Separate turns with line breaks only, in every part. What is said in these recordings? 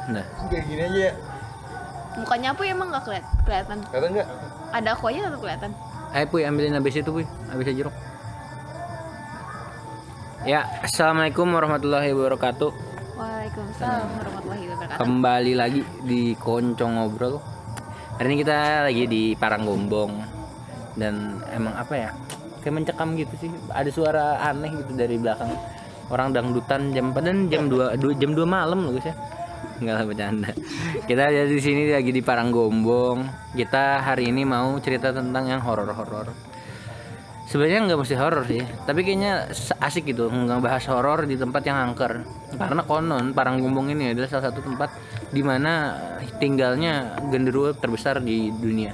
Nah.
Kayak gini aja ya.
Mukanya Puy emang nggak kelihatan.
Kelihatan nggak?
Ada aku aja tetap kelihatan.
Ayo Puy, ambilin habis itu Puy, habis jeruk. Ya, assalamualaikum warahmatullahi wabarakatuh.
Waalaikumsalam warahmatullahi wabarakatuh.
Kembali lagi di Koncong Ngobrol. Hari ini kita lagi di Paranggombong. Dan emang apa ya, kayak mencekam gitu sih. Ada suara aneh gitu dari belakang. Orang dangdutan padahal jam 2 malam loh guys ya. Enggak lah, bercanda. Kita ada di sini lagi di Paranggombong. Kita hari ini mau cerita tentang yang horor-horor. Sebenarnya nggak mesti horor sih, tapi kayaknya asik gitu ngebahas horor di tempat yang angker. Karena konon Paranggombong ini adalah salah satu tempat di mana tinggalnya genderuwo terbesar di dunia.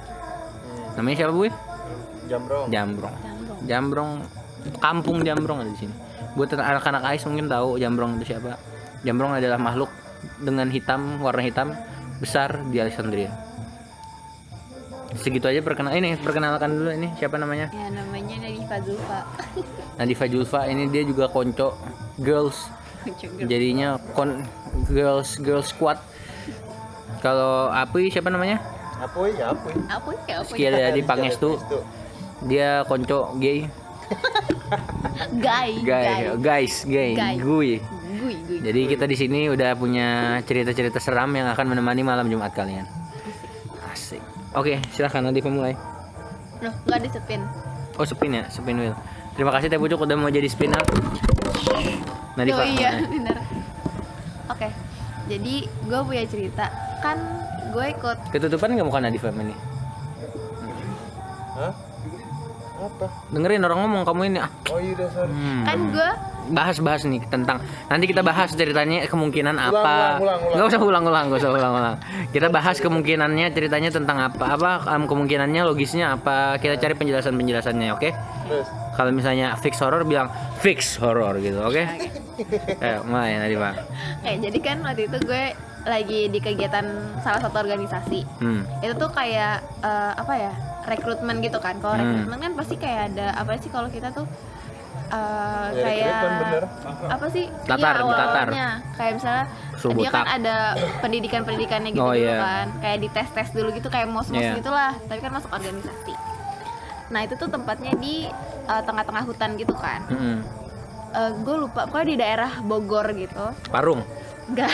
Namanya siapa, Bu? Jambrong. Kampung Jambrong ada di sini. Buat anak-anak AIS mungkin tahu Jambrong itu siapa. Jambrong adalah makhluk dengan warna hitam besar di Alexandria. Segitu aja perkenalkan dulu ini siapa namanya?
Ya namanya Nadifa Zulfa.
Nadifa Zulfa, ini dia juga konco girls. Jadinya girls squad. Kalau Apuy siapa namanya?
Apuy.
Sekian dari Pangestu. Dia konco gay. Guys. Gui. Jadi kita di sini udah punya cerita-cerita seram yang akan menemani malam Jumat kalian. Asik. Oke, silakan Nadifa mulai.
Loh, nggak di spin.
Oh, spin wheel. Terima kasih Teh Pucuk udah mau jadi spin up. Nadifa.
Oh iya, benar. Oke. Jadi gue punya cerita. Kan gue ikut.
Ketutupan nggak muka Nadifa ini?
Hah? Apa?
Dengerin orang ngomong kamu ini.
Oh iya udah sorry.
Kan gue
bahas nih tentang nanti kita bahas ceritanya kemungkinan apa.
Ulang.
Nggak usah ulang. Kita bahas kemungkinannya ceritanya tentang apa kemungkinannya logisnya apa. Kita cari penjelasannya, oke?
Terus
Kalau misalnya fix horror bilang fix horror gitu, oke? Ayo mulai nanti Pak.
jadi kan waktu itu gue lagi di kegiatan salah satu organisasi. Itu tuh kayak rekrutmen gitu kan. Kalau rekrutmen kan pasti kayak ada apa sih kalau kita tuh kayak apa sih?
Tatar.
Awalnya kayak misalnya dia kan ada pendidikannya gitu kan. Kayak di tes dulu gitu kayak mos gitulah. Tapi kan masuk organisasi. Nah itu tuh tempatnya di tengah-tengah hutan gitu kan. Gue lupa, pokoknya di daerah Bogor gitu.
Parung?
Enggak.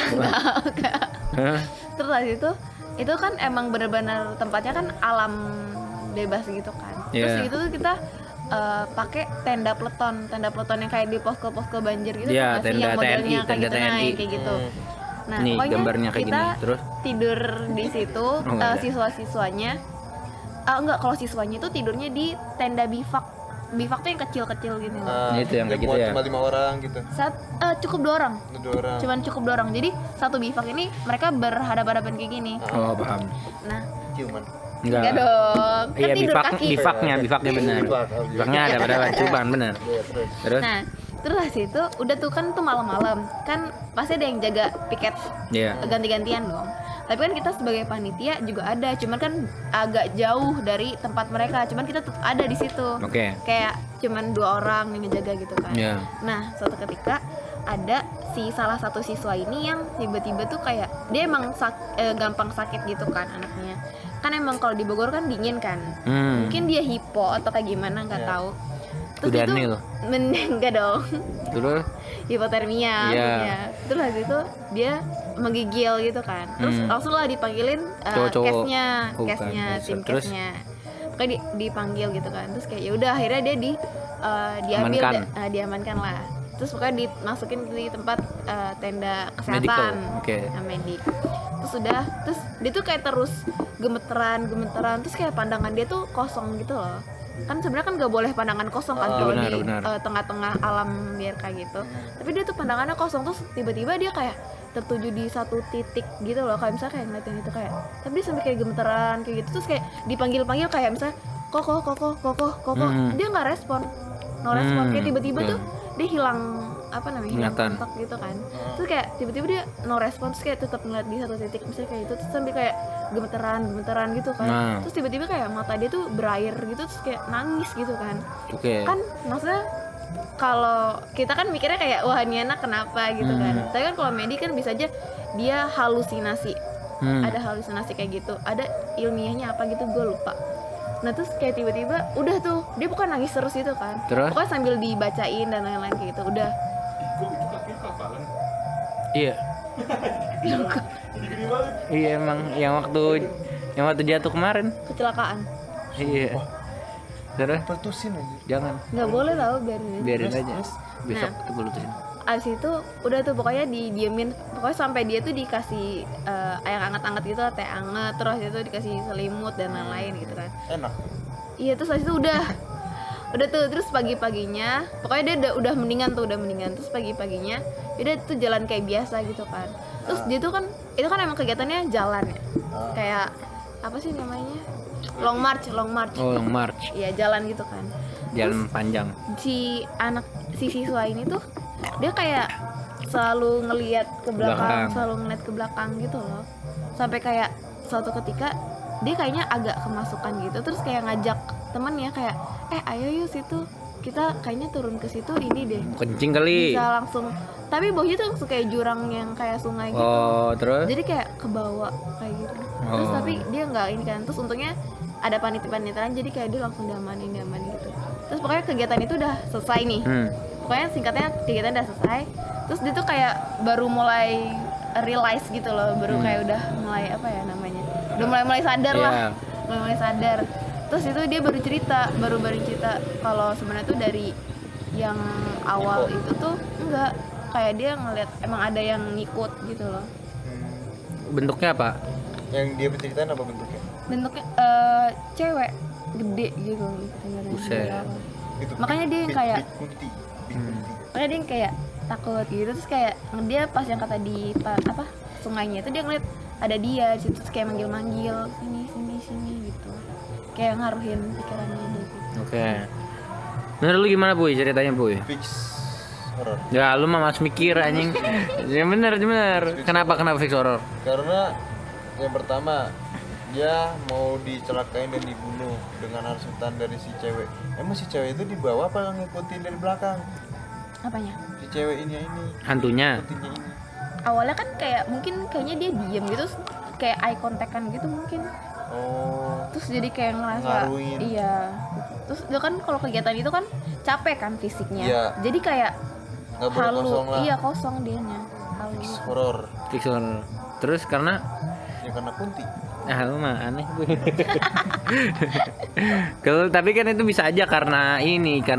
Terus habis itu kan emang benar-benar tempatnya kan alam bebas gitu kan. Terus itu tuh kita pakai tenda peleton yang kayak di posko banjir gitu kan, yang modelnya kayak gitu kayak gitu. Nah,
nih,
pokoknya
gambarnya kayak
kita
gini. Terus
tidur di situ, siswa-siswanya kalau siswanya itu tidurnya di tenda bivak tuh yang kecil-kecil gitu loh.
Itu yang kayak gitu ya.
Cuma 5 orang gitu.
Cukup 2 orang. Cuman cukup 2 orang. Jadi satu bivak ini mereka berhadapan-hadapan kayak gini.
Oh, paham.
Nah,
Ciuman.
enggak dong. Kan
Iya,
tidur kaki.
bivaknya benar. Bivaknya ada pada cuman benar. Terus?
Nah, terus itu udah tuh kan tuh malam-malam. Kan pasti ada yang jaga piket.
Iya.
Ganti-gantian dong. Tapi kan kita sebagai panitia juga ada, cuman kan agak jauh dari tempat mereka. Cuman kita tetap ada di situ.
Oke.
Kayak cuman 2 orang yang ngejaga gitu kan.
Iya.
Nah, suatu ketika ada salah satu siswa ini yang tiba-tiba tuh kayak dia emang gampang sakit gitu kan anaknya. Kan emang kalau di Bogor kan dingin kan. Mungkin dia hipo atau kayak gimana nggak tahu. Terus
Udah
itu
nil.
enggak dong.
Terus
Hipotermia. Terus habis itu dia menggigil gitu kan. Terus langsung lah dipanggilin case-nya, tim case-nya. Pokoknya dipanggil gitu kan. Terus kayak ya udah akhirnya dia diambil diamankan lah. Terus pokoknya dimasukin di tempat tenda kesehatan. Medik. Terus dia tuh kayak terus gemeteran terus kayak pandangan dia tuh kosong gitu loh. Kan sebenarnya kan nggak boleh pandangan kosong kan kalau di tengah-tengah alam biar kayak gitu. Tapi dia tuh pandangannya kosong, terus tiba-tiba dia kayak tertuju di satu titik gitu loh, kayak misalnya kayak ngeliatin itu kayak, tapi dia sampai kayak gemeteran kayak gitu. Terus kayak dipanggil kayak misalnya kokoh dia nggak respon kayak tiba-tiba tuh dia hilang kontak gitu kan. Terus kayak tiba-tiba dia no respon, terus kayak tetap ngeliat di satu titik misalnya kayak itu, terus sampai kayak gemeteran gitu kan. Terus tiba-tiba kayak mata dia tuh berair gitu, terus kayak nangis gitu kan. Kan maksudnya kalau kita kan mikirnya kayak wah ini anak kenapa gitu kan. Tapi kan kalau Medi kan bisa aja dia halusinasi. Ada halusinasi kayak gitu. Ada ilmiahnya apa gitu gue lupa. Nah terus kayak tiba-tiba udah tuh dia bukan nangis terus itu kan.
Terus?
Pokoknya sambil dibacain dan lain-lain kayak gitu. Udah.
Iya. Iya emang yang waktu jatuh kemarin.
Kecelakaan.
Iya. Terus
Putusin aja.
jangan
Nggak boleh tahu biarin aja.
aja. Besok tuh gue lutusin.
Abis itu udah tuh pokoknya didiemin, pokoknya sampai dia tuh dikasih air hangat-hangat gitu, teh hangat, terus itu dikasih selimut dan lain-lain gitu kan.
Enak.
Iya terus abis itu udah tuh terus pagi-paginya pokoknya dia udah mendingan terus pagi-paginya dia tuh jalan kayak biasa gitu kan. Terus dia tuh kan itu kan emang kegiatannya jalan ya, kayak apa sih namanya, long march.
Oh, long march.
Iya jalan gitu kan.
Jalan panjang.
Si siswa ini tuh dia kayak selalu ngelihat ke belakang, selalu ngeliat ke belakang gitu loh. Sampai kayak suatu ketika dia kayaknya agak kemasukan gitu, terus kayak ngajak temennya kayak ayo yuk situ, kita kayaknya turun ke situ ini deh.
Kencing kali.
Bisa langsung, tapi bawahnya tuh langsung kayak jurang yang kayak sungai gitu.
Oh, terus?
Jadi kayak ke bawah kayak gitu. Terus tapi dia nggak ini kan, terus untungnya ada panitia-panitiaan jadi kayak dia langsung diamanin gitu. Terus pokoknya kegiatan itu udah selesai nih. Pokoknya singkatnya kegiatan udah selesai. Terus dia tuh kayak baru mulai realize gitu loh, baru kayak udah mulai apa ya namanya, udah mulai sadar lah, mulai sadar. Terus itu dia baru cerita kalau sebenarnya tuh dari yang awal itu tuh enggak, kayak dia ngeliat emang ada yang ngikut gitu loh.
Bentuknya apa?
Yang dia berceritain apa bentuknya?
Bentuknya cewek gede gitu.
Buset.
Itu
Makanya dia yang kayak
big kunti.
makanya dia yang kayak takut gitu. Terus kayak dia pas yang kata di apa sungainya itu dia ngeliat ada dia di situ, terus kayak manggil sini gitu, kayak ngaruhin pikirannya dia gitu.
Oke. Menurut lu gimana Puy ceritanya Puy?
Fix horror.
Ya lu mah mas mikir anjing. Ya bener. Kenapa fix horror?
Karena yang pertama dia mau dicelakain dan dibunuh dengan hasutan dari si cewek. Emang si cewek itu dibawa apa ngikutin dari belakang?
Apanya?
Si cewek ini
Hantunya.
ngikutinnya ini.
Awalnya kan kayak mungkin kayaknya dia diem gitu, terus kayak eye contact-an gitu mungkin.
Oh.
Terus jadi kayak ngerasa
Ngaruhin.
iya. Terus dia kan kalau kegiatan itu kan capek kan fisiknya.
Iya.
Jadi kayak
Nggak boleh kosong lah.
Iya kosong dianya. Halu.
Fix horror.
Fix horror. Terus karena
Ya karena kunti.
lu mah aneh gue. Kalau tapi kan itu bisa aja karena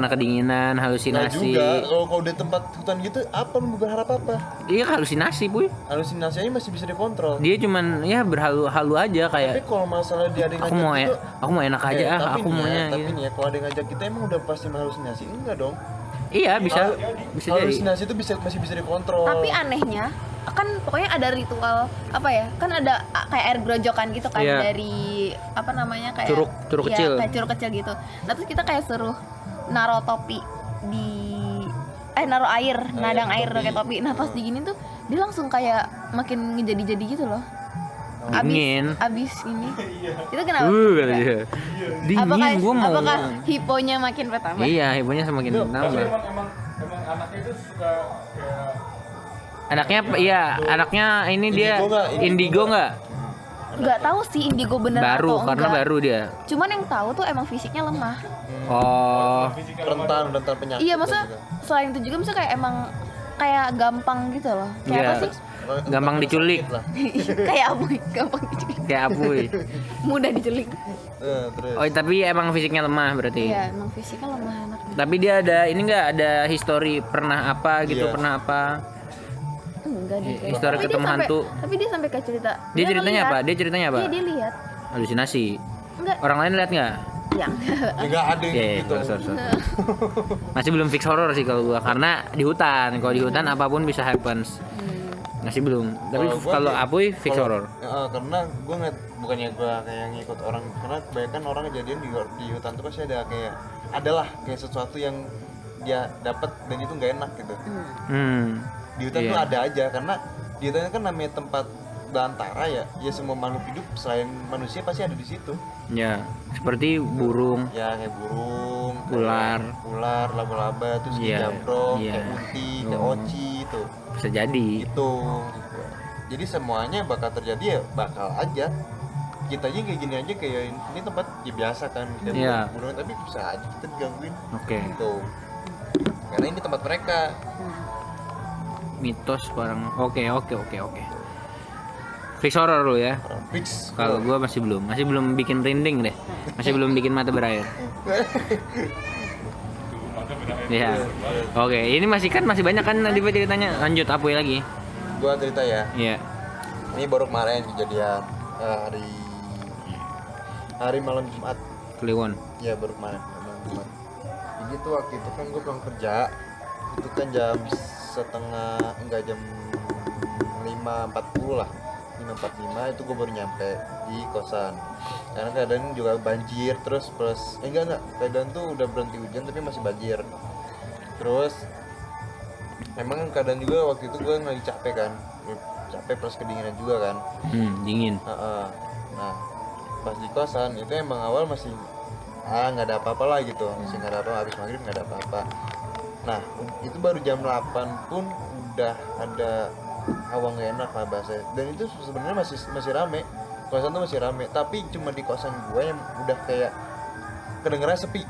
kedinginan,
Nah
halusinasi.
juga kalau udah tempat hutan gitu apa lu berharap apa?
Iya halusinasi Puy.
Halusinasinya masih bisa dikontrol.
Dia cuman ya berhalu-halu aja
Tapi
kayak
kalau masalah dia ada yang
aku mau
ngajak gitu,
aku mau enak aja
tapi
aku
nih
maunya
tapi
gitu.
nih ya kalau ada yang ngajak kita emang udah pasti halusinasi? Enggak dong.
Iya bisa jadi.
Halusinasi itu masih bisa dikontrol.
Tapi anehnya kan pokoknya ada ritual apa ya, kan ada kayak air grojokan gitu kan.
Iya.
Dari apa namanya kayak
Curug
iya,
kecil.
kayak curug kecil gitu. Nah terus kita kayak suruh naro topi di naro air, nadang air
topi.
pakai topi. Nah pas diginin tuh dia langsung kayak makin ngejadi-jadi gitu loh.
Dingin.
Abis ini itu kenapa?
Kata dia. Dingin gua mau.
apakah hiponya makin bertambah?
Iya, ibunya semakin nambah.
Emang anaknya itu suka kayak
Anaknya ini dia
Indigo nggak?
indigo nggak?
Nggak tahu sih indigo bener
Baru
atau
karena
enggak.
baru dia.
Cuman yang tahu tuh emang fisiknya lemah.
Oh,
rentan penyakit.
Iya maksudnya selain itu juga misalnya kayak emang kayak gampang gitu loh. Kayak
Iya.
apa sih?
Gampang diculik.
Lah.
Kayak apa? Gampang diculik.
kayak Apuy.
Mudah diculik.
Terus.
Oh, tapi emang fisiknya lemah berarti.
Iya, emang fisiknya lemah anaknya.
Tapi dia ada ini nggak ada histori pernah apa gitu,
Iya.
pernah apa?
Enggak deh. kayaknya.
Histori
Tapi dia
ketemu
sampai-
hantu.
Tapi dia sampai kayak cerita.
Dia ceritanya
ngeliat.
apa? Dia ceritanya apa?
Iya, dia lihat.
Halusinasi.
Enggak.
Orang lain lihat nggak?
Yang
Enggak ada yang
Iya,
gitu.
sorry. Masih belum fix horror sih kalau gua karena di hutan. Kalau di hutan apapun bisa happens. Masih belum. Tapi
Gua
kalau
kayak-
Apuy fix
kalau-
horror.
Karena gue bukannya gue kayak ngikut orang, karena kebanyakan orang kejadian di hutan tuh pasti adalah kayak sesuatu yang dia dapat dan itu nggak enak gitu. Di hutan
Iya.
tuh ada aja, karena di hutan kan namanya tempat belantara ya semua makhluk hidup selain manusia pasti ada di situ.
Ya, seperti burung.
Ya kayak burung,
Ular.
laba-laba, terus
Iya,
kayak jamrong,
iya.
kayak unti, kayak
Oh.
oci itu.
Bisa jadi.
Itu. Jadi semuanya bakal terjadi ya bakal aja. Kita aja kayak gini aja kayak ini tempat ya biasa kan kayak
Iya.
burung tapi bisa aja kita digangguin.
Oke.
Gitu. Karena ini tempat mereka.
Mitos barang. Oke. Fix horror lu ya.
Orang fix.
Kalau gua masih belum bikin merinding deh. Masih belum bikin mata berair. Ya. Oke, ini masih banyak kan tadi ceritanya. Lanjut Apuy lagi.
Gua cerita ya.
Iya.
Ini baru kemarin kejadian hari malam Jumat.
Kliwon.
Ya baru kemarin malam Jumat. Jadi tuh waktu itu kan gue pulang kerja. Itu kan jam jam 5.40 lah. 5.45 itu gue baru nyampe di kosan. Karena keadaan juga banjir terus plus enggak keadaan tuh udah berhenti hujan tapi masih banjir. Terus emang keadaan juga waktu itu gue lagi capek kan. Capek plus kedinginan juga kan.
Dingin.
Nah pas di kosan itu emang awal masih nggak ada apa-apa lah gitu, masih nggak ada apa, habis maghrib nggak ada apa-apa. Nah itu baru jam 8 pun udah ada hawa nggak enak lah bahasa. Dan itu sebenarnya masih rame, kosan tuh masih rame, tapi cuma di kosan gue yang udah kayak kedengeran sepi.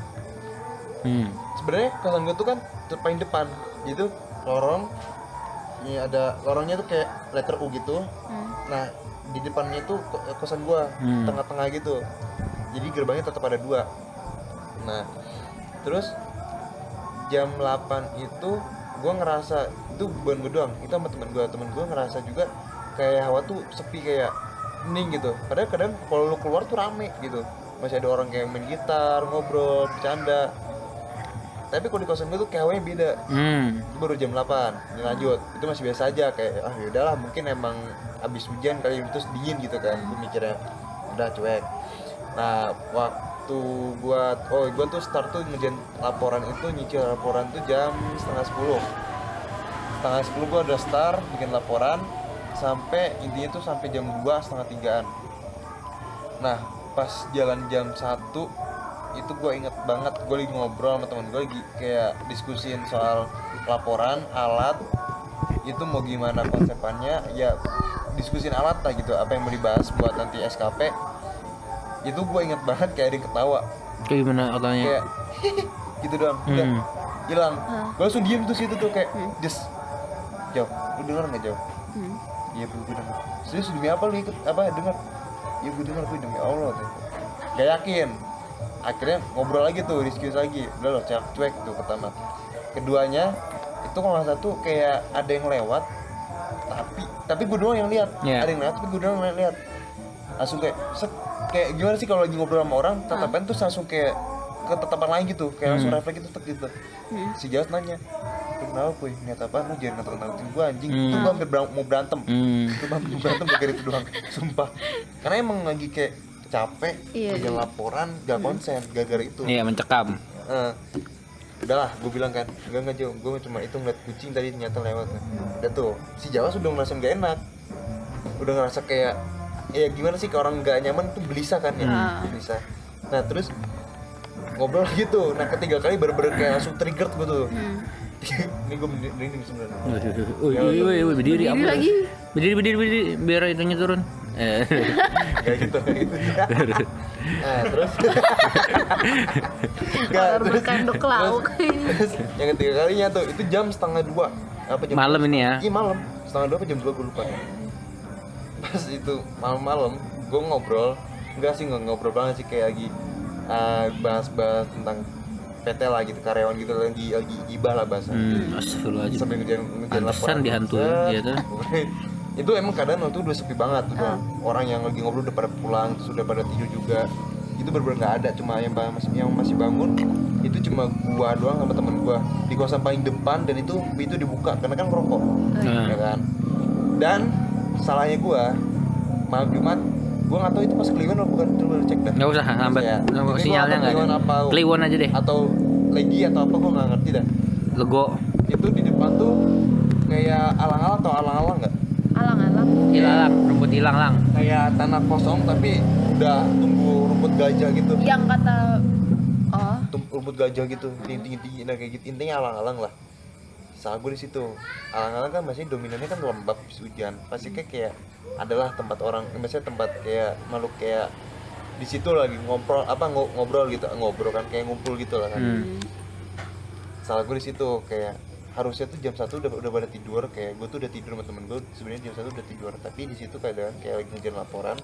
Sebenarnya kosan gue tuh kan paling depan gitu, lorong. Ini ada lorongnya tuh kayak letter U gitu. Nah di depannya tuh kosan gua, tengah-tengah gitu. Jadi gerbangnya tetap ada 2. Nah, terus jam 8 itu gua ngerasa itu bukan gua doang, itu sama temen gua ngerasa juga kayak hawa tuh sepi kayak hening gitu. Padahal kadang kalau lu keluar tuh rame gitu. Masih ada orang kayak main gitar, ngobrol, bercanda. Tapi kalau di kosan gue tuh kayak hawanya beda. Itu baru jam 8 lanjut, itu masih biasa aja kayak yaudahlah mungkin emang abis hujan kali terus dingin gitu kan. Gue mikirnya udah cuek. Nah waktu gua tuh start tuh ngerjain laporan itu, nyicil laporan tuh jam setengah 10 gua udah start bikin laporan sampai intinya tuh sampai jam 2 setengah 3-an. Nah pas jalan jam 1 itu gue inget banget, gue lagi ngobrol sama temen gue lagi kayak diskusin soal laporan alat itu mau gimana konsepannya, ya diskusin alat lah gitu, apa yang mau dibahas buat nanti SKP. Itu gue inget banget kayak ada yang ketawa
Kayak gimana katanya?
kayak gitu doang, udah hilang. Gue langsung diem tuh situ tuh kayak Jauh, lu denger nggak Jauh? Iya gue denger. Serius demi apa lu ikut apa denger? Iya gue denger, gue demi Allah tuh. Gak yakin. Akhirnya ngobrol lagi tuh, diskusi lagi. Udah loh, cuek tuh pertama. Keduanya itu kalau nggak satu kayak ada yang lewat, tapi gue doang yang lihat.
Yeah.
Ada yang lewat, tapi gue doang yang lihat. Langsung kayak kayak gimana sih kalau lagi ngobrol sama orang, tatapan tuh langsung kayak ke tatapan lain gitu, kayak langsung refleks gitu, gitu. Si Jawas nanya, "Lu kenapa Puy? Niat apa? Lu jangan ngatain gue anjing." Itu gue hampir mau berantem. Itu gue hampir berantem gara itu doang, sumpah. Karena emang lagi kayak capek, bikin laporan, gak konsen, gara-gara itu.
Iya, mencekam.
Udahlah, gue bilang kan, enggak Jauh, gue cuma itu ngeliat kucing tadi ternyata lewat. Udah tuh, si Jawa sudah ngerasa gak enak, udah ngerasa kayak, ya gimana sih kalau orang gak nyaman tuh gelisah kan ya, gelisah. Nah terus ngobrol gitu, nah ketiga kali bener-bener kayak langsung triggered gue tuh. Ini gue berdiri sebenarnya.
Berdiri apa?
lagi.
Berdiri biar itunya turun.
Kayak gitu. Nah terus
Berkanduk lauk.
terus yang ketiga kalinya tuh itu jam 1:30 apa jam
Malam
2?
ini ya?
Iya malam, 1:30 apa jam 2 gue lupa. Pas itu malam-malam gue ngobrol, enggak sih ngobrol banget sih, kayak lagi bahas-bahas tentang PT lah gitu, karyawan gitu, lagi gibah lah bahasa.
Astagfirullahaladzim.
Sampai ngerjain
Pantesan
laporan
dihantui gitu.
Itu emang keadaan waktu udah sepi banget udah. Orang yang lagi ngobrol udah pada pulang, terus udah pada tidur juga. Itu bener-bener nggak ada, cuma yang masih bangun itu cuma gua doang sama temen gua di kosan paling depan, dan itu dibuka karena kan ngerokok, ya kan. Dan salahnya gua malam Jumat, gua nggak tahu itu pas Kliwon atau bukan, coba cek dah.
Nggak usah lambat,
Ya.
sinyalnya nggak ada. Kliwon aja deh.
Atau legi atau apa gua nggak ngerti dah.
Lego.
Itu di depan tuh kayak alang-alang atau alang-alang nggak?
Alang-alang.
rumput hilang lang.
kayak tanah kosong tapi udah tumbuh rumput gajah gitu.
Yang kata
Rumput gajah gitu, tinggi-tinggi, nah kayak gitu, intinya alang-alang lah. Salah gue di situ. Alang-alang kan masih dominannya kan lembab habis hujan. Pasti kayak adalah tempat orang, maksudnya tempat kayak makhluk kayak di situ lagi ngobrol ngobrol gitu, ngobrol kan kayak ngumpul gitu lah kan. Salah gue di situ, kayak harusnya tuh jam 1 udah pada tidur, kayak gue tuh udah tidur sama temen gue, sebenarnya jam 1 udah tidur, tapi di situ keadaan kayak lagi ngejar laporan.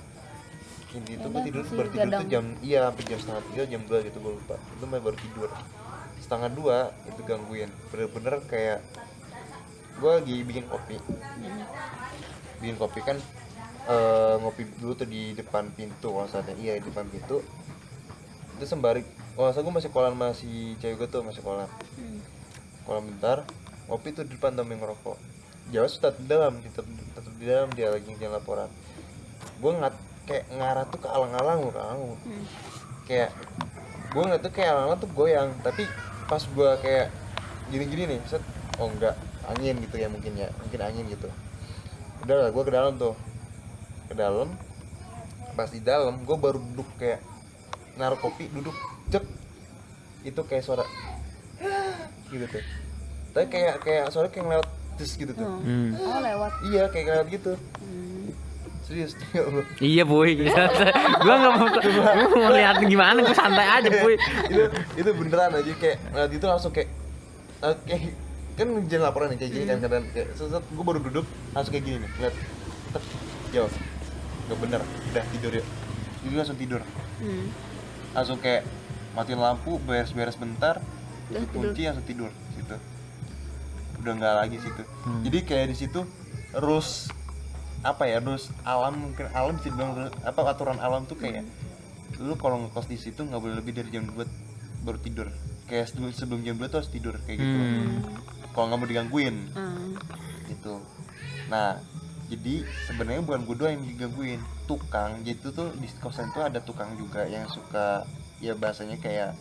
Ini tuh gue tidur baru tidur tuh sampai jam setengah 3, jam 2 gitu gue lupa. Itu baru tidur setengah 2 itu gangguin. Bener-bener kayak gue lagi bikin kopi kan, ngopi dulu tuh di depan pintu kalau saatnya, di depan pintu. Itu sembari saat gue masih kolan masih cewek gue tuh masih kolan bentar, ngopi tuh di depan sambil ngerokok. Jawas tetap di dalam dia lagi ngejar laporan. Gue kayak ngarah tuh ke alang-alang kayak gue ngeliat tuh kayak alang-alang tuh goyang, tapi pas gue kayak gini-gini nih, set, oh enggak, angin gitu ya, mungkin angin gitu. Udah lah, gue ke dalam, pas di dalam gue baru duduk kayak naruh kopi, duduk cek, itu kayak suara gitu tuh, tapi kayak suara kayak ngelewat terus gitu tuh.
lewat.
Iya, kayak ngelewat gitu. Serius.
Iya boy, gua nggak mau lihat gimana, gua santai aja boy.
itu beneran aja, kayak itu langsung kayak kan ngejalan laporan nih kayak gini kan, kadang kayak gue baru duduk langsung kayak gini nih, lihat jauh nggak bener, udah tidur ya, jadi langsung tidur. Langsung kayak matiin lampu, beres-beres bentar, kunci langsung tidur situ, udah nggak lagi situ. Jadi kayak di situ rules alam, mungkin alam bisa bilang aturan alam tuh kayak lu kalau ngekos di situ nggak boleh lebih dari jam 2 baru tidur, kayak sebelum jam 2 tuh harus tidur kayak gitu. Kalau nggak mau digangguin gitu. Nah jadi sebenarnya bukan gue doang yang digangguin, tukang. Jadi tuh di kosan tuh ada tukang juga yang suka, ya bahasanya kayak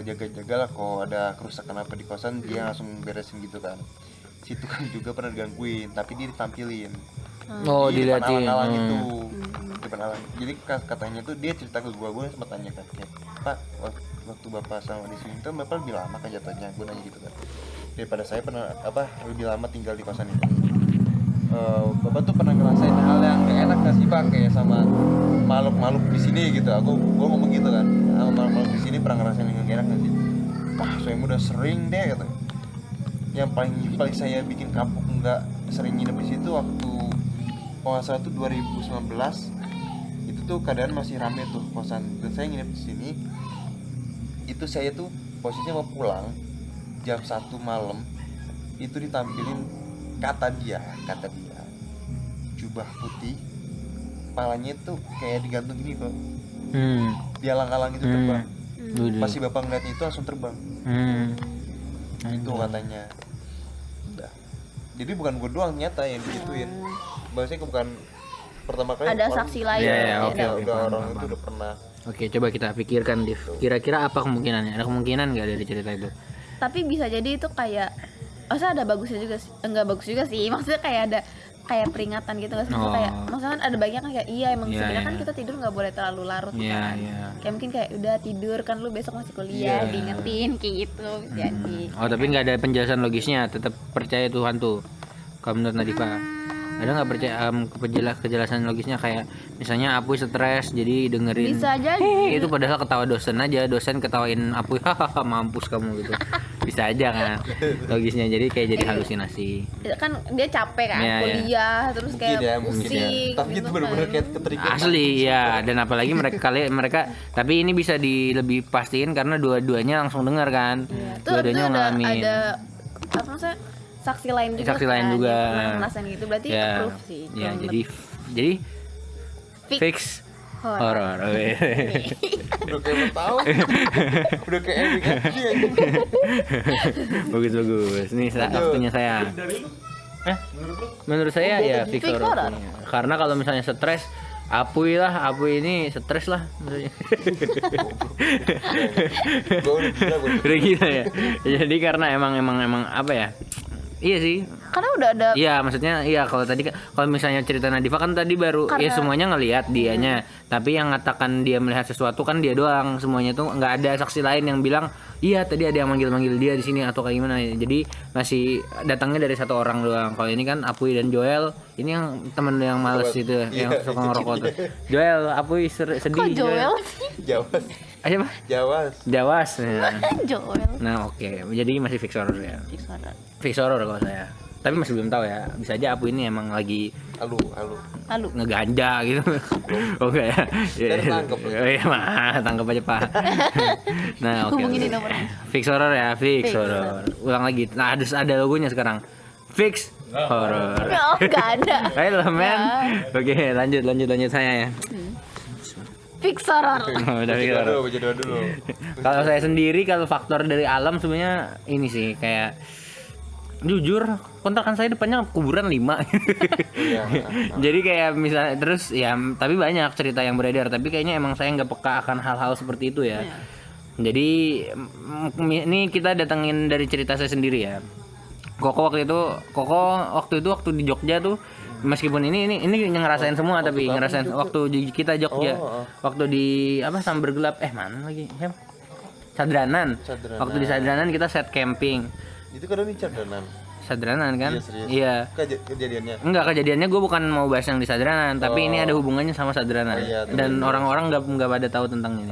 jaga-jaga lah kalau ada kerusakan apa di kosan, dia langsung beresin gitu kan. Si tukang juga pernah digangguin, tapi dia ditampilin. Di depan
diliatin.
alang-alang itu, depan alang. Jadi katanya tuh dia cerita ke gue sempat tanya kan, kayak, Pak, waktu bapak sama di sini tuh bapak lebih lama kan jatuhnya, gue nanya gitu kan. Daripada saya pernah lebih lama tinggal di kosan ini. Bapak tuh pernah ngerasain hal yang gak enak gak sih Pak, kayak sama makhluk di sini gitu. Gue ngomong gitu kan, sama makhluk di sini pernah ngerasain yang gak enak gak sih? Saya udah sering deh gitu. Yang paling saya bikin kapok nggak sering nginep di situ waktu kalau salah tuh 2019, itu tuh keadaan masih rame tuh kosan, dan saya nginep di sini. Itu saya tuh posisinya mau pulang jam 1 malam, itu ditampilin kata dia jubah putih, kepalanya tuh kayak digantung gini kok, dialang-alang itu terbang. Pasti bapak ngeliatnya itu langsung terbang. Itu katanya. Udah. Jadi bukan gue doang nyata yang digituin. Maksudnya bukan pertama kali.
Ada saksi lain.
Udah orang itu udah pernah.
Oke, coba kita pikirkan, Div. Kira-kira apa kemungkinannya? Ada kemungkinan nggak dari cerita itu?
Tapi bisa jadi itu kayak, ada bagusnya juga sih. Enggak bagus juga sih. Maksudnya kayak ada kayak peringatan gitu nggak sih? Kayak maksudnya kan ada bagian kan kayak emang sebenarnya kan kita tidur nggak boleh terlalu larut kan. Kayak mungkin kayak udah tidur kan lu besok masih kuliah, diingetin kayak gitu. Jadi.
Tapi nggak ada penjelasan logisnya, tetap percaya Tuhan tuh. Kalau menurut Nadifa, ada nggak percaya kejelasan logisnya, kayak misalnya Apuy stres jadi dengerin.
Bisa jadi.
Itu padahal ketawa dosen aja, dosen ketawain Apuy, hahaha mampus kamu gitu. Bisa aja kan logisnya, jadi kayak jadi halusinasi.
Kan dia capek kan kuliah terus kayak pusing.
Tapi itu benar-benar kayak keterikan.
Asli ya, dan apalagi mereka tapi ini bisa lebih pastiin karena dua-duanya langsung dengar kan. Dua-duanya ngalamin.
Ada apa maksudnya saksi lain juga. Ngerasain gitu berarti approve sih.
Ya, jadi fix horor.
Udah kayak tahu. Udah kayak ending aja.
Bagus. Nih waktunya saya. Menurut saya ya fix horor. Karena kalau misalnya stres, Apuy ini stres lah maksudnya.
Udah gila
ya. Jadi karena emang apa ya? Iya sih.
Karena udah ada
Iya, maksudnya iya kalau tadi kalau misalnya cerita Nadifa kan tadi baru ya semuanya ngelihat dianya. Tapi yang ngatakan dia melihat sesuatu kan dia doang. Semuanya tuh nggak ada saksi lain yang bilang iya tadi ada yang manggil-manggil dia di sini atau kayak gimana. Jadi masih datangnya dari satu orang doang. Kalau ini kan Apuy dan Joel, ini yang temen yang males itu yang suka ngerokok tuh. Joel, Apuy sedih.
kok Joel sih?
Jawas.
Apa? Jawas. Nah,
Joel.
nah oke. Jadi masih fix horror ya.
Suara.
Fix horror kalau saya. Tapi masih belum tahu ya. Bisa aja Apuy ini emang lagi
Alu.
Lalu
ngeganja gitu. Oh enggak ya?
Ntar tangkep lu.
Iya mah, tangkep aja Pak. Nah, oke.
hubungin
oke.
di nomornya.
Fix horror ya, fix
Fix
horror. Ulang lagi. Nah, ada logonya sekarang. Fix horror.
Oh, enggak ada.
Ayo lah, men. Oke, lanjut saya ya.
Fix horror.
Udah fix horror.
Baca doa dulu.
Kalau saya sendiri kalau faktor dari alam sebenarnya ini sih kayak jujur kontrakan saya depannya kuburan 5.
Iya.
Jadi kayak misalnya terus ya tapi banyak cerita yang beredar tapi kayaknya emang saya nggak peka akan hal-hal seperti itu ya. Jadi ini kita datengin dari cerita saya sendiri ya. Koko waktu itu waktu di Jogja tuh meskipun ini ngerasain semua tapi ngerasain waktu kita Jogja. Waktu di apa Samber Gelap mana lagi? Sadranan. Waktu di Sadranan kita set camping.
Itu kan ini Sadranan.
Sadranan kan?
Iya, serius.
Iya.
Kejadiannya.
Enggak, kejadiannya gue bukan mau bahas yang di Sadranan, tapi ini ada hubungannya sama Sadranan.
Oh, iya,
dan orang-orang nggak pada tahu tentang ini.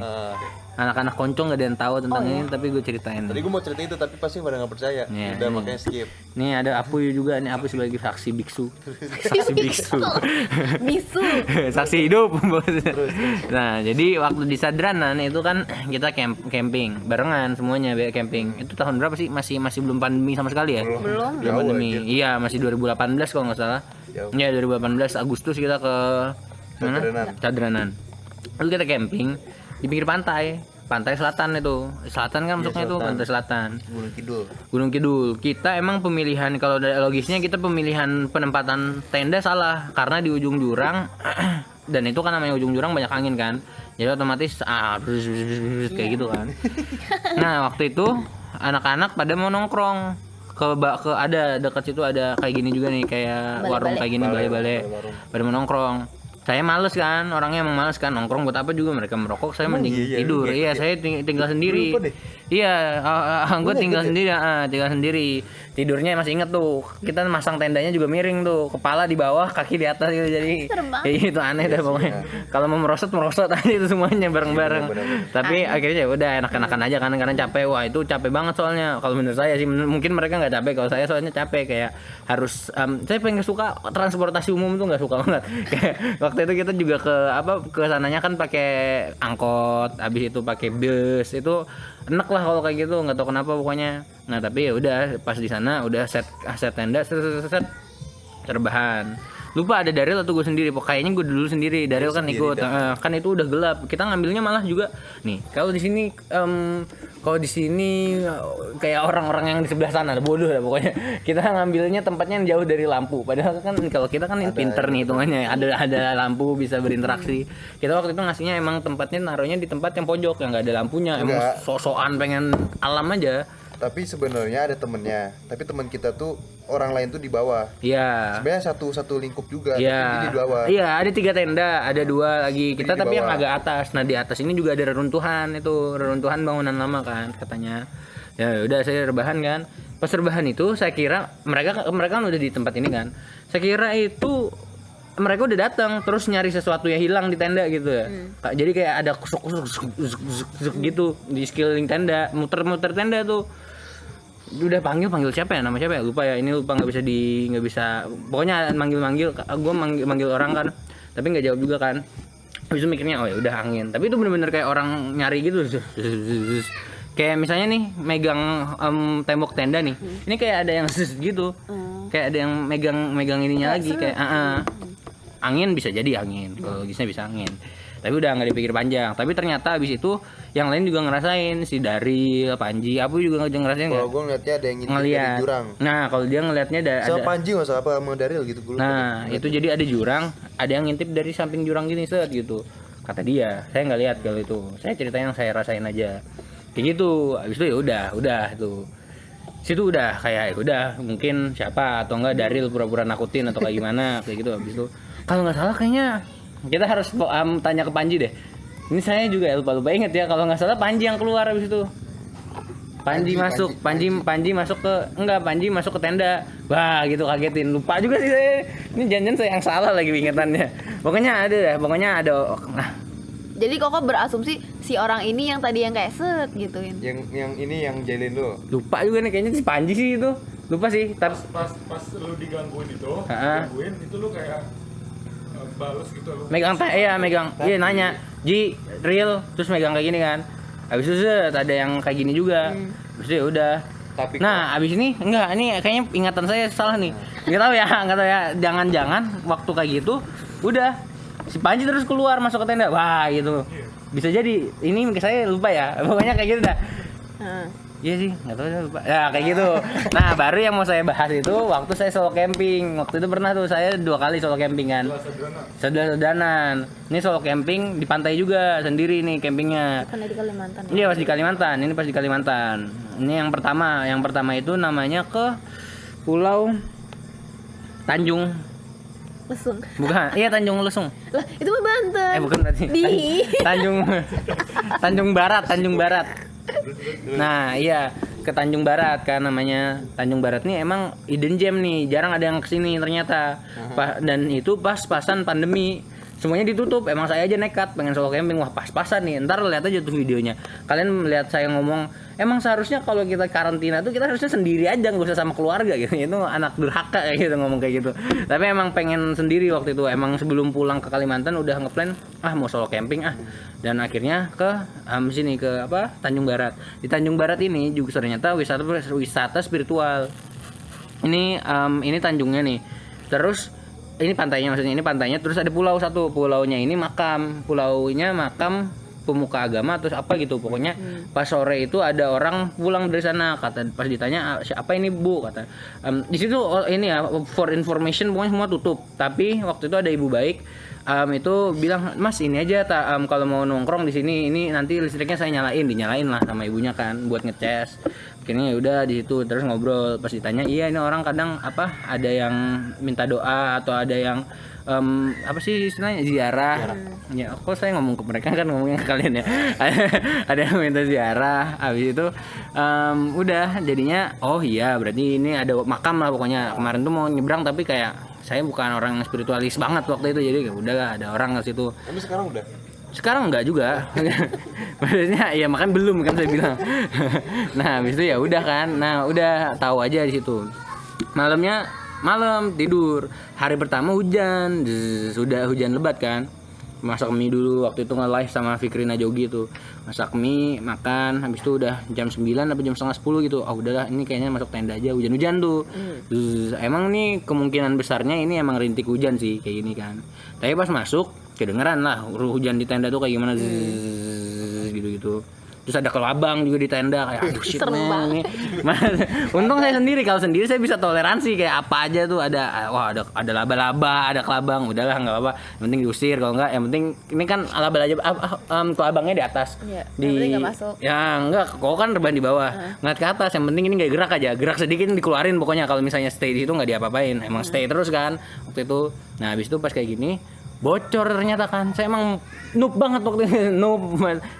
Anak-anak koncong nggak ada yang tahu tentang ini, tapi gue ceritain.
Tadi gue mau cerita itu tapi pasti pada nggak percaya.
Iya,
Udah
ini.
makanya skip.
Nih ada Apuy juga, nih Apuy sebagai saksi biksu. Saksi biksu.
Bisu.
Saksi hidup. Bos. Nah, jadi waktu di Sadranan itu kan kita camping barengan semuanya camping. Itu tahun berapa sih? Masih belum pandemi sama sekali ya?
Belum.
Belum pandemi. Iya, masih 2018 kalau nggak salah.
Jauh.
Iya, 2018 Agustus kita ke mana? Sadranan. Lalu kita camping di pinggir pantai selatan itu. Selatan kan masuknya itu pantai selatan. Gunung Kidul. Kita emang pemilihan kalau dari logisnya kita pemilihan penempatan tenda salah karena di ujung jurang dan itu kan namanya ujung jurang banyak angin kan. Jadi otomatis kayak gitu kan. Nah, waktu itu anak-anak pada mau nongkrong ke ada dekat situ ada kayak gini juga nih kayak warung kayak gini balai-balai pada mau nongkrong. Saya males kan, orangnya emang males kan nongkrong buat apa juga mereka merokok, saya mending tidur. Iya, saya tinggal sendiri. Iya, gue tinggal sendiri, tinggal sendiri. Tidurnya masih inget tuh, kita masang tendanya juga miring tuh, kepala di bawah, kaki di atas gitu jadi kayak gitu aneh dah pokoknya. Kalau mau merosot aja itu semuanya bareng-bareng. Tapi akhirnya ya udah enak-enakan aja kan karena capek. Wah itu capek banget soalnya. Kalau menurut saya sih mungkin mereka nggak capek, kalau saya soalnya capek kayak harus. Saya pengen suka transportasi umum tuh nggak suka banget. Kayak waktu itu kita juga ke sananya kan pakai angkot, habis itu pakai bus itu enak lah kalau kayak gitu nggak tahu kenapa pokoknya. Nah tapi ya udah pas di sana udah set tenda set terbahan. Lupa ada Daryl atau gue sendiri, kayaknya gue dulu sendiri. Daryl kan ikut, kan itu udah gelap. Kita ngambilnya malah juga nih. Kalau di sini kayak orang-orang yang di sebelah sana bodoh lah pokoknya. Kita ngambilnya tempatnya yang jauh dari lampu. Padahal kan kalau kita kan pinter nih hitungannya. Ada lampu bisa berinteraksi. Kita waktu itu ngasihnya emang tempatnya naruhnya di tempat yang pojok yang nggak ada lampunya. Emang sok-sokan pengen alam aja.
Tapi sebenarnya ada temennya. Tapi teman kita tuh orang lain tuh di bawah.
Iya.
Sebenarnya satu lingkup juga.
Iya.
Tapi di bawah.
Iya, ada 3 tenda, ada 2 lagi. Kita tapi yang agak atas. Nah, di atas ini juga ada reruntuhan bangunan lama kan katanya. Ya udah saya rebahan kan. Pas rebahan itu saya kira mereka kan udah di tempat ini kan. Saya kira itu mereka udah datang terus nyari sesuatu yang hilang di tenda gitu ya. Jadi kayak ada kusuk gitu di sekeliling tenda, muter-muter tenda tuh. Udah panggil siapa ya, nama siapa ya, lupa ya, ini lupa nggak bisa pokoknya manggil gue manggil orang kan tapi nggak jawab juga kan. Habis itu mikirnya oh ya udah angin, tapi itu bener-bener kayak orang nyari gitu. Kayak misalnya nih megang tembok tenda nih, ini kayak ada yang gitu, kayak ada yang megang ininya lagi kayak angin, bisa jadi angin, kalau logisnya bisa angin. Tapi udah nggak dipikir panjang. Tapi ternyata abis itu yang lain juga ngerasain, si Daryl, Panji, Apu juga ngerasain.
Kalau gue ngeliatnya ada yang ngintip dari jurang.
Nah kalau dia ngeliatnya ada.
Panji nggak salah apa sama Daryl gitu.
Nah itu jadi ada jurang, ada yang ngintip dari samping jurang gini set gitu. Kata dia, saya nggak lihat kalau itu. Saya cerita yang saya rasain aja. Kayak gitu. Abis itu ya udah tuh. situ udah kayak udah mungkin siapa atau enggak Daril pura-pura nakutin atau kayak gimana kayak gitu. Habis itu kalau nggak salah kayaknya kita harus tanya ke Panji deh. Ini saya juga lupa inget ya, kalau nggak salah Panji yang keluar habis itu. Panji masuk ke tenda. Wah, gitu kagetin. Lupa juga sih saya. Ini jangan saya yang salah lagi ingetannya. Pokoknya ada. Nah,
jadi Koko berasumsi si orang ini yang tadi yang kayak set gituin.
Yang ini yang jalin lo.
lupa juga nih kayaknya si Panji sih itu. Lupa sih.
Pas lu digangguin itu lu kayak balas gitu lu.
Megang nanya. Ji, real, terus megang kayak gini kan. Habis itu ada yang kayak gini juga. Terus ya udah.
Tapi
Nah, abis ini ini kayaknya ingatan saya salah nih. Nggak tahu ya. Jangan-jangan waktu kayak gitu udah si Panji terus keluar masuk ke tenda. Wah, gitu. Bisa jadi ini saya lupa ya. Pokoknya kayak gitu dah. Iya sih, nggak tahu lupa. Ya kayak gitu. Nah, baru yang mau saya bahas itu waktu saya solo camping. Waktu itu pernah tuh saya 2 kali solo camping kan. Sedanan. Ini solo camping di pantai juga sendiri nih campingnya.
Kan di Kalimantan.
Iya pas di Kalimantan. Ini pas di Kalimantan. Ini yang pertama. Yang pertama itu namanya ke Pulau Tanjung
Lesung.
Bukan, iya Tanjung Lesung.
Lah, itu mah Banten.
Bukan berarti. Tanjung Barat. Nah, iya ke Tanjung Barat kan namanya. Tanjung Barat nih emang hidden gem nih, jarang ada yang kesini ternyata. Dan itu pas-pasan pandemi. Semuanya ditutup. Emang saya aja nekat pengen solo camping. Wah, pas-pasan nih. Ntar lihat aja tuh videonya. Kalian lihat saya ngomong, emang seharusnya kalau kita karantina tuh kita harusnya sendiri aja, nggak usah sama keluarga gitu. Itu anak durhaka kayak gitu ngomong kayak gitu. Tapi emang pengen sendiri waktu itu. Emang sebelum pulang ke Kalimantan udah ngeplan mau solo camping Dan akhirnya ke sini ke Tanjung Barat. Di Tanjung Barat ini juga ternyata wisata spiritual. Ini Tanjungnya nih. Terus ini pantainya, maksudnya ini pantainya, terus ada pulau satu. Pulaunya ini makam pemuka agama terus apa gitu. Pokoknya pas sore itu ada orang pulang dari sana. Kata pas ditanya siapa ini Bu, kata di situ ini ya for information pokoknya semua tutup. Tapi waktu itu ada ibu baik itu bilang, "Mas, ini aja kalau mau nongkrong di sini ini nanti listriknya saya dinyalain lah sama ibunya kan buat ngecas." Akhirnya ya udah di situ terus ngobrol. Pas ditanya, "Iya, ini orang kadang ada yang minta doa atau ada yang apa sih istilahnya ziarah." Ya, kok saya ngomong ke mereka kan ngomongnya ke kalian ya. Ada yang minta ziarah. Habis itu udah jadinya oh iya berarti ini ada makam lah pokoknya. Kemarin tuh mau nyebrang tapi kayak saya bukan orang spiritualis banget waktu itu, jadi ya udahlah ada orang ke situ.
Tapi sekarang udah.
Sekarang enggak juga. Maksudnya ya makan belum kan saya bilang. Nah, habis itu ya udah kan. Nah, udah tahu aja di situ. Malam tidur. Hari pertama hujan. Sudah hujan lebat kan. Masak mie dulu waktu itu nge-live sama Fikri Najogi tuh. Masak mie, makan, habis itu udah jam 9 atau jam setengah 10 gitu. Udahlah ini kayaknya masuk tenda aja, hujan-hujan tuh. Emang nih kemungkinan besarnya ini emang rintik hujan sih kayak gini kan. Tapi pas masuk kedengeran lah hujan di tenda tuh kayak gimana gitu-gitu. Terus ada kelabang juga di tenda kayak aduh shit nih. Untung saya sendiri, kalau sendiri saya bisa toleransi kayak apa aja tuh ada laba-laba, ada kelabang, udahlah enggak apa-apa. Yang penting diusir, kalau enggak yang penting ini kan laba-laba kelabangnya di atas.
Iya, yang penting enggak masuk.
Ya enggak, kok kan rebahan di bawah. Ngeliat ke atas, yang penting ini enggak gerak aja. Gerak sedikit dikeluarin pokoknya kalau misalnya stay di situ enggak diapa-apain. Emang stay terus kan waktu itu. Nah, habis itu pas kayak gini bocor ternyata kan. Saya emang noob banget waktu itu,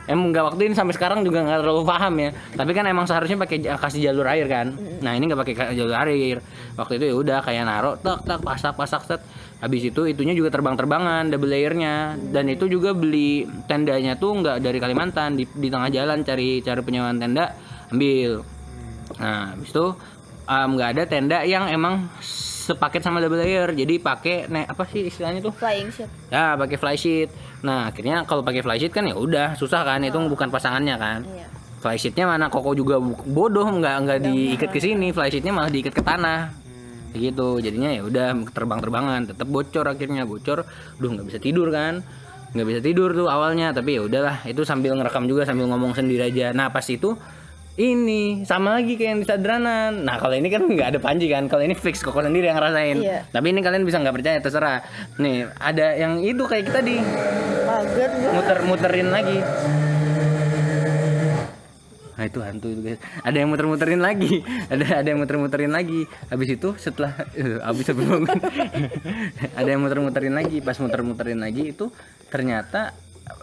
emang nggak waktu ini sampai sekarang juga nggak terlalu paham ya. Tapi kan emang seharusnya pakai kasih jalur air kan. Nah ini nggak pakai jalur air. Waktu itu ya udah kayak naro tak pasak set. Habis itu itunya juga terbang-terbangan double layernya. Dan itu juga beli tendanya tuh nggak dari Kalimantan, di tengah jalan cari penyewaan tenda ambil. Nah habis itu nggak ada tenda yang emang sepaket sama double layer, jadi pakai apa sih istilahnya tuh
flying sheet.
Ya pakai fly sheet. Nah akhirnya kalau pakai fly sheet kan ya udah susah kan, itu bukan pasangannya kan. Iya. Fly sheetnya mana Koko juga bodoh nggak diikat ke sini, fly sheetnya malah diikat ke tanah. Gitu jadinya ya udah terbang-terbangan, tetap bocor akhirnya nggak bisa tidur kan, nggak bisa tidur tuh awalnya, tapi ya udahlah itu sambil ngerekam juga sambil ngomong sendiri aja. Nah pas itu ini sama lagi kayak yang di Sadranan. Nah kalau ini kan nggak ada Panji kan, kalau ini fix Koko sendiri yang ngerasain. Iya. Tapi ini kalian bisa nggak percaya terserah. Nih ada yang itu kayak kita di muterin lagi. Nah itu hantu itu guys. Ada yang muter-muterin lagi. Ada yang muter-muterin lagi. Habis itu setelah habis sebelum bangun. Ada yang muter-muterin lagi. Pas muter-muterin lagi itu ternyata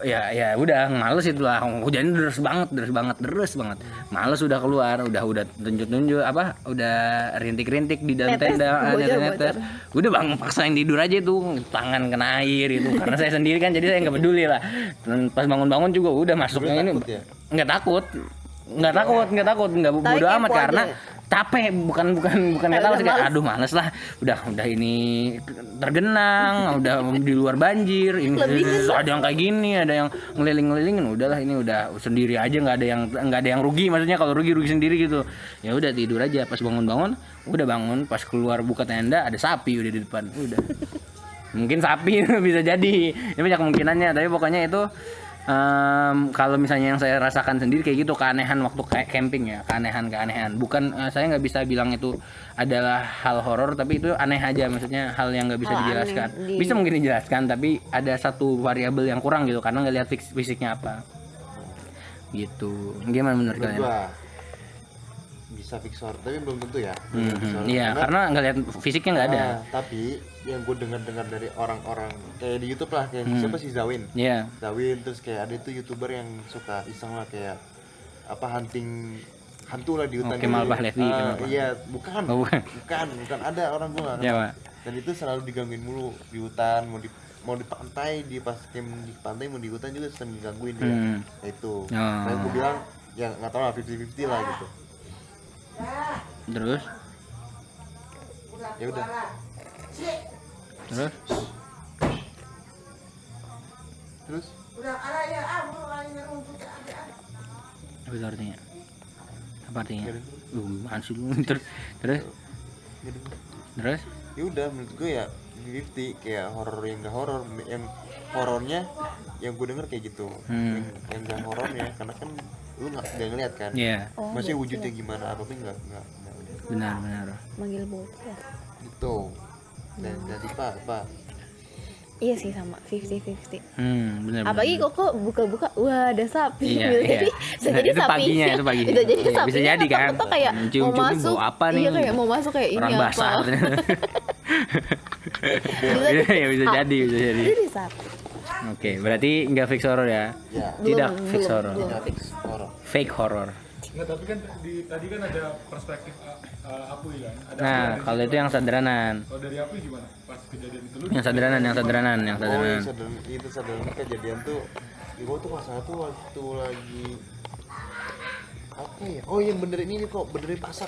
ya udah males itulah. Hujannya deras banget. Males udah keluar, udah tunjuk apa? Udah rintik-rintik di dalam tenda, netes. Udah bang paksain tidur aja tuh, tangan kena air itu. Karena saya sendiri kan jadi saya nggak peduli lah. Dan pas bangun-bangun juga udah masuknya ini nggak takut, nggak bodo amat karena capek, bukan nggak tahu sih, kayak aduh males lah, udah ini tergenang, udah di luar banjir, ini ada yang kayak gini, ada yang ngeliling-ngelilingin, udahlah ini udah sendiri aja, nggak ada yang rugi, maksudnya kalau rugi sendiri gitu, ya udah tidur aja. Pas bangun udah bangun, pas keluar buka tenda ada sapi udah di depan, udah mungkin sapi bisa jadi, ini banyak kemungkinannya, tapi pokoknya itu kalau misalnya yang saya rasakan sendiri kayak gitu, keanehan waktu camping ya, keanehan bukan saya nggak bisa bilang itu adalah hal horor, tapi itu aneh aja, maksudnya hal yang nggak bisa dijelaskan, bisa mungkin dijelaskan tapi ada satu variabel yang kurang gitu karena nggak lihat fisiknya apa gitu. Gimana menurut kalian?
Bisa fix horror tapi belum tentu ya.
Iya, karena nggak lihat fisiknya nggak ada.
Tapi yang gue dengar dari orang-orang kayak di YouTube lah, kayak siapa sih Zawin?
Iya.
Zawin, terus kayak ada itu YouTuber yang suka iseng lah kayak apa hunting hantu lah di hutan.
Kemal Pahlevi.
Iya, bukan ada orang gue nggak.
Iya, Pak.
Dan itu selalu digangguin mulu di hutan, mau di pantai, di pas camp di pantai, mau di hutan juga sering digangguin dia. Nah, itu. Nah, gue bilang ya nggak tahu lah 50-50 lah gitu.
Terus
Ya udah. Terus
apa itu artinya? Apa artinya? Masih lu terus
ya udah, menurut gue ya 50 kayak horor yang nggak horor, yang horornya yang gue denger kayak gitu, yang nggak horornya karena kan lu nggak ngeliat kan, masih wujudnya gimana apa pun nggak
benar
manggil bocah
gitu. Dan jadi pak
iya sih sama 50-50.
Benar.
Apalagi kok buka-buka, wah ada sapi.
Iya.
Bisa jadi
Itu paginya.
Bisa jadi sapi.
Bisa jadi kan.
Kayak mau masuk
apa nih?
Iya kayak mau masuk kayak
orang
ini
basah.
apa.
Iya bisa jadi.
Jadi sapi.
Oke, berarti nggak fix horror ya? Tidak fix horror. Fake horror.
Nggak, tapi kan tadi kan ada perspektif Apuy kan.
Nah, kalau itu yang sederhanan.
Kalau dari Apuy gimana? Pas kejadian itu lu?
Yang sederhanan.
Itu sederhana kejadian tuh. Gue tuh masalah tuh waktu lagi apa ya? Oh yang benerin ini kok, benerin pasak.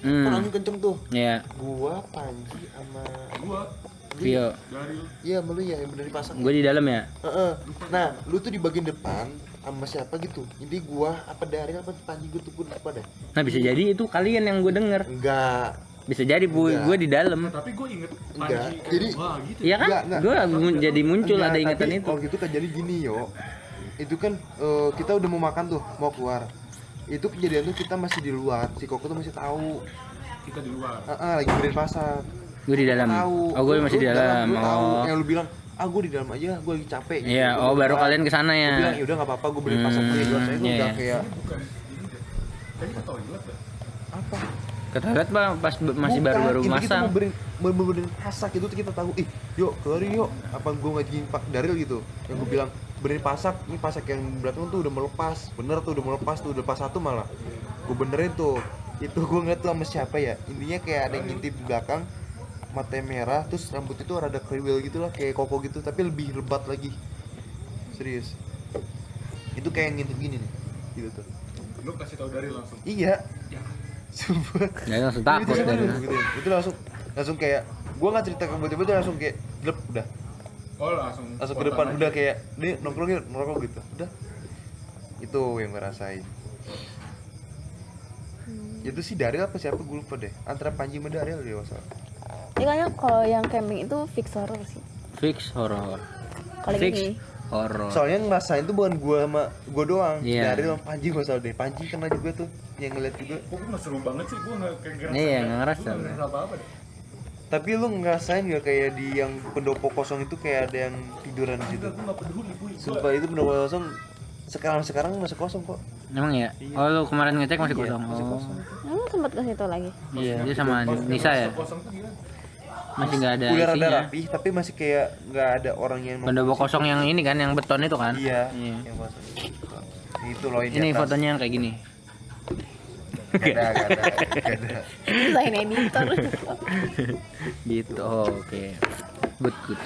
Kan angin kenceng tuh.
Iya.
Gua, Panji sama
Vio.
Iya, malu ya yang benerin pasak.
Gue di dalam ya.
Nah, lu tuh di bagian depan sama siapa gitu? Ini gua apa Daryl apa Panji gue tuh lupa deh.
Nah bisa jadi itu kalian yang gue denger.
Enggak.
Bisa jadi gue di dalam.
Tapi gue inget
Enggak.
Panji
Jadi
wah gitu.
Iya kan? Gue jadi muncul ada ingatan itu.
Kalau gitu kan jadi gini yo. Itu kan kita udah mau makan tuh, mau keluar. Itu kejadian tuh kita masih di luar. Si Koko tuh masih tahu.
Kita di luar.
Lagi benerin pasak.
Gue di dalam.
Tahu.
Oh gue masih di dalam.
Oh. Yang lu bilang, gue di dalam aja, gue lagi capek. Gitu.
Iya. Oh baru kalian kesana ya.
Gue bilang, yaudah nggak apa-apa, gue benerin pasak dulu. Saya gue udah kayak.
Bukan ini deh. Kayaknya ke toilet deh.
Apa?
Ke toilet bang, pas masih baru-baru
Kita
masang.
mau benerin pasak itu tuh kita tahu. Yuk keluar yuk. Apa gue ngajakin Pak Daryl gitu? Yang gue bilang benerin pasak. Ini pasak yang belakang tuh udah melepas. Bener tuh udah melepas tuh, udah pas satu malah. Gue benerin tuh. Itu gue ngeliat tuh sama siapa ya? Intinya kayak ada yang ngintip di belakang, mata merah, terus rambut itu rada kriwil gitu lah, kayak Koko gitu, tapi lebih lebat lagi. Serius. Itu kayak ngintip gini nih, gitu tuh.
Lu kasih tahu dari langsung.
Iya.
Ya.
Sumpah.
Ya langsung takut
Itu,
dari.
itu langsung kayak gue nggak cerita ke tiba-tiba itu langsung kayak gelap udah.
Oh langsung
Ke depan udah kayak nih nongkrong gitu. Udah. Itu yang gue rasain. Itu sih Daryl apa siapa gue lupa deh. Antara Panji sama Daryl dia masalah.
Ini kayaknya kalau yang camping itu fix horror sih.
Fix horror.
Kalau ini
Horror.
Soalnya ngerasain tuh bukan gue sama gue doang.
Iya.
Daryl sama Panji masalah deh. Panji kena juga tuh yang ngeliat juga.
Kok gue seru banget sih, gue nggak kayak ngerasa.
Iya, nggak ngerasa.
Gue nggak ngerasa apa-apa deh.
Tapi lu ngerasain gak kayak di yang pendopo kosong itu kayak ada yang tiduran di situ?
Gue nggak peduli, gue.
Sumpah itu pendopo kosong sekarang masih kosong kok.
Emang ya? Oh lu kemarin ngecek masih kosong.
Masih
Oh.
kosong.
Emang sempat ke situ lagi.
Iya, dia sama Nisa ya.
Kosong tuh gimana?
Masih nggak ada
Udah rada
isinya.
rapi tapi masih kayak nggak ada orang yang
Pendopo kosong yang ini kan, yang beton itu kan?
Iya.
Iya.
Yang kosong. Itu loh
Ini fotonya yang kayak gini.
Gak ada.
Selain editor.
Gitu. Oh, oke. Good.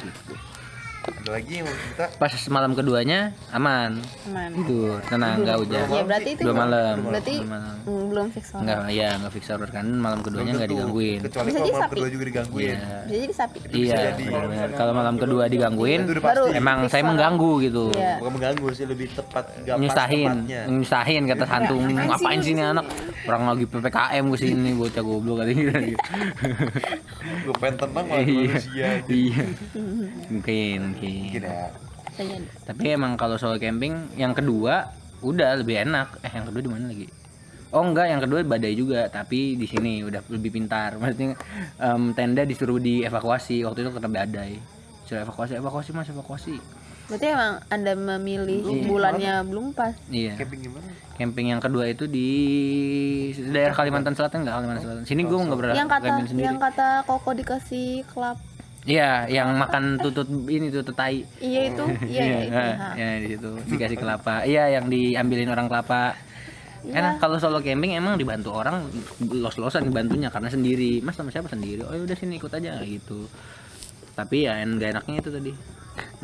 Ada lagi yang mau kita
Pas malam keduanya aman.
Aman.
Tidur, tenang, enggak hujan.
Ya berarti itu
2 malam.
berarti
Dua malam.
belum fix orang.
Enggak fix hour kan, malam keduanya enggak digangguin.
kecuali
Bisa
kalau
jadi
malam
sapi.
kedua juga digangguin.
Iya.
Bisa jadi sapi.
Iya,
jadi.
benar-benar. Kalau malam kedua digangguin,
Itu udah pasti.
Baru.
emang saya mengganggu gitu.
Iya.
Bukan mengganggu sih, lebih tepat nggak pas
Nyusahin,
tempatnya.
nyusahin kata santung. Ngapain sih ini anak? Orang lagi PPKM kesini bocah goblok kali ini.
Gue pengen tenang malah manusia.
Iya. Mungkin.
Mungkin ya.
Bisa jadi.
Tapi emang kalau soal camping yang kedua udah lebih enak. Yang kedua di mana lagi? Oh enggak, yang kedua badai juga, tapi di sini udah lebih pintar. Maksudnya tenda disuruh dievakuasi, waktu itu kena badai. Suruh evakuasi Mas, evakuasi.
Berarti emang Anda memilih bulannya belum pas.
Iya.
Camping gimana?
Camping yang kedua itu di daerah Kalimantan Selatan, enggak Kalimantan Selatan. Sini gue enggak pernah camping sendiri.
Yang kata Koko dikasih kelap.
Iya, yang makan tutut tai.
Iya itu. Iya itu. Ha.
Ya di situ dikasih kelapa. Iya, yang diambilin orang kelapa.
Iya.
Enak kalau solo camping emang dibantu orang, los-losan dibantunya karena sendiri. Mas sama siapa sendiri? Oh udah sini ikut aja gitu. Tapi ya enggak enaknya itu tadi.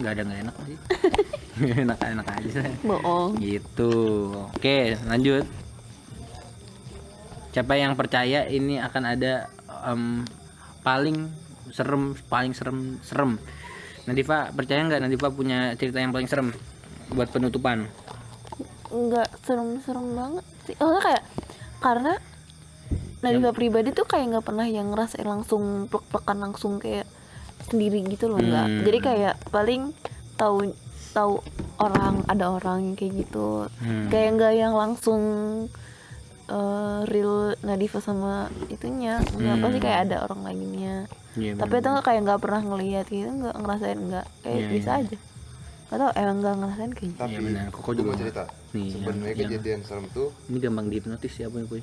Enggak enak sih. Enak aja.
Bohong.
Gitu. Oke, lanjut. Siapa yang percaya ini akan ada paling serem. Nadifa percaya nggak Nadifa punya cerita yang paling serem buat penutupan?
Enggak serem-serem banget sih. Oh kayak karena Nadifa pribadi tuh kayak nggak pernah yang ngerasain langsung plek-plekan langsung kayak sendiri gitu loh, enggak. Jadi kayak paling tahu ada orang yang kayak gitu. Kayak nggak yang langsung real Nadifa sama itunya. Enggak, pasti kayak ada orang lainnya.
Iya,
Tapi itu kayak nggak pernah ngelihat gitu, nggak ngerasain, nggak kayak
Iya,
bisa
iya.
aja. Nggak tahu emang nggak ngerasain kayaknya.
Tapi
Iya, benar. Koko
gua
juga
mau cerita.
nih,
Sebenarnya
yang-
kejadian serem tuh.
Ini gampang dihipnotis siapa ya, Boy?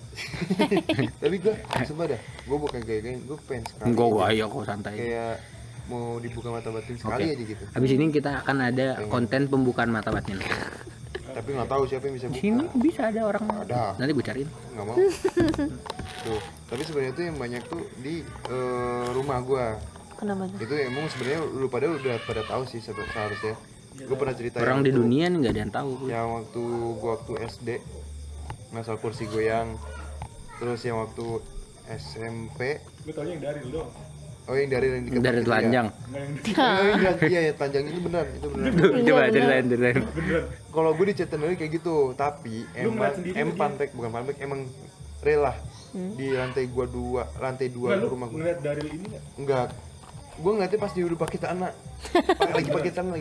Tapi gue sumpah dah, gue bukan gaya-gaya, gue pengen sekali.
Enggak,
aja.
ayo kok santai.
Kayak mau dibuka mata batin sekali
Oke.
aja gitu.
Habis ini kita akan ada konten pembukaan mata batin.
Tapi nggak tahu siapa yang bisa
Di
buka.
sini bisa ada orang.
Ada.
Nanti gue cariin.
Nggak mau. Tuh. Tapi sebenarnya tuh yang banyak tuh di rumah gue.
Kenapa tuh?
Itu emang sebenarnya lu udah pada tahu sih seharusnya. Gue pernah cerita
Orang
yang
di
waktu-
dunia nih nggak ada yang tahu.
yang waktu SD masalah kursi goyang, terus yang waktu SMP,
Gue taunya yang dari lu doang.
oh yang dari yang diketok
Dari
itu ya?
telanjang.
Enggak yang
Oh, iya telanjang itu benar, itu benar.
Coba ceritain.
beneran.
Kalau gue diceritain dari kayak gitu, tapi
Lu ngeliat sendiri
fun fact, bukan fun fact, emang real lah. Di lantai dua
Enggak, lu
rumah gue.
ngeliat dari ini enggak?
Enggak, gue ngeliatnya pas dia udah pakai tanah, lagi pakai tanah.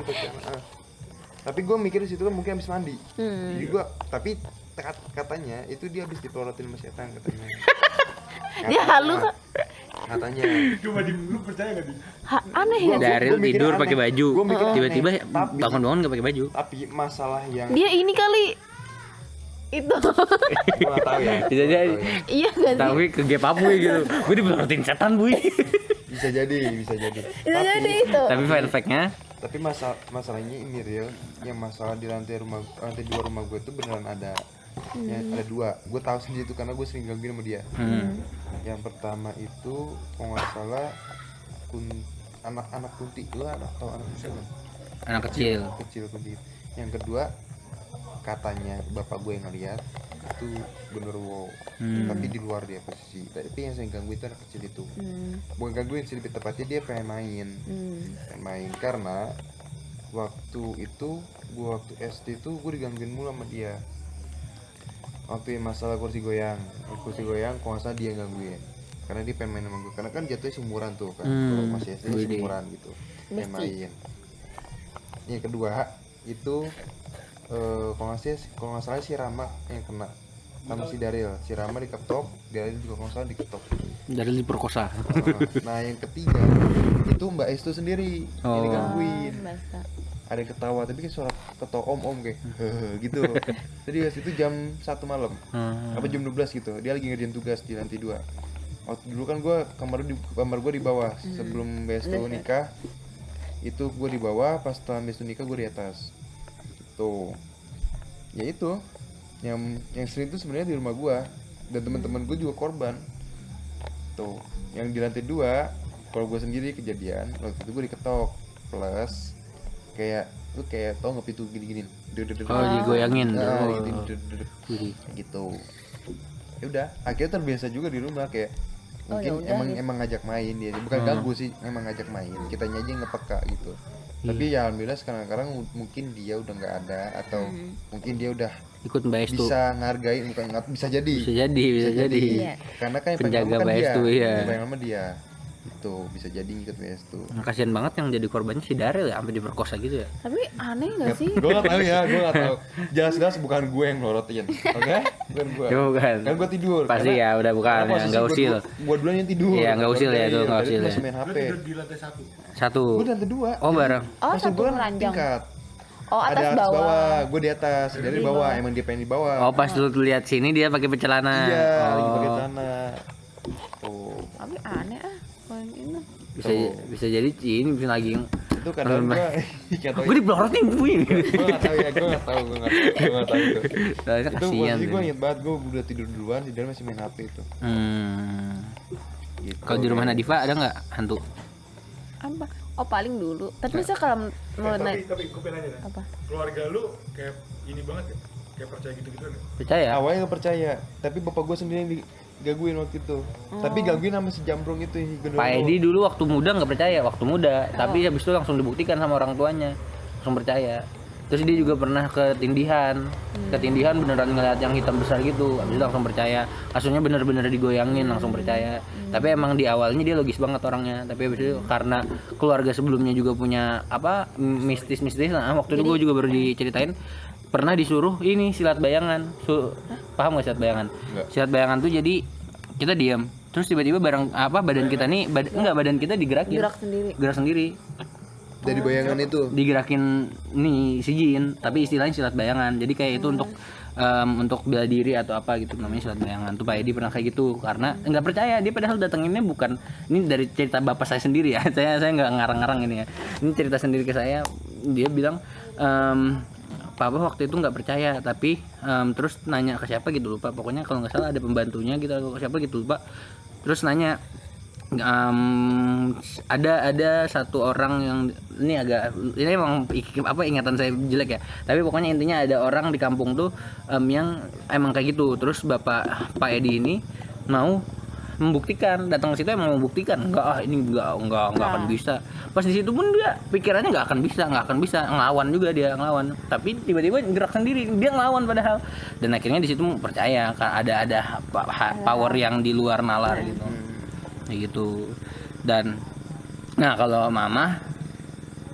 Tapi gue mikir di situ kan mungkin habis mandi. Jadi gue, tapi katanya itu dia habis dipelorotin sama setan katanya.
Dia halu kak.
Katanya.
Coba lu percaya enggak, Di?
Aneh ya.
Daryl
Gua mikir
tidur
aneh.
pakai baju.
Gua mikir aneh.
Tiba-tiba
Tapi-
bangun-bangun nggak pakai baju.
Tapi masalah yang
Dia ini kali itu.
gue nggak tahu ya.
Bisa jadi.
Iya gak sih?
Tapi ke gap apa gitu. Gue dibelorotin setan, Buy.
Bisa jadi.
Bisa jadi itu.
Tapi fun fact-nya
Tapi masalahnya ini real, yang masalah di lantai 2 rumah gue tuh beneran ada. Ya, ada 2. Gue tahu sendiri itu karena gue sering gangguin sama dia. Yang pertama itu kalau nggak salah anak-anak kunti, lo atau anak kunti kan?
anak kecil.
Kecil kunti. Yang kedua katanya bapak gue yang ngeliat itu bener wow. Tapi di luar dia posisi. Tapi yang saya gangguin itu anak kecil itu. Bukan gangguin sih, lebih tepatnya dia pengen main karena waktu itu gua waktu SD tuh gue digangguin mulu sama dia. Waktu yang masalah kursi goyang kalau nggak salah dia yang gangguin karena dia pengen main sama gue, karena kan jatuhnya seumuran tuh kan. Kalau masih SD
Widih.
seumuran gitu pengen main. Yang kedua itu kalau nggak salah si Rama yang kena sama si Daryl. Si Rama diketok, Daryl juga kalau nggak salah diketok.
Daryl diperkosa.
Nah yang ketiga itu Mbak Estu sendiri yang digangguin.
Basta.
Ada yang ketawa tapi kan suara ketok om kayak gitu. Serius itu jam 1 malam apa jam 12 gitu, dia lagi ngerjain tugas di lantai 2. Waktu dulu kan gue kamar gue di bawah sebelum Bestu nikah. Itu gue di bawah, pas setelah Bestu nikah gue di atas. Tuh. Ya itu. Yang sering itu sebenarnya di rumah gue dan teman-teman gue juga korban. Tuh. Yang di lantai 2 kalau gue sendiri kejadian waktu itu gue diketok plus kayak tau nggak pintu gini-gini.
Digoyangin.
Gitu. Ya udah, akhirnya terbiasa juga di rumah kayak mungkin emang ngajak main dia, bukan ganggu sih, emang ngajak main, kitanya aja ngepeka gitu. Tapi ya alhamdulillah sekarang mungkin dia udah nggak ada atau mungkin dia udah
ikut Mbak Estu,
bisa ngargain, bukan bisa jadi
Iya.
karena kan yang
penjaga
paling lama
Mbak Estu, iya.
yang paling lama dia itu bisa jadi ikut Mbak Estu.
Kasian banget yang jadi korbannya si Daryl ya, sampai diperkosa gitu ya.
Tapi aneh nggak sih?
Gue nggak tahu. Jelas-jelas bukan gue yang ngelorotin, oke? Bukan gue.
Bukan.
Kan gue tidur.
Pasti ya udah bukan ya, nggak usil.
Gue duluan yang tidur.
Iya nggak usil ya, itu nggak usil ya.
Masih main HP.
Berarti di lantai 1.
Satu.
Gue di lantai 2.
Oh bareng.
Oh,
Maksud
satu
gue kan
ranjang.
tingkat.
Oh, atas
Ada
bawah.
gue di atas, dari bawah. Emang dia pengen di bawah.
Oh pas lu lihat sini dia pakai celana.
Iya, lagi
Oh.
pakai celana. Tuh.
Tapi aneh kalau yang ini.
Bisa jadi ini bisa lagi.
Itu kadang gue
Gue dipelorotin gue ini.
gue nggak tahu ya, gue nggak tahu itu.
Soalnya
Itu
kasihan.
posisi gue inget banget, gue udah tidur duluan, si Dan masih main HP itu. Gitu.
Kalau di rumah Nadifa ada nggak hantu?
Apa? Oh, paling dulu. Tapi saya kalau mau naik
Tapi gue pengen nanya deh.
apa?
Keluarga lu kayak ini banget ya? Kayak percaya gitu-gitu kan?
Percaya?
Awalnya nggak percaya, tapi bapak gue sendiri yang digaguin waktu itu. Tapi gaguin sama si Jambrong itu yang
Pak Edi dulu waktu muda nggak percaya, waktu muda. Tapi habis itu langsung dibuktikan sama orang tuanya, langsung percaya. Terus dia juga pernah ketindihan beneran ngeliat yang hitam besar gitu, habis itu langsung percaya. Kasusnya bener-bener digoyangin, langsung percaya. Tapi emang di awalnya dia logis banget orangnya. Tapi habis itu karena keluarga sebelumnya juga punya apa mistis-mistis. Nah waktu itu gue juga baru diceritain pernah disuruh ini silat bayangan. Paham gak silat bayangan?
Enggak.
Silat bayangan tuh jadi kita diam, terus tiba-tiba badan kita nih badan kita digerakin. Gerak sendiri.
dari bayangan itu.
Digerakin nih si Jin, tapi istilahnya silat bayangan. Jadi kayak itu untuk bela diri atau apa gitu, namanya silat bayangan. Tuh Pak Edi pernah kayak gitu karena nggak percaya, dia padahal datanginnya bukan, ini dari cerita bapak saya sendiri ya. saya nggak ngarang-ngarang ini ya. Ini cerita sendiri ke saya. Dia bilang Papa waktu itu nggak percaya, tapi terus nanya ke siapa gitu lupa. Pokoknya kalau nggak salah ada pembantunya gitu atau ke siapa gitu lupa. Terus nanya ada satu orang yang ini emang ingatan saya jelek ya, tapi pokoknya intinya ada orang di kampung tuh yang emang kayak gitu. Terus Pak Edi ini mau membuktikan, datang ke situ emang membuktikan ini enggak akan bisa. Pas di situ pun dia pikirannya nggak akan bisa ngelawan juga, dia ngelawan, tapi tiba-tiba gerak sendiri, dia ngelawan padahal. Dan akhirnya di situ percaya ada power yang di luar nalar gitu. Kayak gitu. Dan nah kalau mama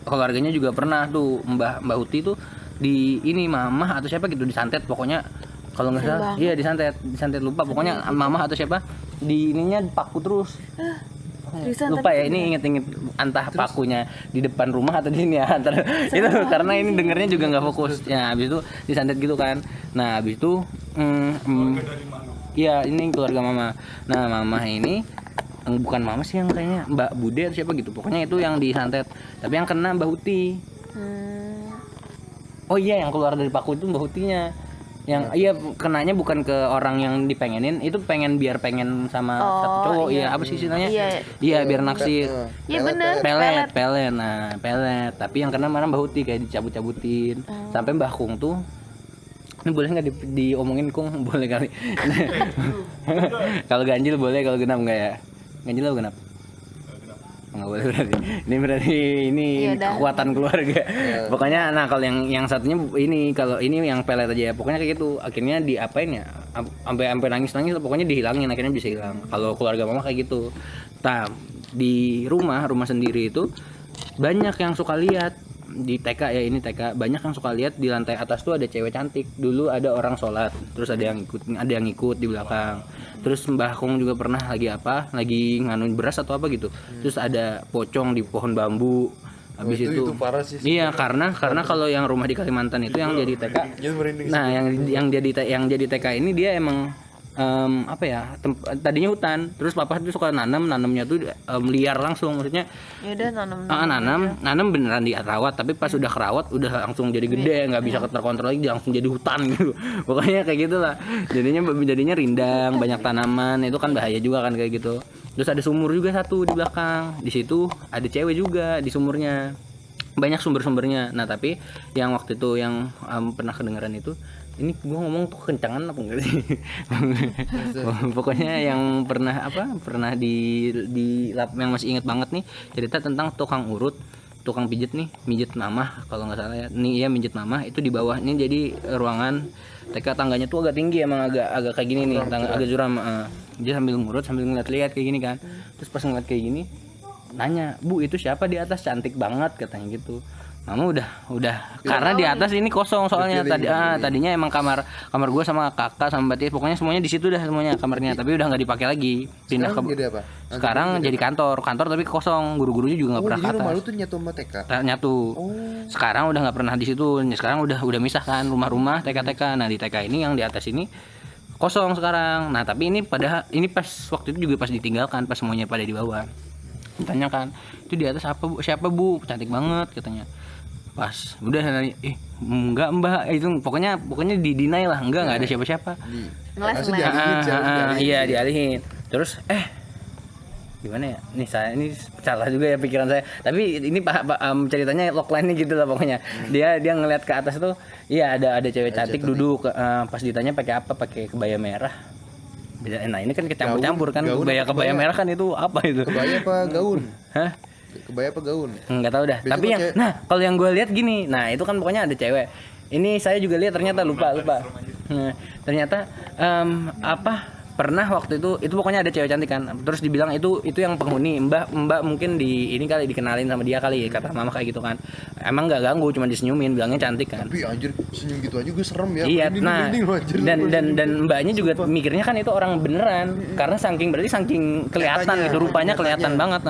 keluarganya juga pernah tuh Mbah Uti tuh di ini mama atau siapa gitu disantet, pokoknya kalau nggak salah iya disantet lupa, pokoknya mama atau siapa di ininya paku terus. Lupa ya, ini inget entah pakunya di depan rumah atau di sini ya itu karena ini dengernya juga nggak fokus ya. Habis itu disantet gitu kan. Nah habis itu iya ini keluarga mama. Nah mama ini bukan mama sih, yang kayaknya Mbak Bude atau siapa gitu, pokoknya itu yang disantet, tapi yang kena Mbak Uti. Oh iya, yang keluar dari paku itu Mbak Utinya, yang iya kenanya bukan ke orang yang dipengenin, itu pengen sama satu cowok. Iya apa sih istilahnya, iya biar naksir.
Iya bener,
pelet. Nah pelet, tapi yang kena mana Mbak Uti, kayak dicabut-cabutin sampai Mbah Kung tuh. Ini boleh nggak diomongin Kung? Boleh kali. Kalau ganjil boleh, kalau genap nggak ya? Ganjil lo genap? Nggak boleh berarti. Ini kekuatan keluarga. Pokoknya nah kalau yang satunya ini, kalau ini yang pelet aja ya. Pokoknya kayak gitu. Akhirnya diapain ya? Sampai nangis. Pokoknya dihilangin, akhirnya bisa hilang. Kalau keluarga mama kayak gitu. Nah, di rumah sendiri itu banyak yang suka lihat di TK ya, ini TK banyak yang suka lihat di lantai atas tuh ada cewek cantik. Dulu ada orang sholat, terus ada yang ikut di belakang. Terus Mbah Kung juga pernah lagi nganu beras atau apa gitu. Terus ada pocong di pohon bambu. Habis itu
parah sih.
iya, karena kalau yang rumah di Kalimantan itu yang jadi TK.
Itu merinding.
Nah, yang jadi TK ini dia emang apa ya, tadinya hutan, terus papa tuh suka nanamnya tuh liar langsung, maksudnya
Ya udah
nanam beneran dirawat, tapi pas udah kerawat udah langsung jadi gede, nggak bisa terkontrol lagi, langsung jadi hutan gitu. Pokoknya kayak gitulah, jadinya rindang, banyak tanaman, itu kan bahaya juga kan kayak gitu. Terus ada sumur juga satu di belakang, di situ ada cewek juga di sumurnya, banyak sumber-sumbernya. Nah tapi yang waktu itu yang pernah kedengeran itu, ini gua ngomong tuh kencangan apa enggak sih? Pokoknya yang pernah di yang masih inget banget nih, cerita tentang tukang pijit nih, mijit mamah kalau nggak salah ya. Nih ya, mijit mamah itu di bawah ini, jadi ruangan TK, tangganya tuh agak tinggi, emang agak kayak gini nih, agak curam. Dia sambil ngurut sambil ngeliat-liat kayak gini kan. Terus pas ngeliat kayak gini, nanya, "Bu, itu siapa di atas, cantik banget," katanya gitu. Mama udah karena di atas ini kosong soalnya tadinya emang kamar gue sama kakak sama Mbak Tia, pokoknya semuanya di situ dah semuanya kamarnya, tapi udah nggak dipakai lagi, pindah ke sekarang jadi kantor tapi kosong, guru-gurunya juga nggak pernah ke atas.
Rumah lu tuh nyatu sama TK?
Nyatu. Sekarang udah nggak pernah di situ, sekarang udah misah kan rumah-rumah TK. Nah di TK ini yang di atas ini kosong sekarang. Nah tapi ini pas waktu itu juga pas ditinggalkan, pas semuanya pada di bawah. Ditanyakan, "Itu di atas siapa bu, cantik banget," katanya. Pas udah nanya, enggak mbak, itu pokoknya di-deny lah, enggak ada siapa-siapa. Iya dialihin. Terus gimana ya, ini salah juga ya pikiran saya, tapi ini ceritanya logline-nya gitu lah pokoknya. Dia ngeliat ke atas tuh, iya ada cewek cantik duduk, pas ditanya pakai apa, pakai kebaya merah. Nah ini kan kecampur-campur kan, kebaya merah kan itu apa itu?
Kebaya apa gaun?
Hah?
Kebaya apa gaun?
Nggak tahu dah. Tapi kalau yang gue lihat gini, nah itu kan pokoknya ada cewek. Ini saya juga lihat, ternyata lupa. Nah, ternyata pernah waktu itu pokoknya ada cewek cantik kan. Terus dibilang itu yang penghuni, mbak mungkin ini kali dikenalin sama dia kali, kata mama kayak gitu kan. Emang nggak ganggu, cuma disenyumin, bilangnya cantik kan.
Tapi anjir, senyum gitu aja gue serem ya.
Iya, nah dan mbaknya juga mikirnya kan itu orang beneran, karena saking kelihatan gitu, rupanya kelihatan banget.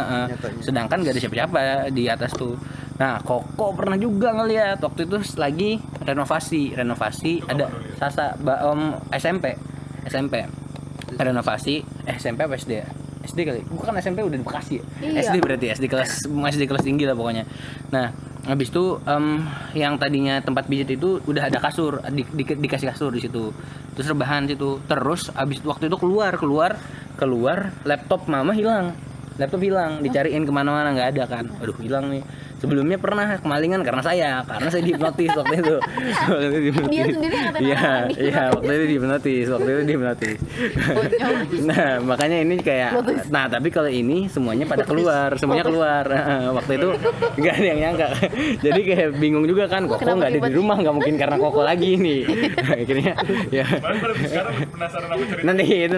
Sedangkan gak ada siapa-siapa di atas tuh. Nah, Koko pernah juga ngeliat waktu itu lagi renovasi ada Sasa SMP renovasi, SMP apa SD ya? SD kali. Bukan, SMP udah di Bekasi ya? Iya. SD berarti SD kelas tinggi lah pokoknya. Nah, habis itu yang tadinya tempat pijit itu udah ada kasur, dikasih kasur di situ. Terus rebahan situ. Terus habis waktu itu keluar laptop mama hilang. Dicariin kemana-mana nggak ada kan. Aduh, hilang nih. Sebelumnya pernah kemalingan karena saya dihipnotis waktu itu.
Dia sendiri yang
Iya, waktu itu dihipnotis. Nah, makanya ini kayak, nah tapi kalau ini semuanya keluar. Waktu itu nggak ada yang nyangka. Jadi kayak bingung juga kan, Koko nggak ada di rumah, nggak mungkin karena Koko lagi nih. Akhirnya ya.
Sekarang penasaran apa cerita?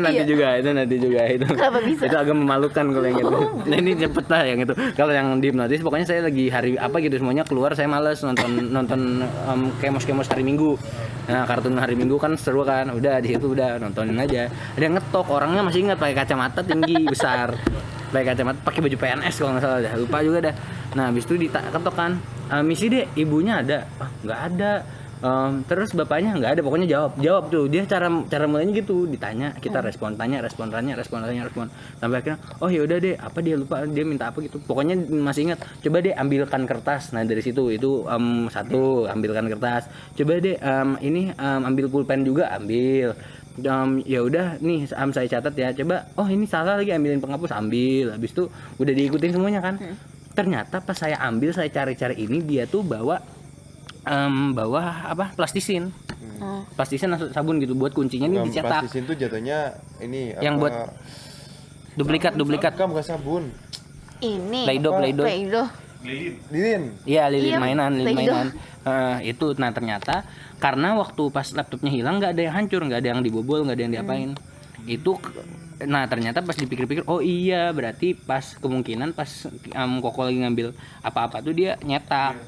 Nanti juga itu.
Kenapa bisa?
Itu agak memalukan kalau yang itu. Nah, ini cepet lah yang itu. Kalau yang dihipnotis pokoknya saya lagi hari apa gitu semuanya keluar, saya males nonton kemos hari Minggu. Nah, kartun hari Minggu kan seru kan, udah di situ udah nontonin aja. Ada yang ngetok, orangnya masih ingat pakai kacamata tinggi besar, pakai baju PNS kalau nggak salah, dah lupa juga dah. Nah habis itu diketok kan, "Misi deh, ibunya ada?" Nggak ada. Terus bapaknya nggak ada, pokoknya jawab tuh dia, cara mulainya gitu, ditanya, kita respon sampai akhirnya ya udah deh, apa dia lupa, dia minta apa gitu, pokoknya masih ingat, "Coba deh ambilkan kertas." Nah dari situ itu satu, ambilkan kertas, "Coba deh ambil pulpen juga," ambil. Ya udah nih, saya catat ya, coba, ini salah lagi, ambilin penghapus, ambil. Habis itu udah diikutin semuanya kan. Ternyata pas saya ambil, saya cari-cari ini, dia tuh bawa plastisin. Plastisin sabun gitu buat kuncinya nih dicetak.
Plastisin tuh jatuhnya ini
yang buat duplikat.
Bukan sabun.
Ini
Play-Doh.
Lilin.
Iya, lilin mainan. Itu nah ternyata karena waktu pas laptopnya hilang nggak ada yang hancur, nggak ada yang dibobol, nggak ada yang diapain. Itu nah ternyata pas dipikir-pikir, iya berarti pas kemungkinan pas Koko lagi ngambil apa-apa tuh dia nyetak.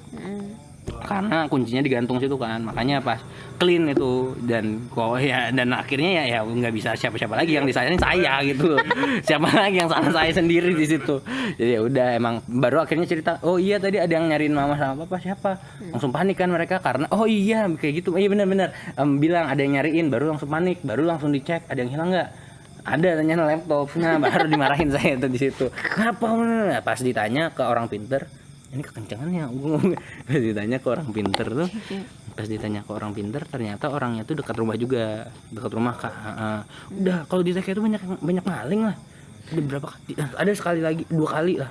karena kuncinya digantung situ kan, makanya pas clean itu dan kok ya, dan akhirnya ya nggak bisa siapa lagi yang disalahin saya gitu. Siapa lagi yang salah, saya sendiri di situ. Jadi ya udah, emang baru akhirnya cerita, oh iya tadi ada yang nyariin mama sama papa, siapa, langsung panik kan mereka karena oh iya kayak gitu, iya benar bilang ada yang nyariin, baru langsung panik, baru langsung dicek ada yang hilang nggak, ada tanya laptopnya, baru dimarahin saya tuh di situ. Kenapa? Pas ditanya ke orang pinter, ini kekencangannya. Pas ditanya ke orang pinter tuh, pas ditanya ke orang pinter, ternyata orangnya tuh dekat rumah juga, dekat rumah kak. Udah kalau di TK itu banyak maling lah. Ada berapa kali? Ada sekali lagi, 2 kali lah.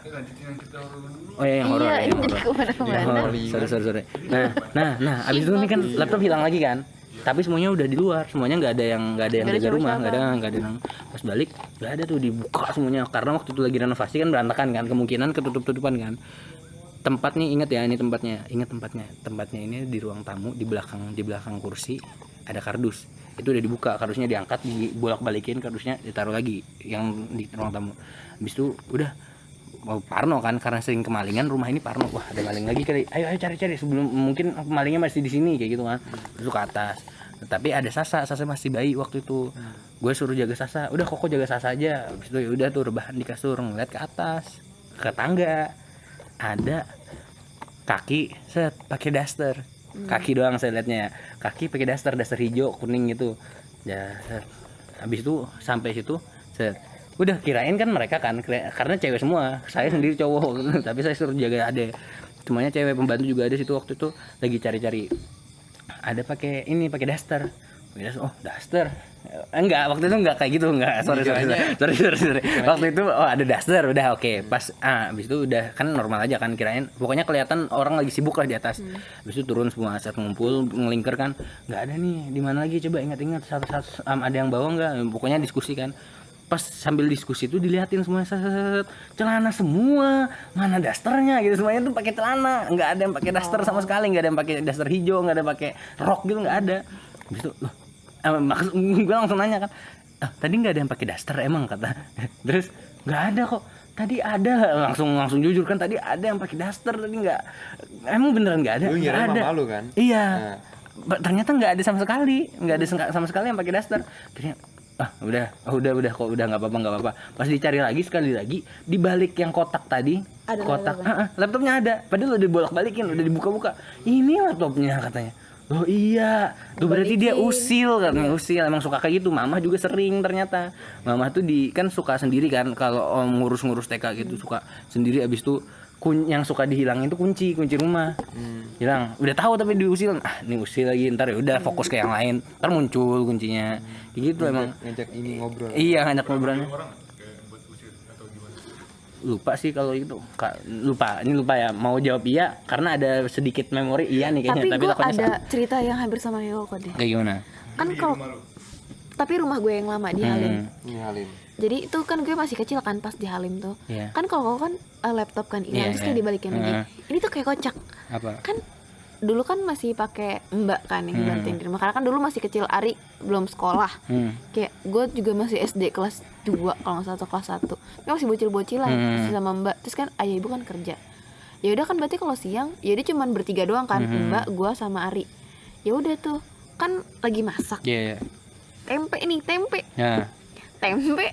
Oh ya yang horor.
Iya,
Ya,
ini jadi kemana-mana.
Sorry. Nah, abis itu nih kan laptop hilang lagi kan. Tapi semuanya udah di luar, semuanya nggak ada yang jaga rumah, nggak ada yang pas balik nggak ada tuh, dibuka semuanya karena waktu itu lagi renovasi kan, berantakan kan, kemungkinan ketutupan kan. Tempatnya ingat ya, ini tempatnya ini di ruang tamu, di belakang kursi ada kardus, itu udah dibuka, kardusnya diangkat, dibolak-balikin, kardusnya ditaruh lagi yang di ruang tamu. Habis itu udah mau parno kan, karena sering kemalingan rumah ini, parno, wah ada maling lagi kali, ayo cari sebelum mungkin malingnya masih di sini kayak gitu kan. Terus ke atas, tapi ada Sasa masih bayi waktu itu, gue suruh jaga Sasa, udah Koko jaga Sasa aja. Habis itu ya udah tuh rebahan di kasur, ngeliat ke atas ke tangga, ada kaki pakai daster, kaki doang saya liatnya, kaki pakai daster hijau kuning gitu ya. Habis itu sampai situ udah kirain kan mereka kan, karena cewek semua, saya sendiri cowok tapi saya suruh jaga ade, semuanya cewek, pembantu juga ada situ. Waktu itu lagi cari ada pakai daster. Oh daster, enggak, waktu itu enggak kayak gitu, enggak, sorry. Waktu itu oh ada daster, udah oke. Pas abis itu udah kan normal aja kan, kirain pokoknya kelihatan orang lagi sibuk lah di atas. Abis itu turun semua aset ngumpul, ngelingker kan, nggak ada nih, di mana lagi, coba ingat satu ada yang bawa nggak, pokoknya diskusi kan. Pas sambil diskusi itu dilihatin semua celana semua, mana dasternya gitu, semuanya tuh pakai celana, nggak ada yang pakai daster sama sekali, nggak ada yang pakai daster hijau, nggak ada yang pakai rok gitu, nggak ada. Habis itu maksud gue langsung nanya kan, tadi nggak ada yang pakai daster emang, kata. Terus nggak ada kok, tadi ada, langsung jujur kan, tadi ada yang pakai daster, tadi nggak, emang beneran nggak ada.
Lu ngira mama lu kan?
Iya, ternyata nggak ada sama sekali, sama sekali yang pakai daster. Ternyata udah kok, udah nggak apa-apa. Pas dicari lagi sekali lagi, di balik yang kotak tadi, ada kotak laptopnya ada, padahal udah dibolak-balikin, udah dibuka-buka, ini laptopnya katanya. Oh iya, tuh berarti dia usil katanya, emang suka kayak gitu. Mama juga sering ternyata. Mama tuh kan suka sendiri kan, kalau ngurus TK gitu suka sendiri. Abis itu yang suka dihilangin itu kunci rumah. Hilang, udah tahu tapi diusil. Ini usil lagi, ntar ya udah fokus ke yang lain, ntar muncul kuncinya. Kayak gitu emang.
Ngajak ini ngobrol.
Iya, ngajak ngobrolnya. Lupa sih kalau itu, lupa ya, mau jawab iya karena ada sedikit memori iya nih kayaknya,
tapi gue ada cerita yang hampir sama Neo kok deh.
Kayak gimana?
Kan kalau tapi rumah gue yang lama di Halim. Jadi itu kan gue masih kecil kan pas di Halim tuh. Kan kalau kan laptop kan hilang, terus kayak dibalikin lagi. Ini tuh kayak kocak. Apa? Kan dulu kan masih pakai mbak kan yang bantuin di rumah, karena kan dulu masih kecil, Ari belum sekolah. Kayak gue juga masih SD kelas 2 kalau nggak salah, atau kelas 1 kan, masih bocil-bocil lah masih sama mbak. Terus kan ayah ibu kan kerja, ya udah kan berarti kalau siang ya dia cuman bertiga doang kan, mbak, gue sama Ari. Ya udah tuh kan lagi masak tempe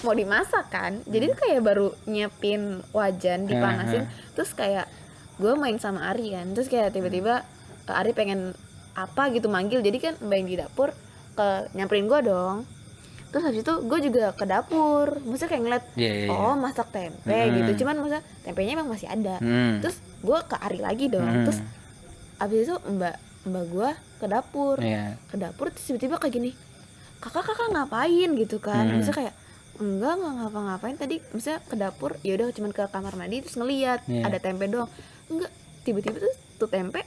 mau dimasak kan, jadi tuh kayak baru nyiapin wajan, dipanasin. Terus kayak gue main sama Ari kan, terus kayak tiba-tiba Ari pengen apa gitu, manggil, jadi kan mbak yang di dapur nyamperin gue dong. Terus habis itu gue juga ke dapur, maksudnya kayak ngeliat oh masak tempe gitu, cuman maksudnya tempenya emang masih ada. Terus gue ke Ari lagi dong. Terus habis itu mbak gue ke dapur, terus tiba-tiba kayak gini, kakak ngapain gitu kan. Maksudnya kayak enggak ngapa-ngapain, tadi misalnya ke dapur, ya udah cuman ke kamar mandi, terus ngeliat ada tempe doang. Enggak, tiba-tiba tuh tempe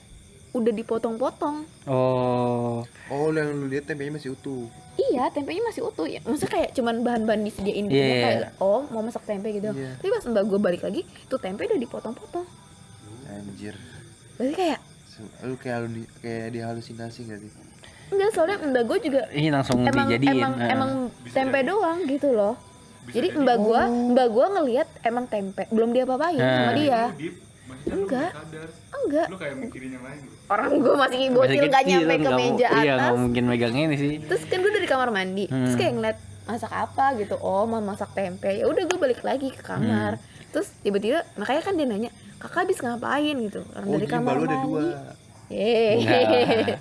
udah dipotong-potong. Oh
yang lu lihat tempenya masih utuh.
Iya, tempenya masih utuh ya. Maksudnya kayak cuman bahan-bahan disediain gitu, kayak mau masak tempe gitu. Tapi pas mbak gue balik lagi, tuh tempe udah dipotong-potong.
Anjir.
Berarti kayak
lu kayak dihalusinasi gak sih?
Enggak, soalnya mbak gue juga
langsung dijadiin.
Emang tempe doang gitu loh. Jadi mbak gue ngelihat emang tempe, belum dia apa-apain sama dia. Enggak. enggak,
Lu kayak mikirin yang lain gitu.
orang gue masih bocil nggak nyampe ke meja
Iya nggak
atas.
mungkin megang ini sih.
Terus kan gue dari kamar mandi, terus kayak ngeliat masak apa gitu, oh mau masak tempe, ya udah gue balik lagi ke kamar. Terus tiba-tiba makanya kan dia nanya, kakak habis ngapain gitu, orang dari kamar
balu
mandi.
ada 2.
Enggak.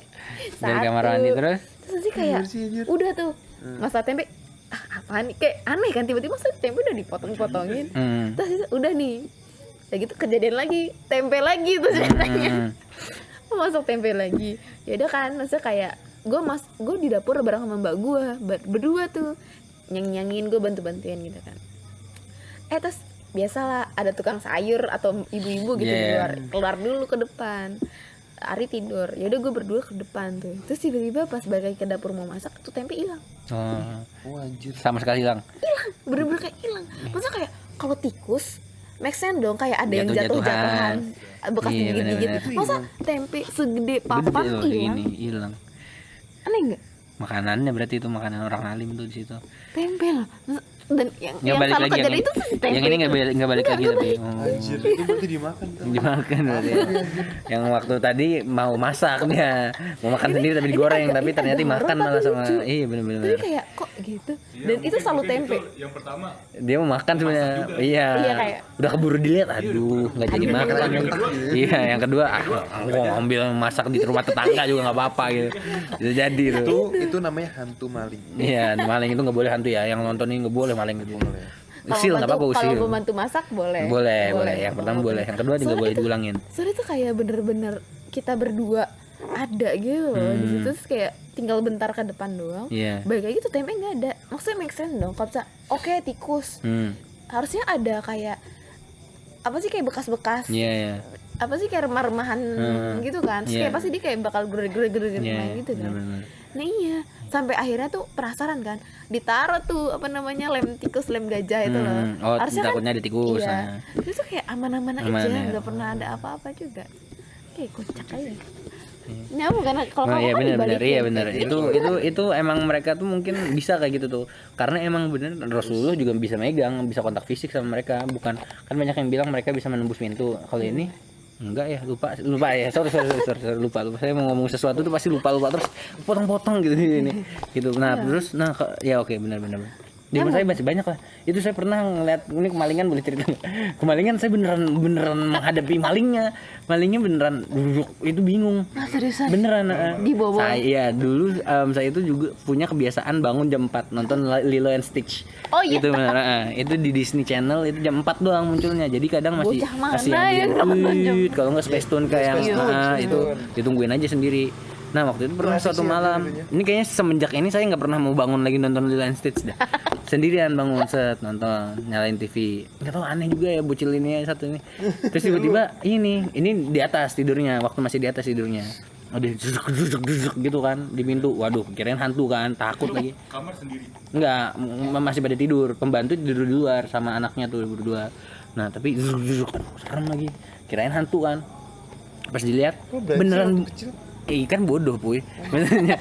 Dari kamar mandi terus
nanti kayak udah tuh masak tempe, apaan nih, kayak aneh kan, tiba-tiba masak tempe udah dipotong-potongin. Terus udah nih kayak gitu kejadian lagi, tempe lagi tuh ceritanya. Masak tempe lagi, ya udah kan, maksudnya kayak gue di dapur bareng sama mbak gue berdua tuh nyangin gue bantuin gitu kan. Terus biasalah ada tukang sayur atau ibu-ibu gitu di luar, keluar dulu ke depan. Ari tidur, ya udah gue berdua ke depan tuh. Terus tiba-tiba pas balik lagi ke dapur mau masak tuh tempe hilang.
Oh anjir.
sama sekali hilang.
Bener-bener kayak hilang. Maksudnya kayak kalau tikus make sense dong, kayak ada yang
Jatuh-jatuhan.
jatuh-jatuhan bekas
Iya,
digigit-gigit.
bener-bener.
Masa tempe segede papan
Gede loh,
hilang?
ini hilang.
Aneh nggak?
Makanannya berarti itu makanan orang alim tuh di situ.
Tempe loh. Dan yang
Nggak balik
selalu
lagi
kejadian
yang,
itu tuh si tempe.
yang ini nggak balik lagi tapi
Anjir, itu berarti dimakan kan?
dimakan berarti. Yang waktu tadi mau masak dia mau makan sendiri tapi digoreng, tapi
agak
ternyata dimakan
horor
malah
tapi
sama
lucu.
iya
Tapi
bener-bener
kayak kok gitu.
Iya,
Dan itu
mungkin-
selalu
mungkin
tempe.
itu yang pertama
dia mau makan sebenarnya. Iya
Iya, kayak-
udah keburu dilihat, aduh nggak jadi makan. Iya yang kedua aku ngambil masak di rumah tetangga juga nggak apa-apa gitu. Bisa jadi tuh.
Itu namanya hantu maling.
Iya maling itu nggak boleh hantu ya, yang nonton ini nggak boleh maling gitu.
Kalau
Usil nggak apa-apa
bantu-
usil.
Kalau membantu masak boleh.
Boleh. Yang pertama boleh, yang kedua juga
Soalnya
boleh
itu-
diulangin.
Soalnya itu kayak bener-bener kita berdua ada gitu loh di situ, terus kayak tinggal bentar ke depan doang.
Iya.
Balik lagi tuh tempe nggak ada. Maksudnya make sense dong. Kalau misalnya oke tikus, harusnya ada kayak apa sih, kayak bekas-bekas
Iya.
apa sih, kayak remah-remahan gitu kan. Terus
Iya.
kayak pasti dia kayak bakal gerak-gerak
Iya.
gitu kan.
Bener-bener.
Nah iya, sampai akhirnya tuh penasaran kan, ditaruh tuh apa namanya, lem tikus, lem gajah itu loh.
Oh,
Harusnya
takutnya ada tikus.
Iya. Itu kayak aman-aman
Aman,
aja,
ya.
nggak pernah ada apa-apa juga. Kayak kocak aja. Nyamuk karena kalau
Oh, iya
kamu
benar
dibalikin.
iya benar. Itu emang mereka tuh mungkin bisa kayak gitu tuh. Karena emang bener Rasulullah juga bisa megang, bisa kontak fisik sama mereka. Bukan kan banyak yang bilang mereka bisa menembus pintu. Kalau ini enggak ya, lupa ya. Sorry, lupa. Saya mau ngomong sesuatu tuh pasti lupa terus potong-potong gitu ini. Gitu. Nah, terus ya oke benar. Di rumah saya masih banyak lah. Itu saya pernah ngeliat, ini kemalingan, boleh cerita nggak? Kemalingan saya beneran menghadapi malingnya. Malingnya beneran duduk, itu bingung.
Seriusan?
Beneran.
Dibawa.
Saya dulu saya itu juga punya kebiasaan bangun jam 4 nonton Lilo and Stitch.
Oh iya.
Itu itu di Disney Channel itu jam 4 doang munculnya. Jadi kadang masih
Bocah mana
yang
yang nonton jam
kalau nggak Space Tune kayak itu ditungguin aja sendiri. Nah waktu itu pernah suatu malam, ini kayaknya semenjak ini saya nggak pernah mau bangun lagi nonton Lilo and Stitch dah. Sendirian bangun nonton, nyalain TV. Nggak tahu aneh juga ya bocil ini satu ini. Terus tiba-tiba ini di atas tidurnya, waktu masih di atas tidurnya. Udah duduk gitu kan di pintu. Waduh, kirain hantu kan, takut lagi.
kamar sendiri.
Enggak, masih pada tidur. Pembantu tidur di luar sama anaknya tuh berdua. Nah, tapi serem lagi. Kirain hantu kan. Pas dilihat beneran
kecil.
Kan bodoh puy. Maksudnya.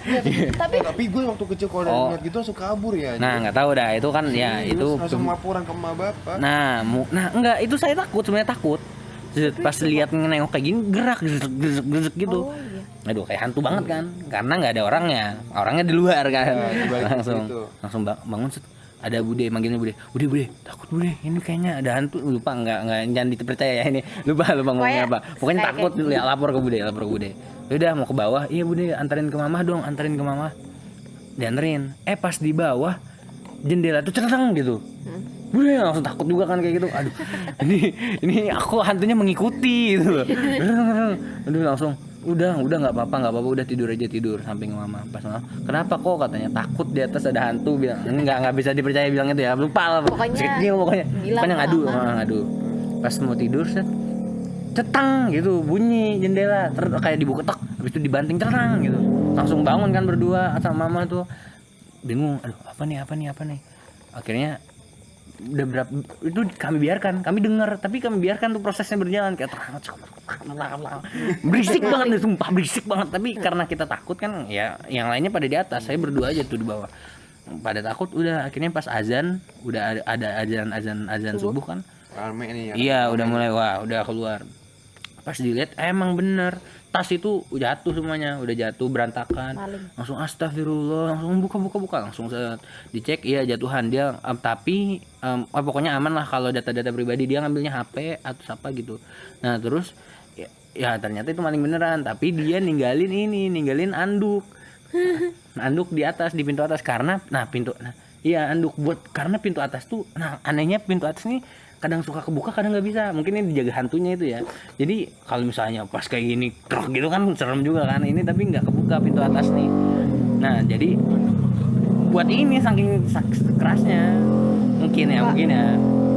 Tapi gue waktu kecil kalau ngeliat gitu langsung kabur ya.
Nah, nggak tahu dah itu kan ya itu.
langsung laporan ke emak bapak.
Nah, enggak itu saya sebenarnya takut. Pas lihat nengok kayak gini gerak gitu.
Oh iya.
Aduh kayak hantu banget kan, karena nggak ada orangnya di luar kan. Langsung bangun set. Ada bude, manggilnya bude, takut bude, ini kayaknya ada hantu. Lupa nggak jangan dipercaya ya ini, lupa ngomongnya apa. Pokoknya takut, lapor ke bude. Udah mau ke bawah, iya bude anterin ke mama dong, dianterin. Pas di bawah jendela tuh cerdang gitu. Bude langsung takut juga kan kayak gitu. Aduh, ini aku hantunya mengikuti gitu. Aduh langsung udah nggak apa-apa udah tidur aja samping mama. Pas mama kenapa kok katanya takut di atas ada hantu, bilang nggak bisa dipercaya bilang itu ya, lupa lah pokoknya ngadu. Pas mau tidur set cetang gitu bunyi jendela kayak dibuka tek, habis itu dibanting cerang gitu. Langsung bangun kan berdua sama mama tuh bingung, aduh apa nih akhirnya udah berapa itu kami dengar tapi kami biarkan tuh prosesnya berjalan kayak berisik banget, sumpah berisik banget. Tapi karena kita takut kan ya, yang lainnya pada di atas, saya berdua aja tuh di bawah pada takut. Udah akhirnya pas azan udah ada azan subuh kan,
Rame nih ya.
iya udah mulai udah keluar Pas dilihat emang bener, tas itu jatuh semuanya, udah jatuh berantakan.
Maling.
Langsung astagfirullah, langsung buka, langsung dicek, iya jatuhan dia, tapi pokoknya aman lah kalau data-data pribadi. Dia ngambilnya HP atau apa gitu. Nah terus ya ternyata itu maling beneran, tapi dia ninggalin anduk. Anduk di atas, di pintu atas, karena iya anduk buat, karena pintu atas tuh, nah anehnya pintu atas nih kadang suka kebuka kadang nggak bisa, mungkin ini dijaga hantunya itu ya. Jadi kalau misalnya pas kayak gini krok gitu kan serem juga kan, ini tapi nggak kebuka pintu atas nih. Nah jadi buat ini saking kerasnya mungkin ya.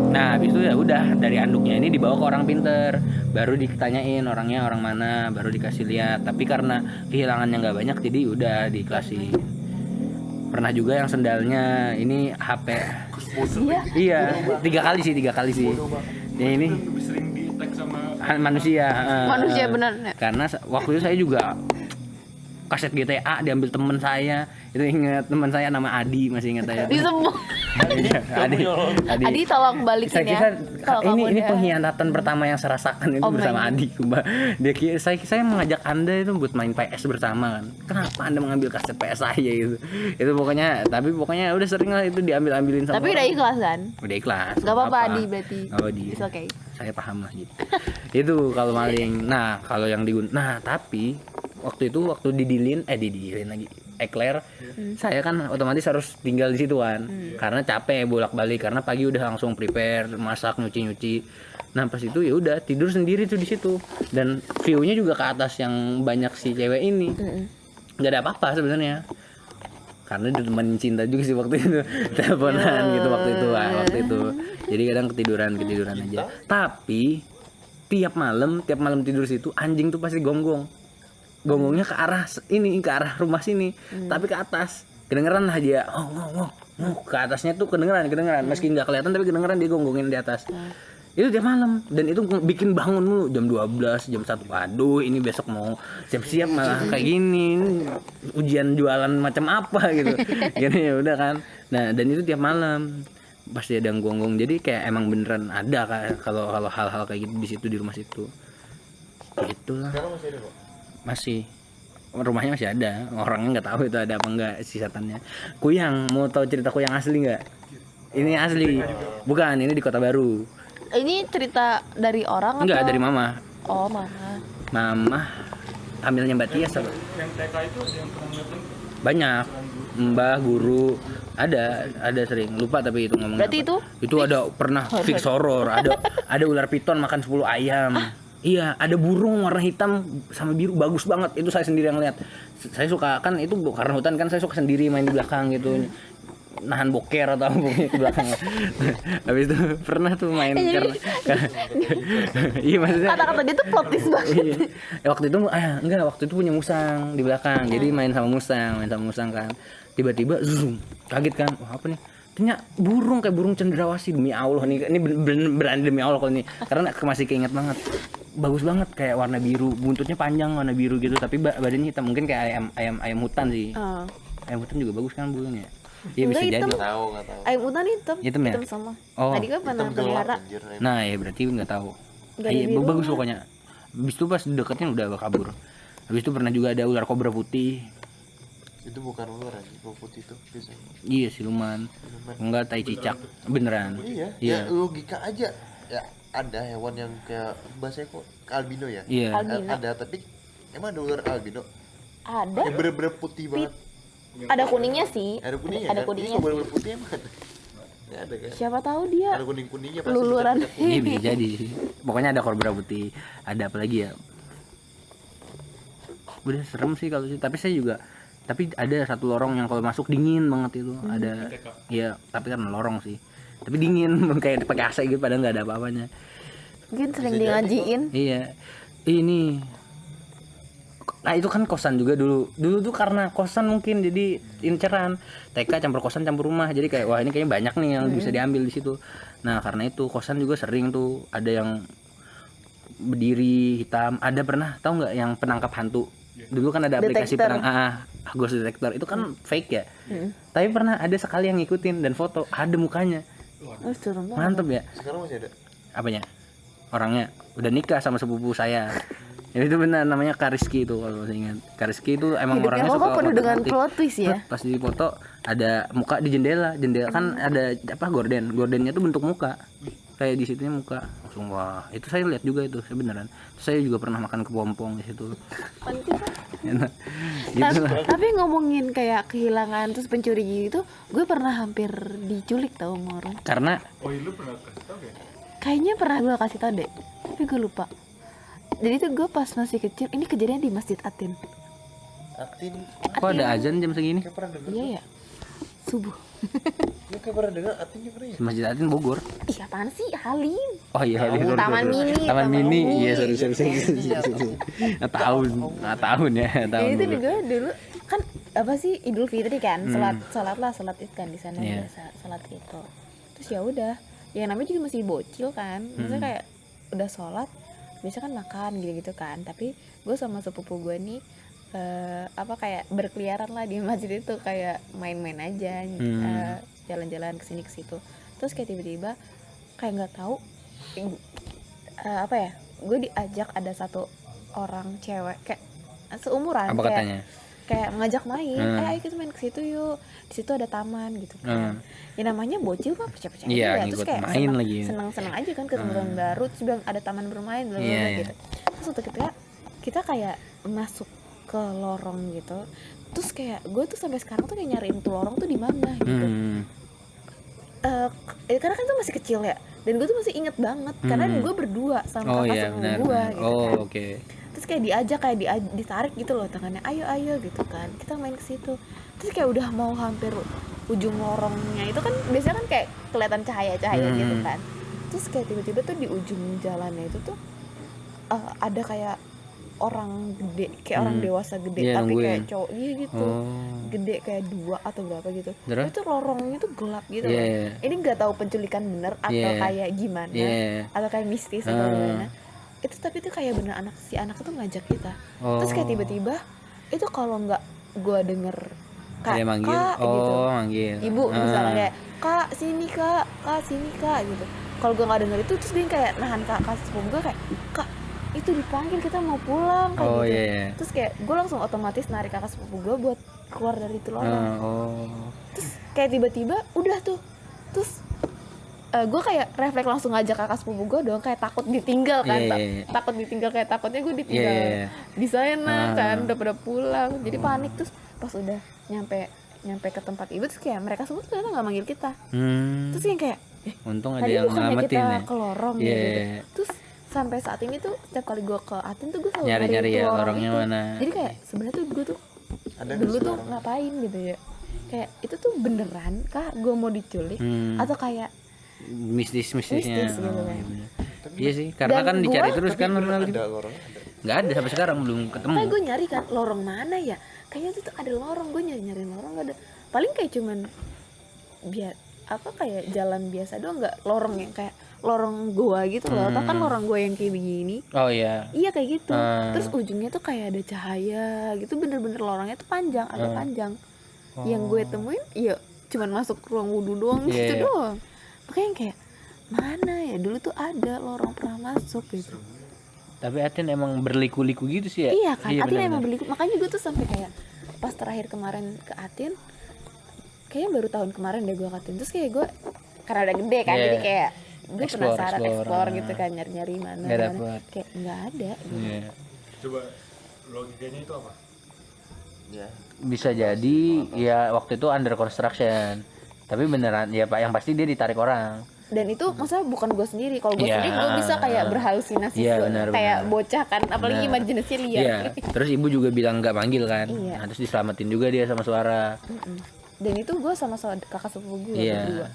Nah habis itu ya udah, dari anduknya ini dibawa ke orang pinter, baru ditanyain orangnya orang mana, baru dikasih lihat. Tapi karena kehilangannya nggak banyak jadi udah dikasih. Pernah juga yang sendalnya ini HP. Iya, 3 kali sih. Ya ini
Lebih sering di tag sama
manusia.
Manusia benar.
Karena waktu itu saya juga kaset GTA diambil teman saya. Itu ingat teman saya nama Adi, masih ingat saya.
Disebut. Adi tolong balikin
Saya kira
kalau
ini
kamu
pengkhianatan pertama yang saya rasakan itu bersama Adi. Dia kira saya mengajak Anda itu buat main PS bersama kan. Kenapa Anda mengambil kaset PS saya gitu? Itu pokoknya udah sering lah itu diambil-ambilin sama.
Tapi udah ikhlas kan?
Udah ikhlas.
Gak apa-apa Adi berarti.
Oh, Adi.
It's okay.
Saya paham lah gitu. Itu kalau maling. Nah, kalau yang tapi waktu didilin lagi Eclair, saya kan otomatis harus tinggal di situ kan, karena capek bolak-balik, karena pagi udah langsung prepare masak nyuci. Nah pas itu ya udah tidur sendiri tuh di situ, dan view-nya juga ke atas yang banyak si cewek ini, nggak ada apa-apa sebenarnya, karena dia teman cinta juga sih waktu itu, teleponan gitu waktu itu, jadi kadang ketiduran aja. Tapi tiap malam tidur situ anjing tuh pasti gonggongnya ke arah rumah sini, tapi ke atas kedengeran lah dia ke atasnya tuh kedengeran meski nggak kelihatan tapi kedengeran dia gonggongin di atas. Itu tiap malam, dan itu bikin bangun mulu jam 12 jam 1. Aduh ini besok mau siap-siap malah kayak gini, ujian jualan macam apa gitu. Gini ya udah kan. Nah dan itu tiap malam pasti ada yang gonggong, jadi kayak emang beneran ada kalau hal-hal kayak gitu di situ, di rumah situ gitulah.
Sekarang masih ada kok.
Masih, rumahnya masih ada, orangnya nggak tahu itu ada apa enggak si setannya. Kuyang, mau tahu cerita kuyang asli nggak? Ini asli, bukan, ini di Kota Baru.
Ini cerita dari orang
Enggak,
atau?
dari mama.
Oh mama.
Hamilnya Mbak Tias apa?
yang TK itu yang pernah ngeliatin
Banyak, mbah, guru, ada sering, lupa tapi itu ngomongnya.
Berarti
apa. Itu ada pernah fix horror, ada ular piton makan 10 ayam. Iya, ada burung warna hitam sama biru bagus banget. Itu saya sendiri yang lihat. Saya suka kan itu karena hutan kan, saya suka sendiri main di belakang gitu. Nahan boker atau apa ke belakang. Habis itu pernah tuh main karena iya maksudnya
Kata-kata dia tuh plot twist banget.
iya. Waktu itu punya musang di belakang. Jadi main sama musang kan. Tiba-tiba zoom, kaget kan. Wah, apa nih? Ternyata burung kayak burung cendrawasih, demi Allah nih. Ini berani demi Allah kalau ini. Karena masih keinget banget. Bagus banget kayak warna biru, buntutnya panjang warna biru gitu, tapi badannya hitam, mungkin kayak ayam hutan sih. Ayam hutan juga bagus kan bulunya. Iya bisa jadi.
Nggak tahu.
Ayam hutan hitam
ya?
sama.
Oh.
Tadi kan pernah pelihara.
Nah ya berarti nggak tahu.
Nggak ada di
Bagus
rumah.
pokoknya. Habis itu pas deketnya udah kabur. Habis itu pernah juga ada ular kobra putih.
Itu bukan ular aja, putih itu biasanya.
Iya siluman. Enggak, tai cicak beneran.
Iya.
Iya.
Ya logika aja. Ya ada hewan yang kayak bahasanya kok albino ya.
Iya.
Albino.
Ada, tapi emang ada ular albino.
Ada.
Yang bener-bener putih banget.
Ada kuningnya sih.
Ada kuningnya.
Ada
kan?
kuningnya.
Ini kok bener-bener putih emang ada. Ya ada kan.
Siapa tahu dia
Ada kuning-kuningnya pasti.
luluran.
Iya bisa jadi. Pokoknya ada kobra putih. Ada apa lagi ya? Udah serem sih kalau sih. Tapi ada satu lorong yang kalau masuk dingin banget itu. Ada. Ya tapi kan lorong sih. Tapi dingin kayak pakai AC gitu, padahal nggak ada apa-apanya.
Mungkin sering di ngajiin.
Iya. Ini. Nah itu kan kosan juga dulu tuh karena kosan mungkin jadi inceran TK campur kosan campur rumah, jadi kayak wah ini kayaknya banyak nih yang bisa diambil di situ. Nah karena itu kosan juga sering tuh ada yang berdiri hitam, ada pernah tahu nggak yang penangkap hantu dulu kan ada aplikasi ghost detector itu kan fake ya, tapi pernah ada sekali yang ngikutin dan foto ada mukanya.
Oh, serem banget.
Mantep ya.
Sekarang masih ada.
Apanya? orangnya udah nikah sama sepupu saya. Ya itu benar, namanya Kariski itu kalau saya ingat. Kariski itu emang
Hidupnya
orangnya
kok
suka
penuh dengan
foto-foto.
plot twist ya.
Pas di foto ada muka di jendela kan ada apa gordennya tuh bentuk muka. Kayak di situnya muka. Langsung wah, itu saya lihat juga itu, saya beneran. Terus saya juga pernah makan kepompong di situ. Enak. Gitu lah.
Tapi ngomongin kayak kehilangan terus pencuri gitu, gue pernah hampir diculik tau sama orang.
Karena
Oh iya, lu pernah kasih tau gak?
Kayaknya pernah gue kasih tau deh, tapi gue lupa. Jadi tuh gue pas masih kecil, ini kejadian di Masjid Atin.
Atin,
kok ada azan jam segini?
kayak pernah dengar.
Iya ya, subuh.
Lu kayak pernah dengar Atin juga pernah ya?
Di Masjid Atin Bogor.
Ih apaan sih, Halim?
Oh iya,
Taman Mini,
Taman
Taman
Mini.
Mini.
Iya, sorry. Tahun ya, tahun
Jadi itu
dulu.
gue dulu kan apa sih Idul Fitri kan, sholat id kan di sana
Iya.
biasa sholat itu. Terus ya udah, ya namanya juga masih bocil kan, maksudnya kayak udah sholat, biasa kan makan gitu kan. Tapi gue sama sepupu gue nih apa kayak berkeliaran lah di masjid itu, kayak main-main aja, jalan-jalan kesini ke situ. Terus kayak tiba-tiba kayak nggak tahu apa ya, gue diajak ada satu orang cewek kayak seumuran,
Apa
kayak
katanya?
kayak ngajak main, ayo kita main ke situ yuk, di situ ada taman gitu kan. Ya namanya bocil kan percaya-percaya
Iya,
aja, terus
ngikut
kayak
main lagi.
seneng-seneng aja kan ketemu teman baru, terus bilang ada taman bermain bla bla
Iya,
bla
iya.
gitu. Terus waktu kita kayak masuk ke lorong gitu, terus kayak gue tuh sampai sekarang tuh kayak nyariin tuh lorong tuh di mana gitu. Karena kan tuh masih kecil ya, dan gue tuh masih inget banget karena gue berdua sama
Oh
kakak
iya,
sepupu
benar.
gue gitu
Oh,
kan.
oke.
Terus kayak diajak, kayak ditarik gitu loh tangannya, ayo gitu kan, kita main ke situ. Terus kayak udah mau hampir ujung lorongnya itu kan biasanya kan kayak kelihatan cahaya gitu kan. Terus kayak tiba-tiba tuh di ujung jalannya itu tuh ada kayak orang gede, kayak orang dewasa gede,
Iya,
tapi
nungguin.
kayak cowok gitu,
Oh.
gede kayak 2 atau berapa gitu.
Terus?
Itu lorongnya tuh gelap gitu
Iya,
loh.
iya.
Ini nggak tahu penculikan bener atau
Iya.
kayak gimana,
Iya.
atau kayak mistis atau gimana. Itu tapi itu kayak bener si anak tuh ngajak kita. Terus kayak tiba-tiba itu kalau nggak gue denger
Ada yang manggil.
kak
Oh,
gitu,
manggil.
ibu misalnya kayak kak sini kak sini kak gitu. Kalau gue nggak denger itu, terus dia kayak nahan kakak sepupu gue kayak kak itu dipanggil kita mau pulang kayak
Oh,
gitu.
iya, iya.
Terus kayak gue langsung otomatis narik kakak sepupu gue buat keluar dari itu lorong.
Oh.
Terus kayak tiba-tiba udah tuh, terus gue kayak refleks langsung ngajak kakak sepupu gue dong, kayak takut ditinggal kan.
Iya, iya, iya.
Takut ditinggal, kayak takutnya gue ditinggal
Iya, iya.
di sana kan, udah pada pulang, jadi panik. Terus pas udah nyampe ke tempat ibu, terus kayak mereka semua tuh ternyata nggak manggil kita. Terus yang kayak
Untung ada
tadi
yang
bukannya
ngelamatin
kita
ya.
ke lorong
Iya,
gitu.
iya.
Terus sampai saat ini tuh setiap kali gue ke Aten tuh gue selalu
Nyari-nyari
itu
ya,
lorong
lorongnya
itu.
mana.
Jadi kayak sebenarnya tuh gue tuh
Ada
dulu
nggak
tuh
sih
ngapain gitu ya, kayak itu tuh beneran kah gue mau diculik atau kayak
Mistis-mistisnya.
Mistis gitu kan.
Iya, bener. Iya sih, karena
Dan
kan dicari
gua-
terus kan
ada
orang
lorongnya ada.
nggak ada sampai sekarang belum ketemu.
kayak gue nyari kan lorong mana ya, kayaknya tuh ada lorong, gue nyari lorong gak ada, paling kayak cuman biar apa kayak jalan biasa doang, nggak lorong yang kayak lorong gua gitu loh. Tau kan lorong gua yang kayak begini,
Oh iya.
iya kayak gitu. Terus ujungnya tuh kayak ada cahaya gitu, bener-bener lorongnya tuh panjang, agak panjang. Yang gue temuin ya cuman masuk ruang wudhu doang
Iya,
gitu
iya.
doang. Makanya yang kayak mana ya, dulu tuh ada lorong pernah masuk gitu.
Tapi Aten emang berliku-liku gitu sih ya.
Iya kan, Atin
benar-benar.
emang beli, makanya gue tuh sampai kayak pas terakhir kemarin ke Atin, kayaknya baru tahun kemarin deh gue ke Atin. Terus kayak gue karena udah gede kan,
Iya.
jadi kayak gue
Explore,
penasaran
explore.
explore gitu kan, nyari-nyari mana
Nggak
mana.
dapet.
Kayak nggak ada gitu.
Iya.
Coba logikanya itu apa?
Ya.
Bisa jadi ya waktu itu under construction. Tapi beneran ya Pak, yang pasti dia ditarik orang.
Dan itu maksudnya bukan gue sendiri, kalau gue
Iya.
sendiri gue bisa kayak berhalusinasi,
Iya, benar,
kayak
benar.
bocah kan, apalagi
Benar.
imajinasinya liar.
Iya. Terus ibu juga bilang nggak manggil kan.
Iya.
Nah, terus diselamatin juga dia sama suara.
Dan itu gue sama kakak sepupu gue
Iya.
berdua.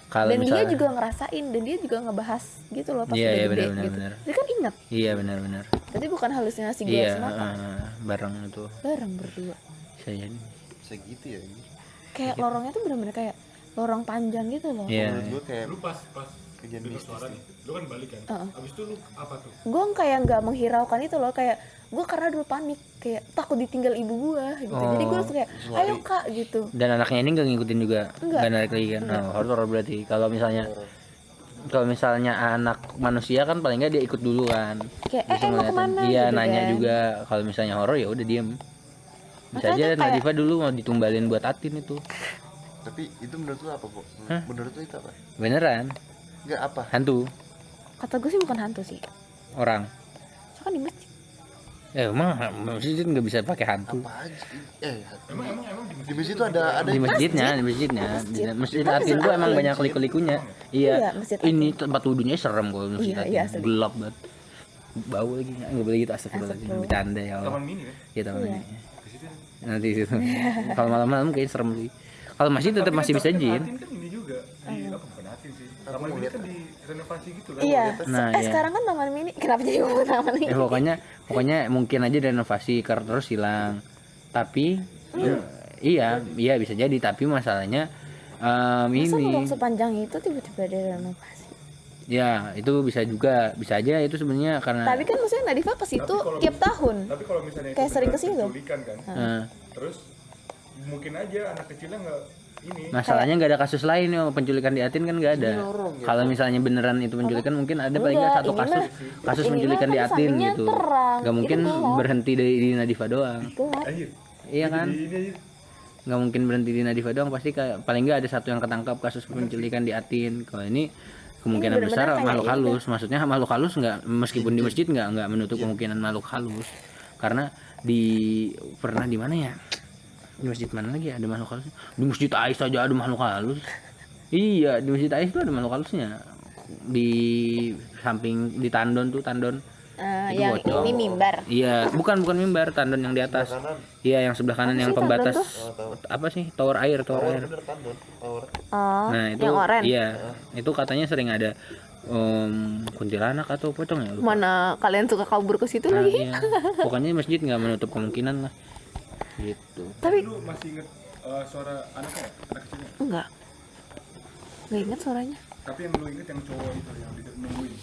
Kalau
Dan dia
misalnya
juga ngerasain, dan dia juga ngebahas gitu loh pas
Iya,
udah
iya,
gede
benar,
gitu.
benar.
Dia kan ingat,
iya benar-benar.
tapi bukan halusinasi gue
Iya,
semata,
bareng itu.
bareng berdua.
Bisa jadi.
Segitu ya.
Kayak lorongnya tuh bener-bener kayak lorong panjang gitu loh.
Iya.
Menurut gue kayak
Lu pas
kejadian
dengar
mistis
suara nih, lu kan balik kan? Abis itu lu apa tuh?
Gue kayak nggak menghiraukan itu loh, kayak gue karena dulu panik, kayak takut ditinggal ibu gue gitu. Jadi gue langsung kayak ayo kak gitu.
Dan anaknya ini nggak ngikutin juga,
Nggak.
nggak narik lagi kan. Nah, horor berarti. Kalau misalnya kalau misalnya anak manusia kan paling nggak dia ikut dulu kan.
Kayak
Bisa
mau
ngeliatin.
kemana
Iya
gitu
nanya
kan.
juga. Kalau misalnya horor ya udah diem. Bisa
Makanya
aja
kayak-
Nadifa dulu mau ditumbalin buat Atin itu.
Tapi itu menurut lu apa, Bu?
Hah?
Menurut lu itu apa?
Beneran
Enggak apa?
hantu
Kata gue sih bukan hantu sih.
orang.
Soalnya kan di masjid.
Emang masjid nggak bisa pakai hantu.
Apa aja?
Emang
Di masjid itu ada
Di masjidnya, di masjid Atin tuh emang banyak liku-likunya.
Iya,
Iya.
masjid
Ini tempat wudhunya serem kalau masjid
Iya,
Atin.
iya, asli.
Gelap banget. Bau lagi. Enggak boleh gitu astagfirullahaladzim. Bercanda ya Allah.
Taman mini kan?
Iya taman
Iya.
ini. Nanti situ. Kalau malam-malam kayaknya serem sih. Kalau masjid tetap masih bisa jin.
Atin kan ini juga di apa bukan Atin sih. Taman mini kan direnovasi gitu kan.
Iya.
Nah, iya.
Sekarang kan taman mini. Kenapa jadi ngomong taman mini?
Pokoknya mungkin aja renovasi terus hilang. Tapi iya bisa jadi tapi masalahnya
Masa
ini
ngomong sepanjang itu tiba-tiba ada renovasi?
ya itu bisa juga bisa aja itu sebenarnya karena
Tapi kan maksudnya Nadifa ke situ
kalau-
tiap tahun.
Tapi kalau misalnya
Kayak sering
beneran
ke situ.
penculikan kan.
Nah,
Terus mungkin aja anak kecilnya nggak ini.
masalahnya nggak ada kasus lain ya penculikan di Atin kan nggak ada. Kalau misalnya beneran itu penculikan mungkin ada paling nggak
Enggak,
satu
ini
kasus
mah-
kasus
ini
penculikan
mah
di
kan
Atin
sampingnya
gitu.
terang.
Nggak mungkin
Ini gelap.
berhenti di Nadifa doang.
Gelap.
Ayo.
Iya kan?
Ini aja.
Nggak mungkin berhenti di Nadifa doang pasti paling nggak ada satu yang ketangkap kasus penculikan di Atin. Kalau ini kemungkinan
Ini
besar
bener-bener kayak
makhluk halus maksudnya makhluk halus nggak meskipun di masjid nggak menutup kemungkinan makhluk halus karena pernah di mana ya di masjid mana lagi ada makhluk halus di masjid Ais aja ada makhluk halus iya di masjid Ais tuh ada makhluk halusnya di samping di tandon Itu
Yang
bocor.
ini mimbar.
Iya bukan mimbar tandon yang di atas
Kanan.
iya yang sebelah kanan yang
sih
pembatas
tandon
tahu.
apa sih tower air
Bener tandon. Tower.
Oh,
Nah itu
yang oranye.
iya itu katanya sering ada kuntilanak atau pocong ya lupa.
Mana kalian suka kabur ke situ
Nah,
lagi?
iya. Pokoknya masjid nggak menutup kemungkinan lah gitu.
Tapi
Lu masih inget suara anaknya? Anak kecilnya?
enggak. Enggak ingat suaranya.
Tapi yang lu inget yang cowok itu yang nungguin.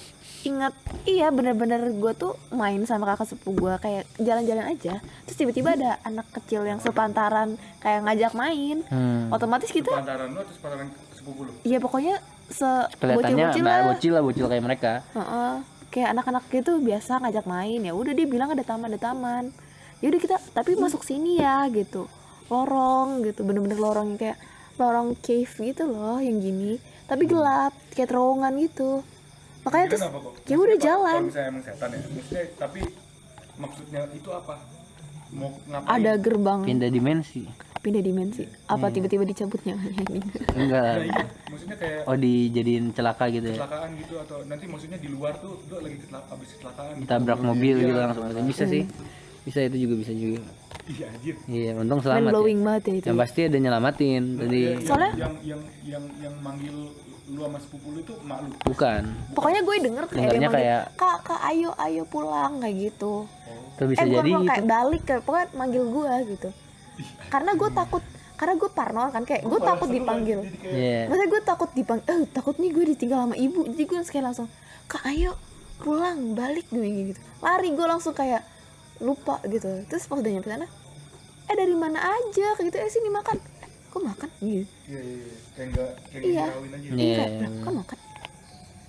Ingat, iya bener-bener gue tuh main sama kakak sepupu gue kayak jalan-jalan aja. Terus tiba-tiba ada anak kecil yang sepantaran kayak ngajak main. Otomatis kita,
Pantaran lu atau pantaran sepupu lu?
iya pokoknya
Kelihatannya
bocil-bocil
mbak
lah.
bocil lah mereka.
Heeh. Kayak anak-anak gitu biasa ngajak main, ya udah dia bilang ada taman. Ya udah kita tapi masuk sini ya gitu. Lorong gitu, bener-bener lorong yang kayak lorong cave gitu loh yang gini. Tapi gelap, kayak terowongan gitu. Makanya terus
Kenapa kok?
ya udah jalan.
Kalau misalnya emang setan ya, maksudnya tapi maksudnya itu apa? Mau ngapain?
Ada gerbang
Pindah dimensi.
pindah dimensi. Apa tiba-tiba dicabutnya?
Enggak.
Nah, iya. Maksudnya kayak
Oh dijadiin celaka gitu ya.
kecelakaan gitu atau nanti maksudnya di luar tuh lu lagi habis kecelakaan gitu.
Tabrak mobil
Iya.
gitu langsung. Bisa sih. Bisa itu juga bisa juga.
Iya anjir.
Iya untung
Mind
selamat.
blowing
Ya.
banget ya itu.
Yang pasti ada nyelamatin tadi.
Soalnya-
yang manggil lu sama sepupu lu itu mak lu.
Bukan.
Pokoknya gue denger kayak
Dengarnya
dia manggil,
kayak-
Kak, ayo pulang kayak gitu.
Tuh bisa
Bukan
jadi
pulang,
gitu.
kayak balik kayak pokoknya manggil gue gitu. Karena gue takut, karena gue parno kan kayak gue takut dipanggil.
Iya.
Maksudnya gue takut dipanggil, takut nih gue ditinggal sama ibu. Jadi gue kayak langsung, Kak ayo pulang balik gue gitu. Lari gue langsung kayak lupa gitu. Terus pas udah nyampe sana, dari mana aja kayak gitu, sini makan. Kok makan gitu?
Iya. Kayak enggak
Iya.
ngerawin aja.
Iya.
Kayak, "Lah, kok makan?"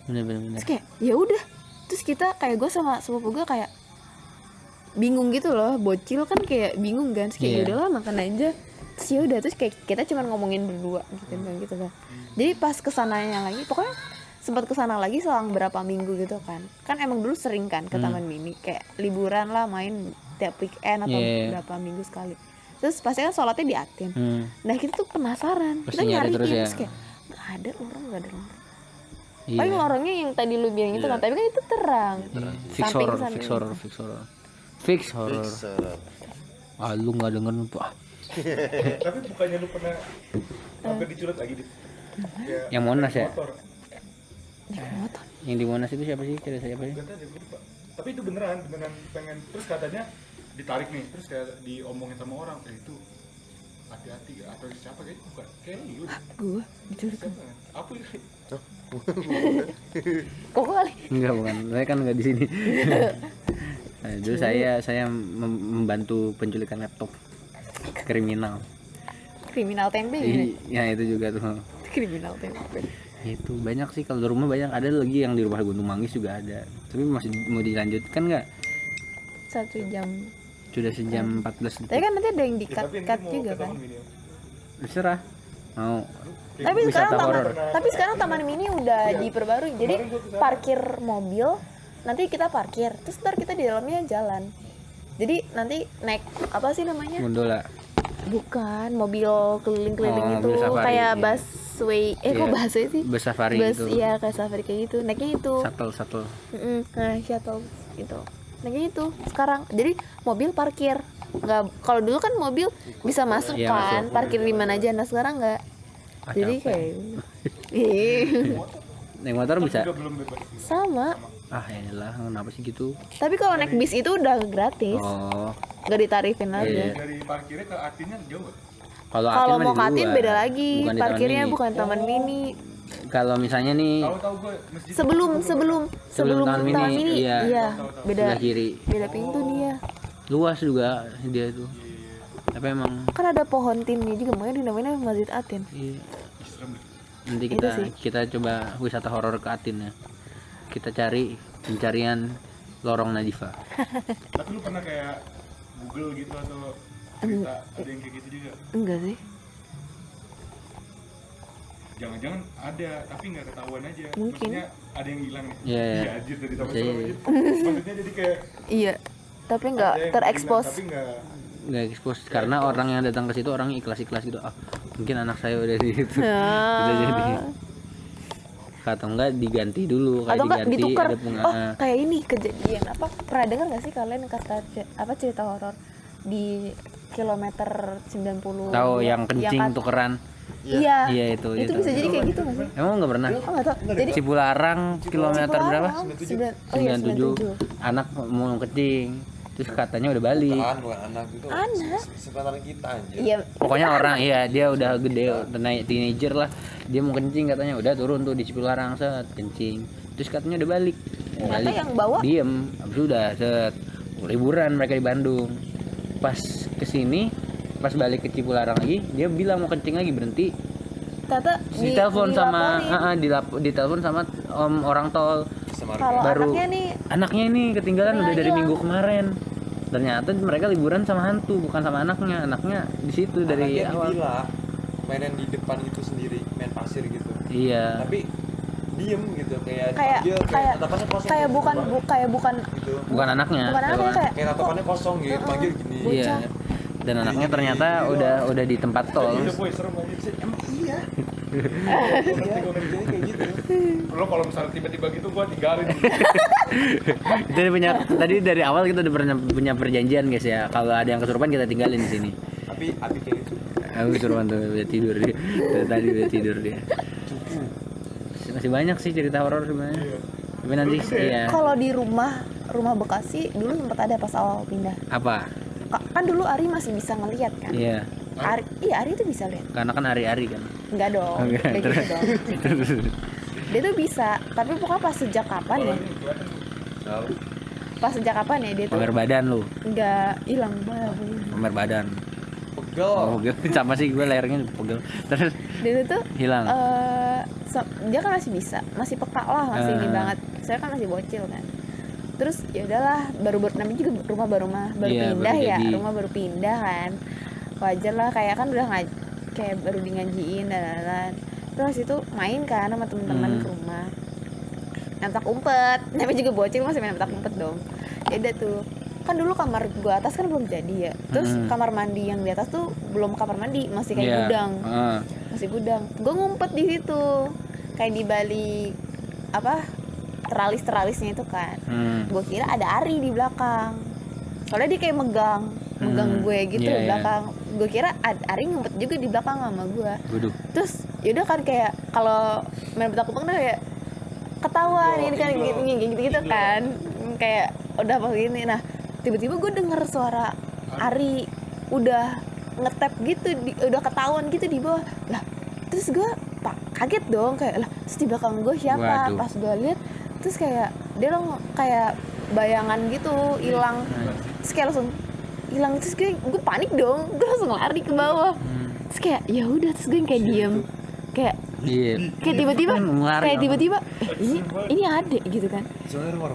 Bener.
Terus kayak ya udah, terus kita kayak gue sama sepupu gue kayak bingung gitu loh, bocil kan kayak bingung kan, terus kayak
Iya.
ya udahlah makan aja. Terus ya udah, terus kayak kita cuma ngomongin berdua gitu loh. Jadi pas kesananya lagi, pokoknya sempat kesana lagi selang berapa minggu gitu kan emang dulu sering kan ke taman mini kayak liburan lah main tiap weekend atau
Iya.
berapa minggu sekali. Terus pasti kan sholatnya di Atin. Nah kita tuh penasaran,
Pasti
kita
nyari
nyari
terus ya.
terus kayak nggak ada orang.
Iya.
Paling orangnya yang tadi lu bilang itu kan, tapi kan itu terang.
Fix
Samping
horror,
sana.
fix horror. Ah lu nggak denger pak?
Tapi bukannya lu pernah hampir diculik lagi deh.
Yang Monas ya?
Motor.
Motor.
Yang di Monas itu siapa sih? Cerita siapa sih?
Gak tahu deh, gue lupa. Tapi itu beneran pengen terus katanya ditarik nih, terus kayak diomongin sama orang, itu hati-hati atau siapa kayak bukan kayak lu deh.
Gua diculik.
Siapa kan? Apa ya?
Kok kali?
Enggak bukan, saya kan nggak di sini. Nah, dulu saya membantu penculikan laptop kriminal.
Kriminal tempe gitu.
Ya itu juga tuh.
Kriminal tempe.
Itu banyak sih kalau di rumah, banyak. Ada lagi yang di rumah Gunung Manggis juga ada, tapi masih mau dilanjutkan nggak?
1 jam.
Sudah sejam 14
Tapi
detik.
kan nanti ada yang di
Ya, tapi
cut
mau
juga
ke
kan.
Taman Mini.
Terserah mau.
Tapi
Wisata
sekarang
horor.
tapi sekarang taman mini udah diperbarui. Jadi parkir mobil nanti kita parkir, terus ntar kita di dalamnya jalan. Jadi nanti naik apa sih namanya?
Gondola.
Bukan, mobil keliling-keliling
Oh,
itu
mobil safari,
kayak
iya.
busway. Kok
Iya.
busway sih?
Bus safari
Bus,
gitu.
iya kayak safari kayak gitu. Naiknya itu.
Shuttle.
Nah, shuttle gitu. Naiknya itu sekarang. Jadi mobil parkir. Nggak, kalau dulu kan mobil bisa masuk
Iya,
kan,
masuk.
parkir di mana aja. Nah, sekarang nggak.
Ah,
Jadi
capek.
kayak Ih,
Naik motor bisa.
Juga belum bebas.
sama.
Ah elah, kenapa sih gitu?
Tapi kalau naik bis itu udah gratis,
Oh,
nggak ditarifin lagi.
Iya.
Dari parkirnya ke Atinnya jauh nggak?
kalau
Kalau
Atin
mau
mah
ke
di
Atin
luar.
beda lagi,
Bukan di Taman
parkirnya
Mini.
bukan taman mini.
Kalau misalnya nih
Tahu gue masjid.
Sebelum
Taman Mini,
taman mini,
iya.
iya, beda
sebelah kiri,
beda pintu dia.
luas juga dia tuh. Tapi emang
Kan ada pohon tinnya juga, makanya dinamain Masjid Atin.
iya.
Serem deh.
Nanti
Itu sih.
kita coba wisata horor ke Atin ya. Kita cari pencarian lorong Nadifa.
Tapi lu pernah kayak Google gitu atau cerita ada yang kayak gitu juga?
Enggak sih,
Jangan-jangan ada tapi nggak ketahuan aja.
Mungkin.
Maksudnya ada yang hilang nih.
Iya, iya.
Iya anjir dari taman
Iya,
serem
iya.
aja. Maksudnya jadi kayak
iya. Tapi
ada
nggak
yang
terekspos.
hilang, tapi nggak.
Nggak expose karena orang yang datang ke situ orang ikhlas-ikhlas gitu. Ah, mungkin anak saya udah di situ.
Nah.
Gitu jadi. Atau enggak diganti dulu, kayak
Atau enggak
diganti
ditukar.
ada
Oh, kayak ini kejadian apa? Pernah dengar nggak sih kalian kata cerita horor di kilometer 90?
tahu yang kencing
kan-
tukeran.
Iya.
Iya, itu
bisa jadi kayak gitu nggak sih?
Emang nggak pernah?
Oh nggak tahu. Jadi
Cipularang kilometer berapa?
97.
97. Anak mau kencing. Terus katanya udah balik.
Bukan anak itu.
Anak.
Sepantaran kita anjir.
Iya.
Pokoknya orang iya dia udah gede, udah naik teenager lah. Dia mau kencing katanya udah turun tuh di Cipularang set kencing. Terus katanya udah balik.
Ternyata yang bawa
Diem. Habis itu udah set liburan mereka di Bandung. Pas kesini pas balik ke Cipularang lagi dia bilang mau kencing lagi, berhenti.
ternyata
Ditelepon sama
dilaporin.
ditelepon sama orang tol.
Kalau
baru-
anaknya nih
Anaknya ini ketinggalan
Nah,
udah dari
hilang.
minggu kemarin. Ternyata mereka liburan sama hantu, bukan sama anaknya. Anaknya di situ dari
Anaknya di
awal.
villa, mainan di depan itu sendiri, main pasir gitu.
Iya.
Tapi diem gitu kayak
kayak
dipanggil,
kayak
tatapannya kosong
kayak
gitu,
bukan
sumpah.
kayak bukan
gitu.
Bukan anaknya.
bukan anaknya kayak
Kayak tatapannya kosong gitu, panggil gini.
Iya. Dan anaknya ternyata udah di tempat tol.
Gitu boy serem aja.
Emang iya.
Iya.
Kayak gitu.
Lo kalau misalnya tiba-tiba gitu gua tinggalin.
Kita punya tadi dari awal kita udah pernah punya perjanjian guys ya. Kalau ada yang kesurupan kita tinggalin di sini.
Tapi kayak gitu.
Aku kesurupan tuh udah tidur dia. Dari tadi udah tidur dia. Masih banyak sih cerita horor sebenarnya. Tapi nanti ya
kalau di rumah Bekasi dulu sempat ada pas awal pindah.
apa?
Kan dulu Ari masih bisa ngelihat kan.
Iya.
Ari itu bisa lihat.
Karena kan hari-hari kan.
Enggak dong.
Enggak,
Kayak gitu
terus.
dong. Dia tuh bisa, tapi pokoknya pas sejak kapan ya? Pas sejak kapan ya dia tuh?
Pamer badan lu.
Enggak hilang banget.
Pamer badan.
Pegel.
Oh, pegel. Sama sih gue lehernya pegel. Terus
Dia tuh
hilang.
dia kan masih bisa, masih peka lah, masih ini banget. Saya kan masih bocil kan. Terus ya udahlah, baru namanya juga rumah baru
Iya,
pindah
baru
ya,
jadi.
rumah baru pindah kan. Wajar lah, kayak kan udah kayak baru di ngajiin dan terus itu main kan sama teman-teman ke rumah. Nemtak umpet, namanya juga bocil masih main nemtak umpet dong. Ya udah tuh. Kan dulu kamar gua atas kan belum jadi ya. Terus kamar mandi yang di atas tuh belum kamar mandi, masih kayak
Iya.
gudang.
Heeh.
Masih gudang. Gue ngumpet di situ. Kayak di balik apa? Teralis-teralisnya itu kan. Gue kira ada Ari di belakang. Soalnya dia kayak megang gue gitu
Iya,
di
iya.
belakang. Gue kira Ari ngumpet juga di belakang sama gue.
Guduk.
Terus yaudah kan kayak kalau main petak umpet tuh kayak ketahuan ini kan gitu kan. Kayak udah pas gini. Nah, tiba-tiba gue denger suara Ari udah ngetap gitu udah ketahuan gitu di bawah. Lah, terus gue kaget dong kayak lah, terus di belakang gue siapa?
Waduh.
Pas gue lihat terus kayak dia lo kayak bayangan gitu hilang. Terus kayak langsung hilang, terus gue panik dong, gue langsung lari ke bawah. Terus kayak ya udah, terus gue yang kayak diem kayak
Iya.
Kayak tiba-tiba
Mengarik
kayak
apa?
tiba-tiba ini adek gitu kan.
Soalnya rumah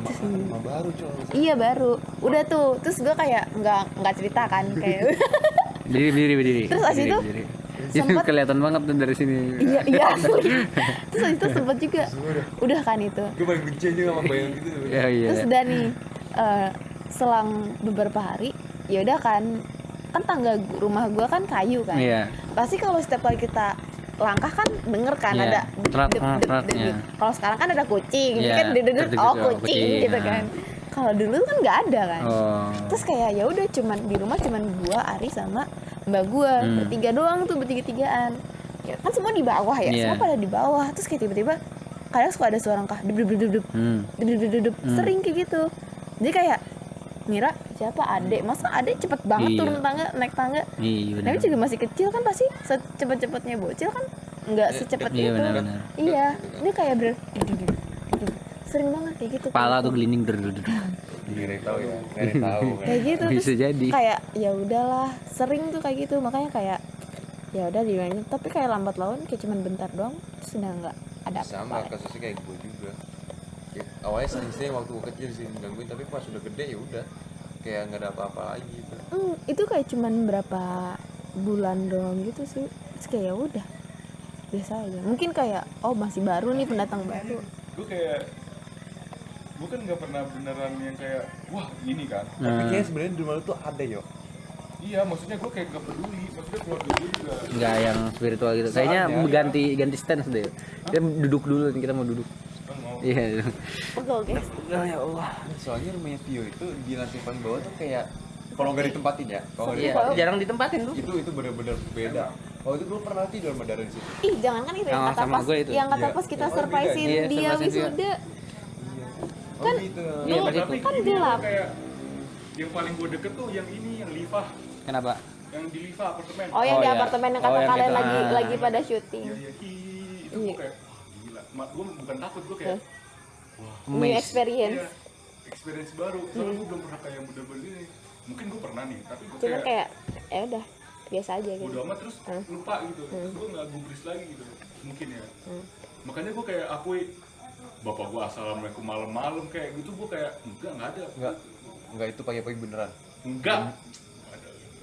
baru coy.
Iya baru udah tuh, terus gue kayak nggak cerita kan kayak
Berdiri.
Terus abis itu
Itu
sempet-
kelihatan banget tuh dari sini.
iya asli. Terus abis itu sempet juga udah kan itu.
Gue paling benci aja sama bayang gitu.
Iya.
Terus udah nih selang beberapa hari ya udah kan tangga rumah gue kan kayu kan.
Iya.
Pasti kalau setiap kali kita langkah kan denger kan
Iya.
ada
Trak,
dep, dep,
trak,
dep,
iya.
dep. Kalau sekarang kan ada kucing, jadi
Iya,
kan denger
terus
oh
gitu,
kucing
kucing,
gitu
nah.
kan. Kalau dulu kan nggak ada kan.
Oh.
Terus kayak ya udah cuman di rumah cuman gua, Ari sama mbak gua bertiga doang tuh, bertiga-tigaan. Ya, kan semua di bawah ya,
Iya.
semua pada di bawah. Terus kayak tiba-tiba kadang suka ada suara langkah dep dep dep dep dep, sering kayak gitu. Jadi kayak ngira siapa adek, masa adek cepet banget
Iya.
turun tangga, naik tangga.
Iya
Tapi
benar.
juga masih kecil kan, pasti secepat-cepatnya bocil kan nggak secepat
Iya
itu.
benar.
Iya, ini kayak sering banget kayak gitu.
Kepala tuh gelinding.
Nggak tahu ya, nggak tahu.
Kayak gitu
Bisa
terus
jadi.
kayak ya udahlah, sering tuh kayak gitu, makanya kayak ya udah dibilangin, tapi kayak lambat laun kayak cuman bentar doang terus udah nggak ada
Sama
apa-apa.
kasusnya kayak gue juga. Ya, awalnya sering waktu gue kecil sih gangguin, tapi pas udah gede ya udah kayak nggak ada apa-apa lagi gitu.
Itu kayak cuman berapa bulan doang gitu sih, terus kayak ya udah biasa aja, mungkin kayak oh masih baru nih, pendatang baru.
Gue kan nggak pernah beneran yang kayak wah ini kan.
Tapi kayak sebenarnya di rumah lu tuh ada yo.
Iya, maksudnya gue kayak nggak peduli, maksudnya keluarga gue juga.
Enggak yang spiritual gitu. Kayaknya ganti stance deh. Kita duduk dulu nih, kita mau duduk.
Kan mau.
Iya.
Pegel guys.
Ya Allah.
Soalnya rumahnya Tio itu di lantai paling bawah tuh kayak kalau nggak ditempatin ya, kalau nggak
Iya,
ditempatin
jarang ditempatin tuh.
itu benar-benar beda. Oh itu gue pernah tidur sama Dara di situ.
Ih jangan kan itu yang
Sama-
kata
sama
pas
gue itu.
yang kata
Iya.
pas kita
Oh,
surprisein
beda. Iya,
dia
surprisein dia.
wisuda.
Oh
Kan-
gitu.
Iya, pas
Tapi
itu.
kan
ini
gelap.
gua kayak yang paling gue deket tuh yang ini, yang Liva,
Kenapa?
yang di Liva apartemen.
Oh yang
Oh,
di
iya.
apartemen yang
Oh,
kata
yang
kalian
itu,
lagi pada syuting.
Iya, iya, itu
Iya.
gue kayak wah gila. Gue bukan takut, gue kayak
New
Amazed.
experience.
iya, experience baru. Soalnya gue belum pernah kayak bener-bener ini. Mungkin gue pernah nih, tapi gue
Cuma
kayak
kayak ya udah biasa aja gitu.
bodo amat terus lupa gitu. Terus gue nggak gubris lagi gitu. Mungkin ya. Makanya gue kayak akui bapak gue assalamualaikum malam-malam kayak gitu, gue kayak enggak ada.
Enggak itu pagi-pagi beneran.
Enggak.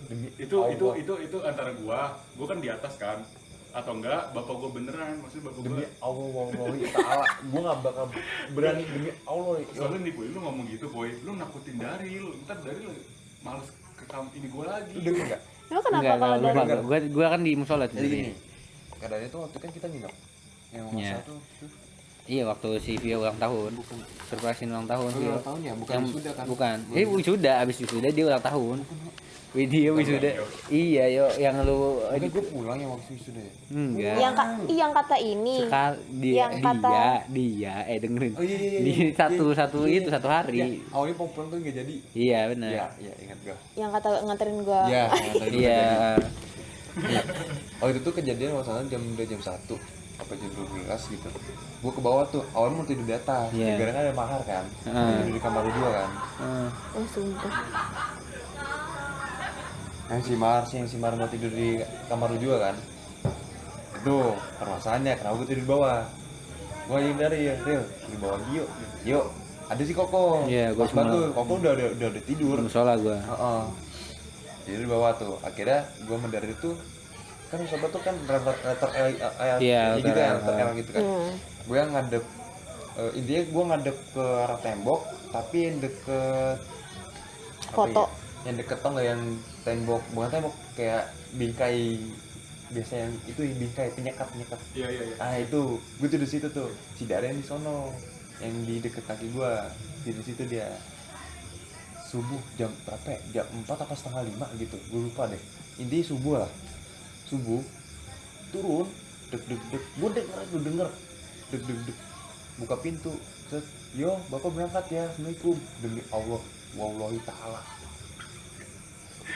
Demi
Itu antara gua kan di atas kan, atau enggak bapak gua beneran, maksudnya bapak
demi
gua.
Allah wallahi taala gue nggak bakal berani demi Allah.
Soalnya nih boy, lu ngomong gitu boy, lu nakutin Daril, ntar Daril males ke ini gua lagi.
Lu denger nggak?
Emang kenapa
Enggak,
kalau
lupa
dari
gua kan di musola tuh.
Jadi gini, keadaannya tuh waktu kan kita nginep yang
Iya.
masa tuh
Iya, waktu si Vio ulang tahun. Surprisein ulang tahun Vio.
ulang tahun ya, bukan
Yang
wisuda kan?
Bukan. Wisuda, abis wisuda dia ulang tahun. Dia wisuda. Iya, yo yang lu
Oke, gue pulang yang waktu wisuda ya.
enggak.
yang kata ini
Sekali
yang kata-
dia dengerin.
Oh, iya.
Di satu
Iya.
itu satu hari.
Ya, awalnya mau pulang tuh nggak jadi.
Iya, benar.
Iya ingat gue.
yang kata nganterin gua.
Iya.
Iya.
Oh itu tuh kejadian masalahnya jam 1 apa jam 12 gitu. Gue ke bawah tuh, awalnya mau tidur di atas.
Iya.
Gara-gara ada mahar kan. Tidur di kamar lu juga kan.
Heeh.
Oh sumpah.
Yang si Mar mau tidur di kamar lu juga kan. Itu permasalahannya, kenapa gue tidur di bawah. Gue hindari ya, Ril, di bawah yuk. Yuk, ada si Koko.
Iya, gua
Pas banget
cuma-
tuh, Koko udah tidur.
Musola gua.
Heeh. Jadi di bawah tuh, akhirnya gue mendarat itu kan sobat tuh kan letter L
Iya,
gitu
letter
kan,
L.
letter L gitu kan. Gue yang ngadep intinya gue ngadep ke arah tembok, tapi yang deket apa
Foto.
ya? Yang deket tau nggak yang tembok, bukan tembok kayak bingkai biasa yang itu bingkai penyekat.
Iya.
Ah itu, gue tuh di situ tuh, si Darren di sono, yang di deket kaki gue, di situ dia. Subuh jam berapa ya? Jam 4 apa setengah 5 gitu, gue lupa deh. Intinya subuh lah, subuh turun, deg, gue denger, deg, buka pintu, set, yo bapak berangkat ya, assalamualaikum, demi Allah, wallahi ta'ala.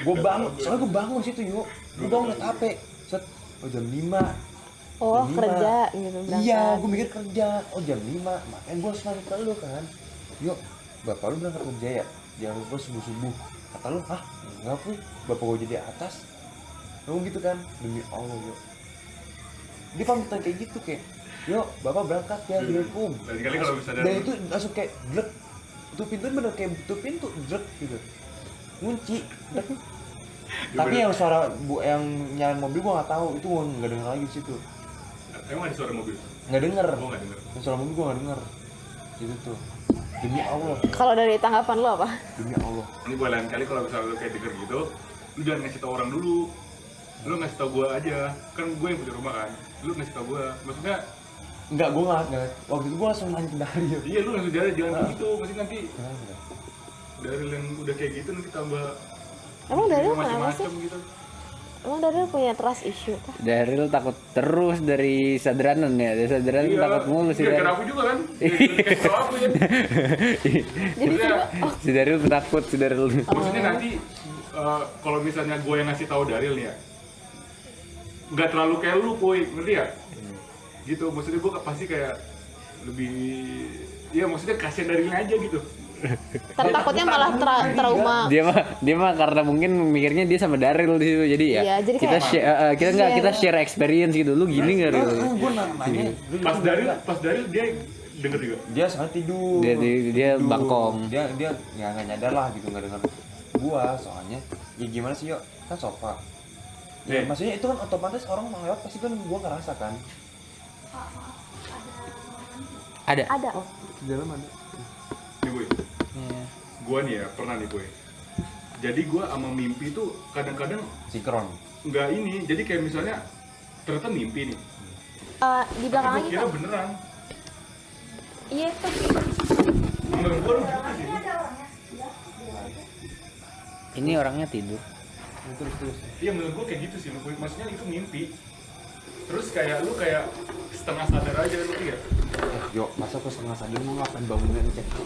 Gue bangun, soalnya gue bangun situ yuk, gue bangun liat HP, set, oh jam 5.
Oh
Jam 5.
kerja gitu berangkat.
Iya, gue mikir kerja. Oh jam 5, makanya gue harus nanya ke lu kan. Yuk, bapak lu berangkat kerja ya? Jangan lupa subuh-subuh. Kata lu, hah? Enggak puy, bapak gue jadi atas. Ngomong gitu kan, demi Allah yuk. dia pamitan kayak gitu kayak yuk bapak berangkat ya assalamualaikum.
Lain kali kalau bisa
Dan itu langsung kayak drek, itu pintu bener kayak tutup pintu drek gitu, kunci drek. Tapi yang suara yang nyalain mobil gua nggak tahu, itu gua nggak denger lagi di situ.
Emang ada suara mobil?
Nggak denger.
Gua nggak denger.
Yang suara mobil gua nggak denger. Itu tuh. Demi Allah.
Kalau dari tanggapan lo apa?
Demi Allah.
Ini buat lain kali kalau misalnya lu kayak denger gitu, lu jangan ngasih tau orang dulu. Lu ngasih tau gua aja. Kan gue yang punya rumah kan. Lu ngasih tau gua. Maksudnya
Enggak, gua nggak. Waktu itu gua langsung nanya ke Dario.
iya lu langsung jangan begitu. Maksudnya nanti dari yang udah kayak gitu nanti tambah
Emang dari lo kenapa
macam-macam
sih?
gitu.
Emang dari lo punya trust issue kah?
Daryl takut terus dari sadranan ya, dari sadranan takut mulu sih.
Gara-gara aku juga kan. Gara-gara aku ya.
Jadi
Maksudnya-
Si Daryl penakut, si Daryl.
Maksudnya nanti kalau misalnya gue yang ngasih tahu Daryl nih ya, nggak terlalu kayak lu, Puy, ngerti ya? Gitu, maksudnya gue pasti kayak lebih, ya maksudnya kasihan Darylnya aja gitu.
takutnya malah trauma.
Dia mah karena mungkin mikirnya dia sama Daryl di situ, jadi ya.
Iya, jadi
kita
kayak-
kita share experience gitu. Lu gini enggak Ril?
Gua nanya.
Pas Daryl dia denger juga.
Dia sangat tidur.
Dia bangkong.
Dia nggak nyadar lah gitu, nggak dengar gua soalnya. Ya gimana sih yuk, kan sofa. Ya, maksudnya itu kan otomatis orang lewat pasti kan gua ngerasa kan.
Ada.
Ada.
Di dalam ada.
Nih gue, gue nih ya pernah nih gue. Jadi gue sama mimpi tuh kadang-kadang
Sinkron.
nggak ini. Jadi kayak misalnya ternyata mimpi nih.
Di belakang
Gue
lagi
kira
kan?
beneran.
Iya tuh.
Menurut gue lu gitu sih.
Ini orangnya tidur.
Terus.
Iya menurut gue kayak gitu sih. Maksudnya itu mimpi. Terus kayak lu kayak setengah sadar aja lu ya.
Yo, masa aku setengah sadar mau ngapain bangunan kayak gitu?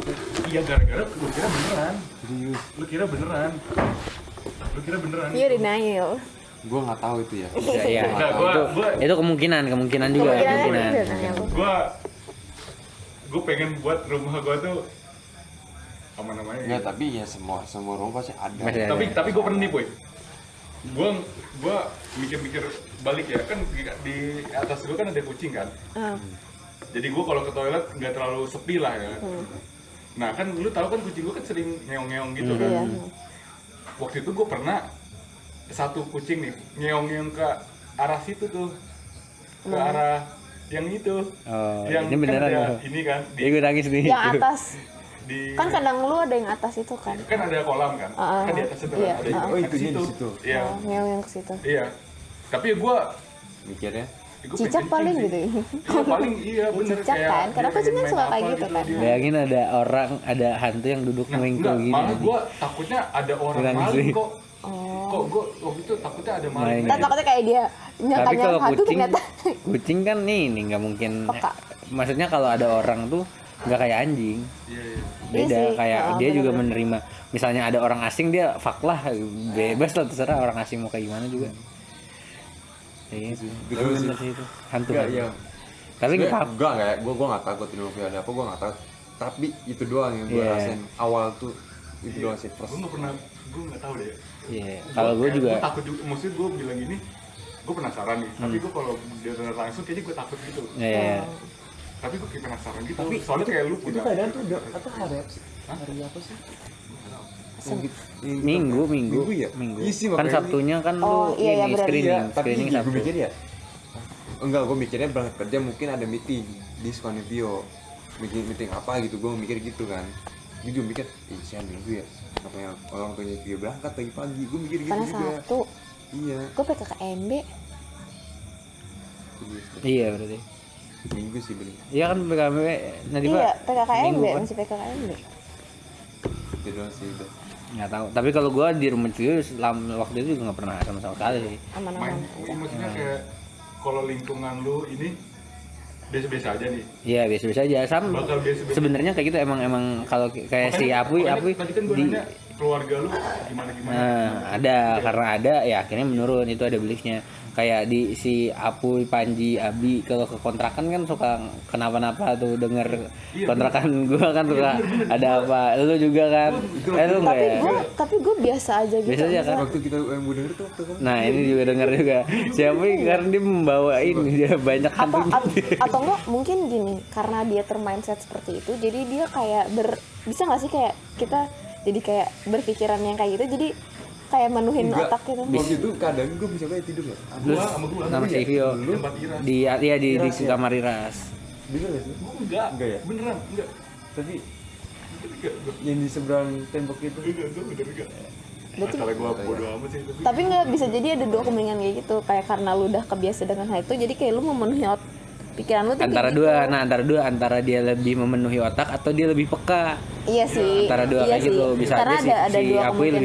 Iya gara-gara gue kira beneran.
Serius.
Lu kira beneran.
Iya denial.
Gua nggak tahu itu ya.
Iya.
Enggak,
Itu kemungkinan juga.
Kemungkinan denial.
Gue pengen buat rumah gue tuh apa namanya?
Enggak, tapi ya semua rumah pasti ada.
Masih ada.
Tapi gue pernah nih boy. Gue mikir-mikir balik ya, kan di atas gue kan ada kucing kan. Jadi gue kalau ke toilet nggak terlalu sepi lah ya. Nah kan lu tahu kan kucing gue kan sering ngeong-ngeong gitu kan.
Iya.
Waktu itu gue pernah satu kucing nih ngeong-ngeong ke arah situ tuh, ke arah yang itu.
Oh,
yang
ini beneran
kan ada
loh.
ini kan
Dia gue nangis nih.
Yang atas.
di
Kan kandang lu ada yang atas itu kan?
kan ada kolam kan, kan di atas itu kan
Iya.
ada
Oh,
di
itu dia di situ.
Iya,
Ngeong yang ke situ.
iya. Tapi gue
Mikirnya
Cicak paling gitu ya.
Iya paling iya bener
Cicak kan? Karena
dia
kucing kan
pengen
suka
main
kayak
apa
gitu kan.
dia.
Bayangin ada hantu yang duduk
Nah,
melingkung
enggak,
gini.
malah gue takutnya ada orang
Nangis
maling
nih.
kok.
Oh.
Kok gue waktu itu takutnya ada maling.
Maling.
Kan takutnya kayak dia
Tapi
nyangka-nyangka
kalau
hantu
kucing,
ternyata.
kucing kan nih nggak mungkin.
Peka.
Maksudnya kalau ada orang tuh nggak kayak anjing.
Iya, iya.
Beda
Iya sih.
kayak
Oh,
dia juga
bener-bener.
menerima. Misalnya ada orang asing dia fuck lah, bebas lah terserah orang asing mau kayak gimana juga. Iya,
Terus
bener sih itu hantu.
enggak
hantu.
ya.
Tapi nggak
Sebenarnya
apa.
enggak ya, gua nggak takut ini mobil ada apa, gua nggak takut. Tapi itu doang yang gua
Iya.
rasain awal tuh, itu doang sih first.
Gue nggak pernah, gue nggak tahu deh.
Iya. Kalau gue juga.
Gue takut juga, maksudnya gue bilang gini, gue penasaran nih. Tapi gue kalau dia langsung kayaknya gue takut gitu.
Iya.
Tapi gue kayak penasaran gitu.
Tapi
soalnya kayak lu
Itu
punya.
keadaan tuh udah atau hari apa sih? Hari apa sih?
Minggu.
Minggu ya?
Minggu.
Iya sih,
Kan
makanya.
Sabtunya kan
Oh,
lu
iya, iya,
ini
benar.
screening,
Iya, tapi
screening
gue
Sabtu.
mikir ya. Enggak, gue mikirnya berangkat kerja mungkin ada meeting di Skonevio. Meeting apa gitu, gue mikir gitu kan. Gue juga mikir, siang minggu ya. Apa yang orang tuanya Vio berangkat pagi-pagi, gue mikir gitu
Karena
juga.
Sabtu.
Iya.
Gue PKKMB.
Iya berarti.
Minggu sih bener.
Iya kan PKMB nanti
Iya,
Pak.
PKKMB
Minggu kan?
masih PKKMB.
Itu doang sih udah.
Nggak tahu. Tapi kalau gua di rumah itu selama waktu itu juga nggak pernah sama sekali sih.
Aman-aman
Main,
aja.
maksudnya kayak kalau lingkungan lu ini biasa-biasa aja nih.
Iya biasa-biasa aja. Sama.
Bakal biasa-biasa.
Sebenarnya kayak gitu emang kalau kayak si
Makanya-
Apuy
makanya tadi kan gua
di
nanya, keluarga lu gimana.
Ada karena ada ya akhirnya menurun, itu ada beliefnya. Kayak di si Apuy, Panji, Abi kalau ke kontrakan kan suka kenapa-napa tuh denger kontrakan gua kan suka ada apa. Lu juga kan? Lu enggak ya?
Tapi gue biasa aja gitu.
Biasa aja kan?
Waktu kita yang gue denger tuh waktu kan.
Nah ini juga denger juga. Siapa karena dia membawain dia banyak hantunya.
Atau enggak mungkin gini, karena dia termindset seperti itu, jadi dia kayak bisa nggak sih kayak kita jadi kayak berpikiran yang kayak gitu, jadi kayak menuhin otak gitu.
Waktu itu kadang gue bisa kayak tidur ya.
Sama gua
Sama si Vio di kamar Iras.
Bener gak sih?
enggak
ya?
beneran enggak
Tapi yang di seberang tembok itu.
enggak.
Berarti
Kalau gua bodo amat sih
tapi nggak bisa jadi ada dua kemungkinan kayak gitu, kayak karena lu udah kebiasa dengan hal itu, jadi kayak lu memenuhi pikiran lu tuh
Antara
kayak
dua, antara dia lebih memenuhi otak atau dia lebih peka.
iya sih,
Antara dua
iya
kayak gitu
sih.
bisa
Karena
aja
ada
si
dua
Apuy
kemungkinan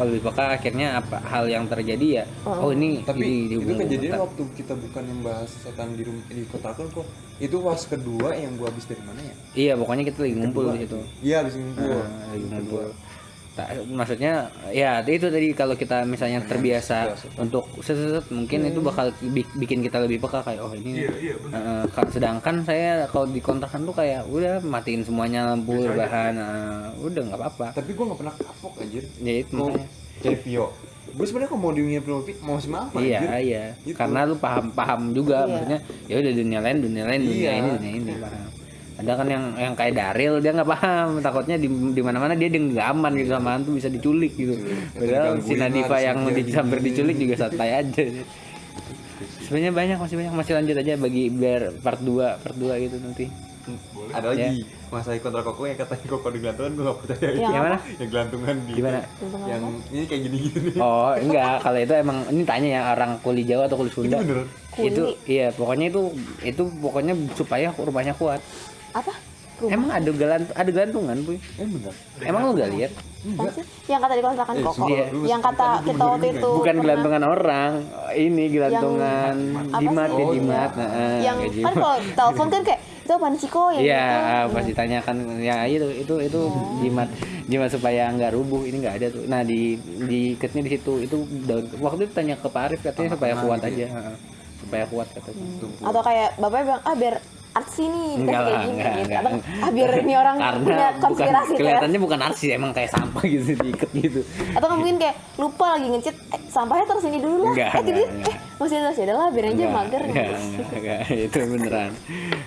lebih peka akhirnya apa hal yang terjadi ya. Oh ini
Tapi itu
dihubungin
kejadian
otak.
waktu kita bukan yang bahas setan di kota aku kok. Itu was kedua yang gua habis dari mana ya?
Iya pokoknya kita lagi ngumpul di situ.
Iya habis ngumpul.
Lagi ngumpul. Maksudnya ya itu tadi kalau kita misalnya terbiasa untuk seset mungkin itu bakal bikin kita lebih peka kayak oh ini.
iya bener.
Sedangkan saya kalau di kontrakan tuh kayak udah matiin semuanya lampu bahan udah nggak apa-apa.
Tapi gua enggak pernah kapok anjir.
Ya itu makanya.
Kayak Vio. Gue sebenarnya kalau mau dunia profit mau sama apa?
Iya
anjir?
iya
Gitu.
karena lu paham juga maksudnya ya udah dunia lain dunia
Iya.
ini paham. Ada kan yang kayak Daryl dia nggak paham, takutnya di mana-mana dia nggak aman gitu sama hantu, bisa diculik gitu. Padahal si Nadifa yang hampir diculik juga santai aja. Sebenarnya masih banyak, masih lanjut aja biar part 2 gitu nanti.
Ada lagi masalah kontrak koko yang katanya koko di gelantungan gue gak percaya.
Yang
Yang mana?
Yang gelantungan di
Gimana?
yang ini kayak gini-gini nih.
Oh enggak, kalau itu emang ini tanya ya orang kuli Jawa atau kuli Sunda.
Itu beneran?
Itu iya pokoknya itu pokoknya supaya rumahnya kuat.
apa rumah
Emang ada gelantungan, Puy.
Bener.
Emang lu gak lihat?
Maksudnya yang kata di kontrakan koko,
iya.
yang kata kita waktu itu
Bukan
pernah-
gelantungan orang, ini gelantungan
apa
jimat
sih?
ya
Oh,
jimat.
yang
kayak
kan
jimat.
kalau telepon kan kayak itu apaan sih kok yang
Iya,
gitu.
pas ditanyakan ya itu jimat supaya nggak rubuh, ini nggak ada tuh. Nah diikatnya di situ itu waktu itu tanya ke Pak Arif katanya supaya kuat aja, supaya kuat katanya.
Atau kayak bapaknya bilang biar artsy nih
Enggak
kayak
lah,
gini
enggak,
gitu.
enggak.
Atau biar ini orang
Karena
punya
bukan
konspirasi
kelihatannya bukan arsi, emang kayak sampah gitu diikat gitu.
atau kan mungkin kayak lupa lagi ngecit sampahnya terus ini dulu lah
Enggak,
gitu
enggak.
masih ada sih adalah biar aja mager gitu.
Enggak, itu beneran.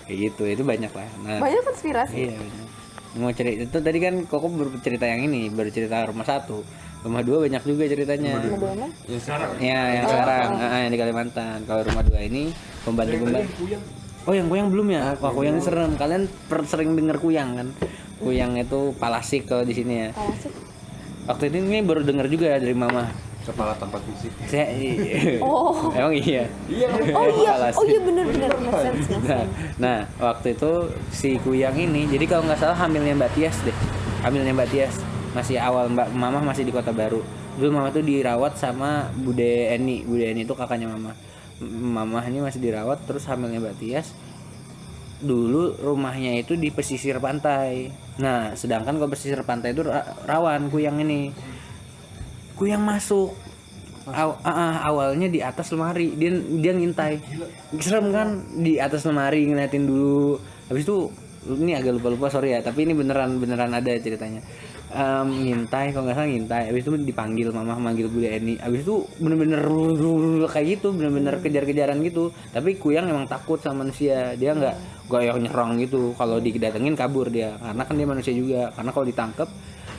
Kayak gitu, itu banyak lah. Nah,
Banyak konspirasi.
iya banyak. Mau cerita itu tadi kan Koko baru cerita yang ini, baru cerita rumah 1. Rumah 2 banyak juga ceritanya.
Kedua mah
Ya sekarang.
Ya, yang sekarang yang di Kalimantan. Kalau rumah 2 ini pembantu. Oh, yang kuyang belum ya? Wah, kuyang ini serem. Kalian sering dengar kuyang kan? Kuyang itu palasik kalau di sini ya.
apa sih?
Waktu ini baru dengar juga dari mama.
Kepala tanpa fisik.
Saya
Oh.
emang iya.
Oh iya bener make sense.
Nah, waktu itu si Kuyang ini, jadi kalau nggak salah hamilnya Mbak Tias deh, hamilnya Mbak Tias masih awal Mama masih di Kota Baru. Dulu Mama tuh dirawat sama Bude Eni itu kakaknya Mama. Mama ini masih dirawat, terus hamilnya Mbak Tias. Dulu rumahnya itu di pesisir pantai. Nah, sedangkan kalau pesisir pantai itu rawan Kuyang ini. Kuyang masuk. Awalnya di atas lemari, dia ngintai. Serem kan, di atas lemari ngeliatin dulu. Habis itu ini agak lupa sorry ya, tapi ini beneran ada ceritanya. Ngintai, kalau nggak salah ngintai. Habis itu dipanggil mama, manggil Bude Eni. Habis itu bener-bener kayak gitu, bener-bener kejar-kejaran gitu. Tapi Kuyang emang takut sama manusia, dia nggak yang nyerang gitu. Kalau didatengin kabur dia, karena kan dia manusia juga. Karena kalau ditangkap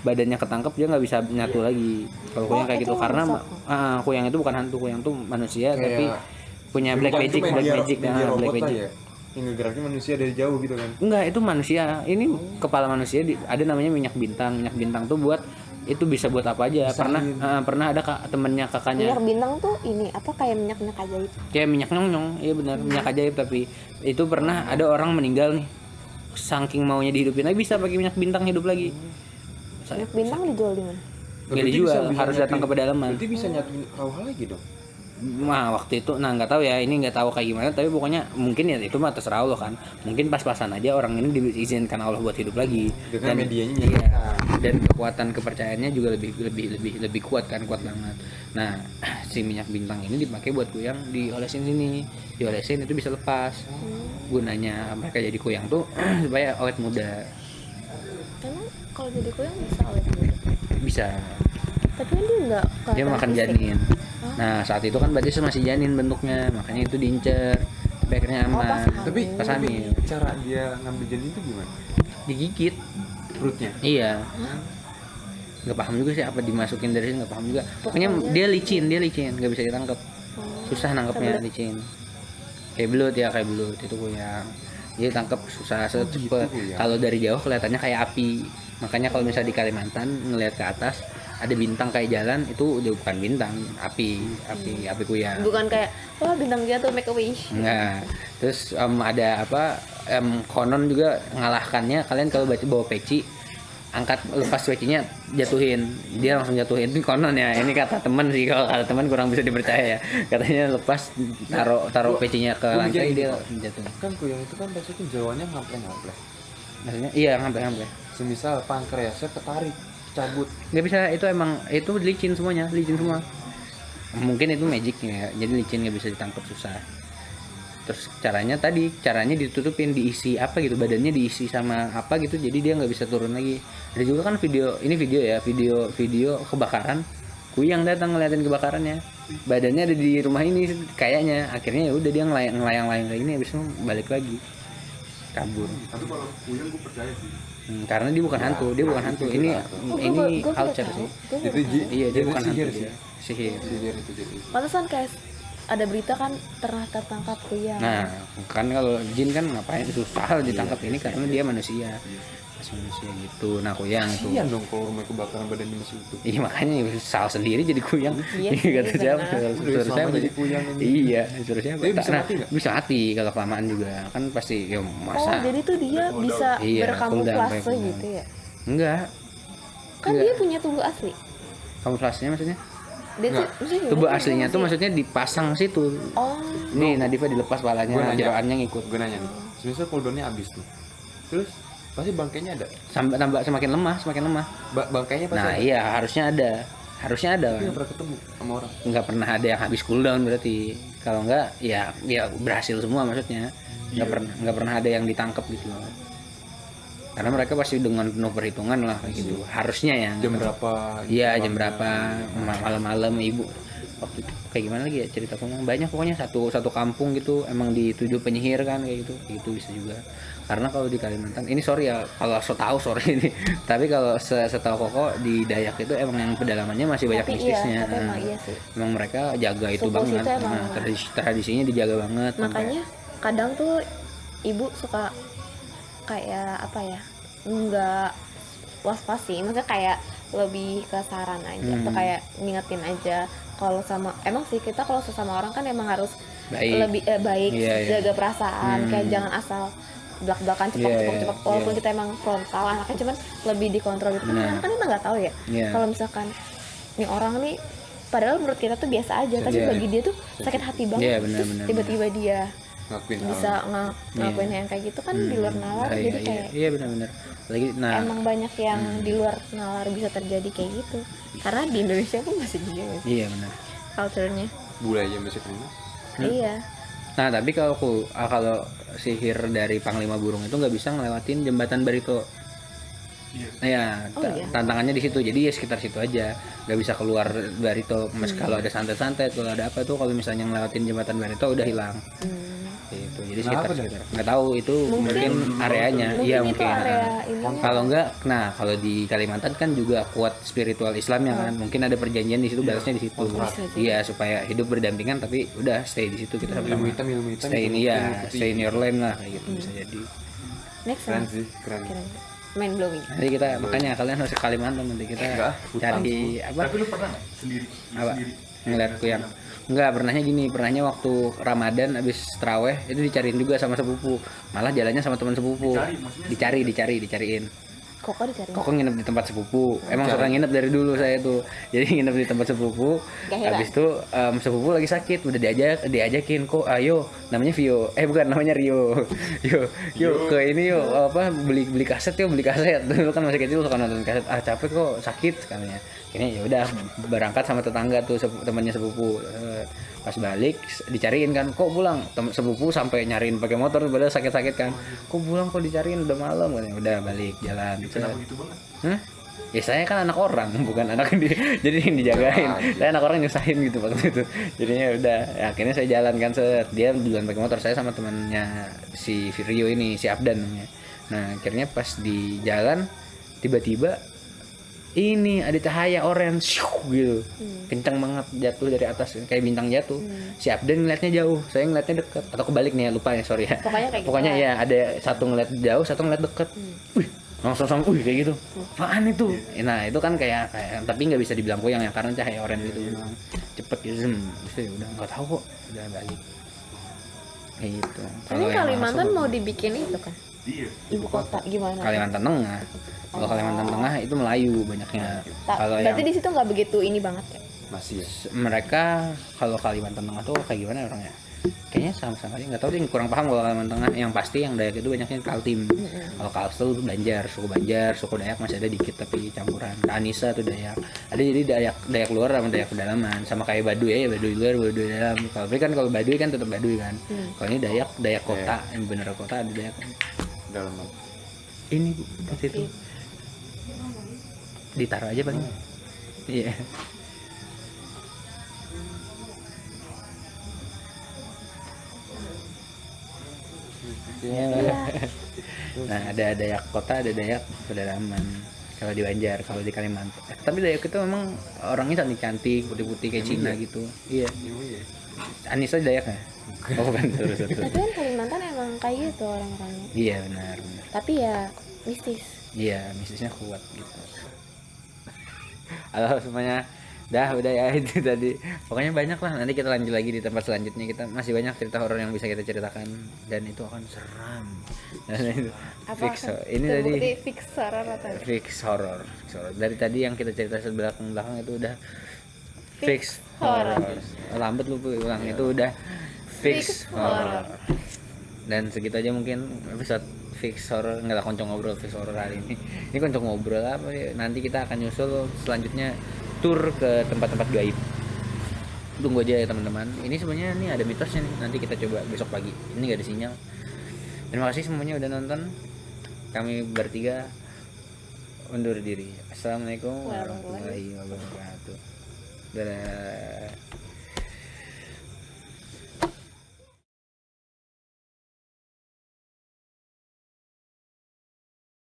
badannya ketangkep dia nggak bisa nyatu lagi. Kalau Kuyang kayak gitu karena Kuyang itu bukan hantu, Kuyang itu manusia
Kayak
tapi punya black magic
media robot
black
lah
magic.
ya. Yang ngegerakin manusia dari jauh gitu kan.
Enggak, itu manusia. Ini kepala manusia ada namanya minyak bintang. Minyak bintang tuh buat itu bisa buat apa aja. Pernah ada temennya kakaknya.
Minyak bintang tuh ini apa kayak minyak ajaib.
Kayak minyak nyong. Iya benar, minyak ajaib tapi itu pernah ada orang meninggal nih. Saking maunya dihidupin lagi bisa pakai minyak bintang hidup lagi.
Minyak bintang dijual di mana?
Nggak dijual, harus datang ke pedalaman.
Berarti bisa nyatuin kawah lagi dong.
waktu itu nggak tahu ya, ini nggak tahu kayak gimana, tapi pokoknya mungkin ya itu mah terserah Allah kan, mungkin pas-pasan aja orang ini diizinkan Allah buat hidup lagi
Dengan medianya
iya,
nyatakan.
dan kekuatan kepercayaannya juga lebih kuat kan, kuat banget. Nah si minyak bintang ini dipakai buat kuyang, diolesin sini, diolesin itu bisa lepas. Gunanya mereka jadi kuyang tuh supaya awet muda.
Emang kalau jadi kuyang bisa awet muda?
Bisa,
Tapi kan dia nggak
dia
kelihatan
makan
fisik.
janin. Nah saat itu kan berarti masih janin bentuknya, makanya itu diincer, tapi akhirnya aman.
pas hamil.
Tapi
Pas hamil
cara dia ngambil janin itu gimana?
digigit.
Perutnya.
Iya, nggak paham juga sih apa dimasukin dari sini, nggak paham juga. Pokoknya dia licin, nggak bisa ditangkap, susah nangkepnya, licin. Kayak belut ya, kayak belut itu kuyang. Dia tangkap susah, cepet.
kuyang.
Kalau dari jauh kelihatannya kayak api. Makanya kalau misalnya di Kalimantan ngelihat ke atas ada bintang kayak jalan, itu udah bukan bintang, api kuyang.
Bukan kayak wah bintang jatuh make a wish.
Enggak. Terus ada apa, konon juga ngalahkannya, kalian kalau bawa peci, angkat lepas pecinya, jatuhin, dia langsung jatuhin. Ini konon ya, ini kata teman sih, kalau kata teman kurang bisa dipercaya ya. Katanya lepas taruh pecinya ke
Gua
lantai,
mikir
dia
gini,
jatuh.
Kan kuyang itu kan maksudnya jawabannya ngampleng-ngampleng.
Maksudnya iya, ngampe.
Semisal pankreasnya ketarik, cabut.
Nggak bisa, itu emang itu licin semuanya, licin semua. Mungkin itu magicnya ya, jadi licin, nggak bisa ditangkap, susah. Terus caranya ditutupin, diisi apa gitu, badannya diisi sama apa gitu, jadi dia nggak bisa turun lagi. Ada juga kan video kebakaran, kuyang datang ngeliatin kebakarannya, badannya ada di rumah ini kayaknya, akhirnya ya udah dia ngelayang-layang kayak gini, habis itu balik lagi kabur.
Tapi kalau kuyang gue percaya sih.
Karena dia bukan hantu, ini
Gua
culture
tidak
sih.
tahu.
Itu
Iya, dia bukan
sihir
hantu,
sih.
dia sihir.
Sihir itu jadi.
Pantesan kayak ada berita kan pernah tertangkap kuyang.
Nah, kan kalau jin kan ngapain susah ditangkap, ini karena dia manusia. Masih manusia gitu. Nah, kuyang tuh.
Kasian dong kalau rumah kebakaran badannya masih utuh.
Iya, makanya salah sendiri jadi kuyang.
Iya sih,
Kata siapa?
benar.
Suruh
Selama
siapa
jadi kuyang ini.
Iya, suruh siapa?
Tapi bisa
Nah,
mati nggak?
bisa mati kalau kelamaan juga. Kan pasti ya
Oh,
masa.
jadi tuh dia bisa
Iya,
berkamuflase
cooldown,
gitu ya.
Enggak.
Kan
Enggak.
dia punya tubuh asli.
Kamuflasenya maksudnya?
Dia tuh maksudnya gimana
Tubuh
sih?
aslinya tuh maksudnya dipasang situ.
Oh,
Nih, Nadifa dilepas
Gua
palanya,
nanya.
jeroannya ngikut.
Gue nanya nih, semisal cooldownnya habis tuh, terus pasti bangkainya ada.
Sampai tambah semakin lemah.
Bangkainya pasti
Nah,
ada.
iya, harusnya ada
Tapi
kan.
nggak pernah ketemu sama orang.
Nggak pernah ada yang habis cooldown berarti. Kalau nggak ya berhasil semua maksudnya. Nggak pernah ada yang ditangkap gitu loh. Karena mereka pasti dengan penuh perhitungan lah kayak gitu. Harusnya ya.
Jam berapa?
Iya, jam berapa, malam-malam ibu. Waktu itu kayak gimana lagi ya cerita ngomong, banyak pokoknya satu kampung gitu emang dituju penyihir kan kayak gitu. Itu bisa juga. Karena kalau di Kalimantan ini, sorry ya kalau so tahu sorry ini. Tapi kalau setahu Koko di Dayak itu emang yang pedalamannya masih banyak
tapi
mistisnya.
tapi emang iya sih.
Emang mereka jaga itu
Suku
banget.
situ emang-
Nah, tradisinya dijaga banget.
Makanya kadang tuh ibu suka kayak apa ya? Enggak was-was sih. Maksudnya kayak lebih ke saran aja atau kayak ngingetin aja kalau sama emang sih kita kalau sesama orang kan emang harus
Baik.
lebih baik,
Iya, iya.
jaga perasaan, kayak jangan asal belak-belakan
Iya, iya,
cepat walaupun
iya.
kita emang frontal anaknya cuman lebih dikontrol gitu.
Benar.
Kan kita nggak tahu ya.
Iya.
Kalau misalkan nih orang nih padahal menurut kita tuh biasa aja, tapi
Iya.
bagi dia tuh sakit hati banget.
Iya, benar,
Terus
benar,
tiba-tiba dia
Ngakuin
bisa ngelakuin yang kayak gitu kan di luar nalar, jadi kayak
iya benar-benar. Lagi
emang banyak yang di luar nalar bisa terjadi kayak gitu. Karena di Indonesia pun masih gitu
iya benar.
culture-nya.
bule aja masih terima.
Iya.
Nah, tapi kalau sihir dari Panglima Burung itu nggak bisa ngelewatin jembatan Barito. Ya,
Oh, iya.
tantangannya di situ. Jadi ya sekitar situ aja, nggak bisa keluar Barito. Mas kalau ada santet-santet, kalau ada apa tuh, kalau misalnya ngelewatin jembatan Barito udah hilang. Gitu. Jadi
Kenapa
sekitar. Nggak tahu itu mungkin areanya. Iya
Mungkin itu
mungkin.
area ininya.
Kalau enggak, nah kalau di Kalimantan kan juga kuat spiritual Islamnya kan, mungkin ada perjanjian di situ, batasnya di situ. Iya, supaya hidup berdampingan, tapi udah stay di situ kita
Ilmu
sama-sama.
ilmu hitam.
Stay ini ya,
ikuti.
stay in your lane lah kayak gitu bisa jadi.
Next
Keren
one.
sih, keren.
Keren. Mind blowing.
Nanti kita makanya kalian harus ke Kalimantan, nanti kita
Enggak,
cari apa?
Tapi lu pernah nggak sendiri?
Apa? Ngeliat kuyang. Enggak, pernahnya gini, pernahnya waktu Ramadan abis traweh itu dicariin juga sama sepupu. Malah jalannya sama teman sepupu.
Dicari, maksudnya?
Dicariin.
Koko dicari.
Koko nginep di tempat sepupu. Emang suka nginep dari dulu saya tuh. Jadi nginep di tempat sepupu. Habis itu sepupu lagi sakit, udah diajakin kok, ayo, namanya Vio. Bukan, namanya Rio. Yuk ke ini yuk, apa beli kaset yuk, beli kaset. Dulu kan masih kecil suka nonton kaset. Capek kok, sakit katanya. Ini ya udah berangkat sama tetangga tuh, temannya sepupu. Pas balik dicariin kan, kok pulang, sepupu sampai nyariin pakai motor padahal sakit-sakit kan, kok pulang, kok dicariin, udah malam kan, udah balik jalan.
Kenapa gitu banget?
Ya saya kan anak orang, bukan anak jadi yang dijagain. Saya anak orang nyusahin gitu waktu itu. Jadinya udah, ya, akhirnya saya jalan kan, dia duluan pakai motor, saya sama temannya si Rio ini, si Abdan namanya. Nah akhirnya pas di jalan tiba-tiba ini ada cahaya orange gitu, kencang banget jatuh dari atas kayak bintang jatuh. Si Abden ngeliatnya jauh, saya ngeliatnya deket, atau kebalik nih ya, lupa ya, sorry ya. Pokoknya gitu ya, ada satu ngeliat jauh, satu ngeliat deket. Wih, langsung kayak gitu. Apaan itu? Nah itu kan kayak tapi nggak bisa dibilang goyang ya, karena cahaya orange itu cepet gitu. Udah nggak tahu kok, udah balik. Kayak gitu.
Ini Kalimantan mau dibikin itu kan?
Iya.
Ibu kota gimana?
Kalimantan Tengah. Kalau Kalimantan Tengah itu Melayu banyaknya. Kalau
berarti di situ nggak begitu ini banget ya?
Masih ya.
Mereka kalau Kalimantan Tengah tuh kayak gimana orangnya? Kayaknya sama-sama aja, nggak tahu sih, kurang paham kalau Kalimantan Tengah. Yang pasti yang Dayak itu banyaknya Kaltim. Kalau Kalsel itu Banjar, suku Dayak masih ada dikit tapi campuran. Anissa tuh Dayak. Ada jadi Dayak luar sama Dayak pedalaman, sama kayak Baduy ya, Baduy luar, Baduy dalam. Kalau Baduy kan tetap Baduy kan. Kalau ini Dayak kota, yang bener kota ada Dayak.
Dalam
Ini Bu, itu. Ditaruh aja paling. Iya. Nah ada Dayak kota, ada Dayak pedalaman. Kalau di Banjar, kalau di Kalimantan. Tapi Dayak itu memang orangnya cantik, putih-putih kayak Cina gitu. Iya. Anissa Dayak nggak? Oh bukan, terus.
Tapi kan Kalimantan emang kayak gitu orang-orangnya.
Iya benar.
Tapi ya mistis.
Iya, mistisnya kuat gitu. Halo semuanya. Udah ya itu tadi. Pokoknya banyak lah. Nanti kita lanjut lagi di tempat selanjutnya. Kita masih banyak cerita horor yang bisa kita ceritakan dan itu akan seram. Dan itu fix. Ini tadi
fix horor atau
fix horor. Dari tadi yang kita cerita belakang itu udah fix horor. Lambat lu ulang itu udah fix horor. Dan segitu aja mungkin episode fix horor, nggak lah koncong ngobrol fix horor hari ini. Ini koncong ngobrol apa ya? Nanti kita akan nyusul selanjutnya tur ke tempat-tempat gaib. Tunggu aja ya teman-teman. Ini sebenarnya nih ada mitosnya nih. Nanti kita coba besok pagi. Ini nggak ada sinyal. Terima kasih semuanya udah nonton. Kami bertiga undur diri. Assalamualaikum warahmatullahi wabarakatuh. Dadah.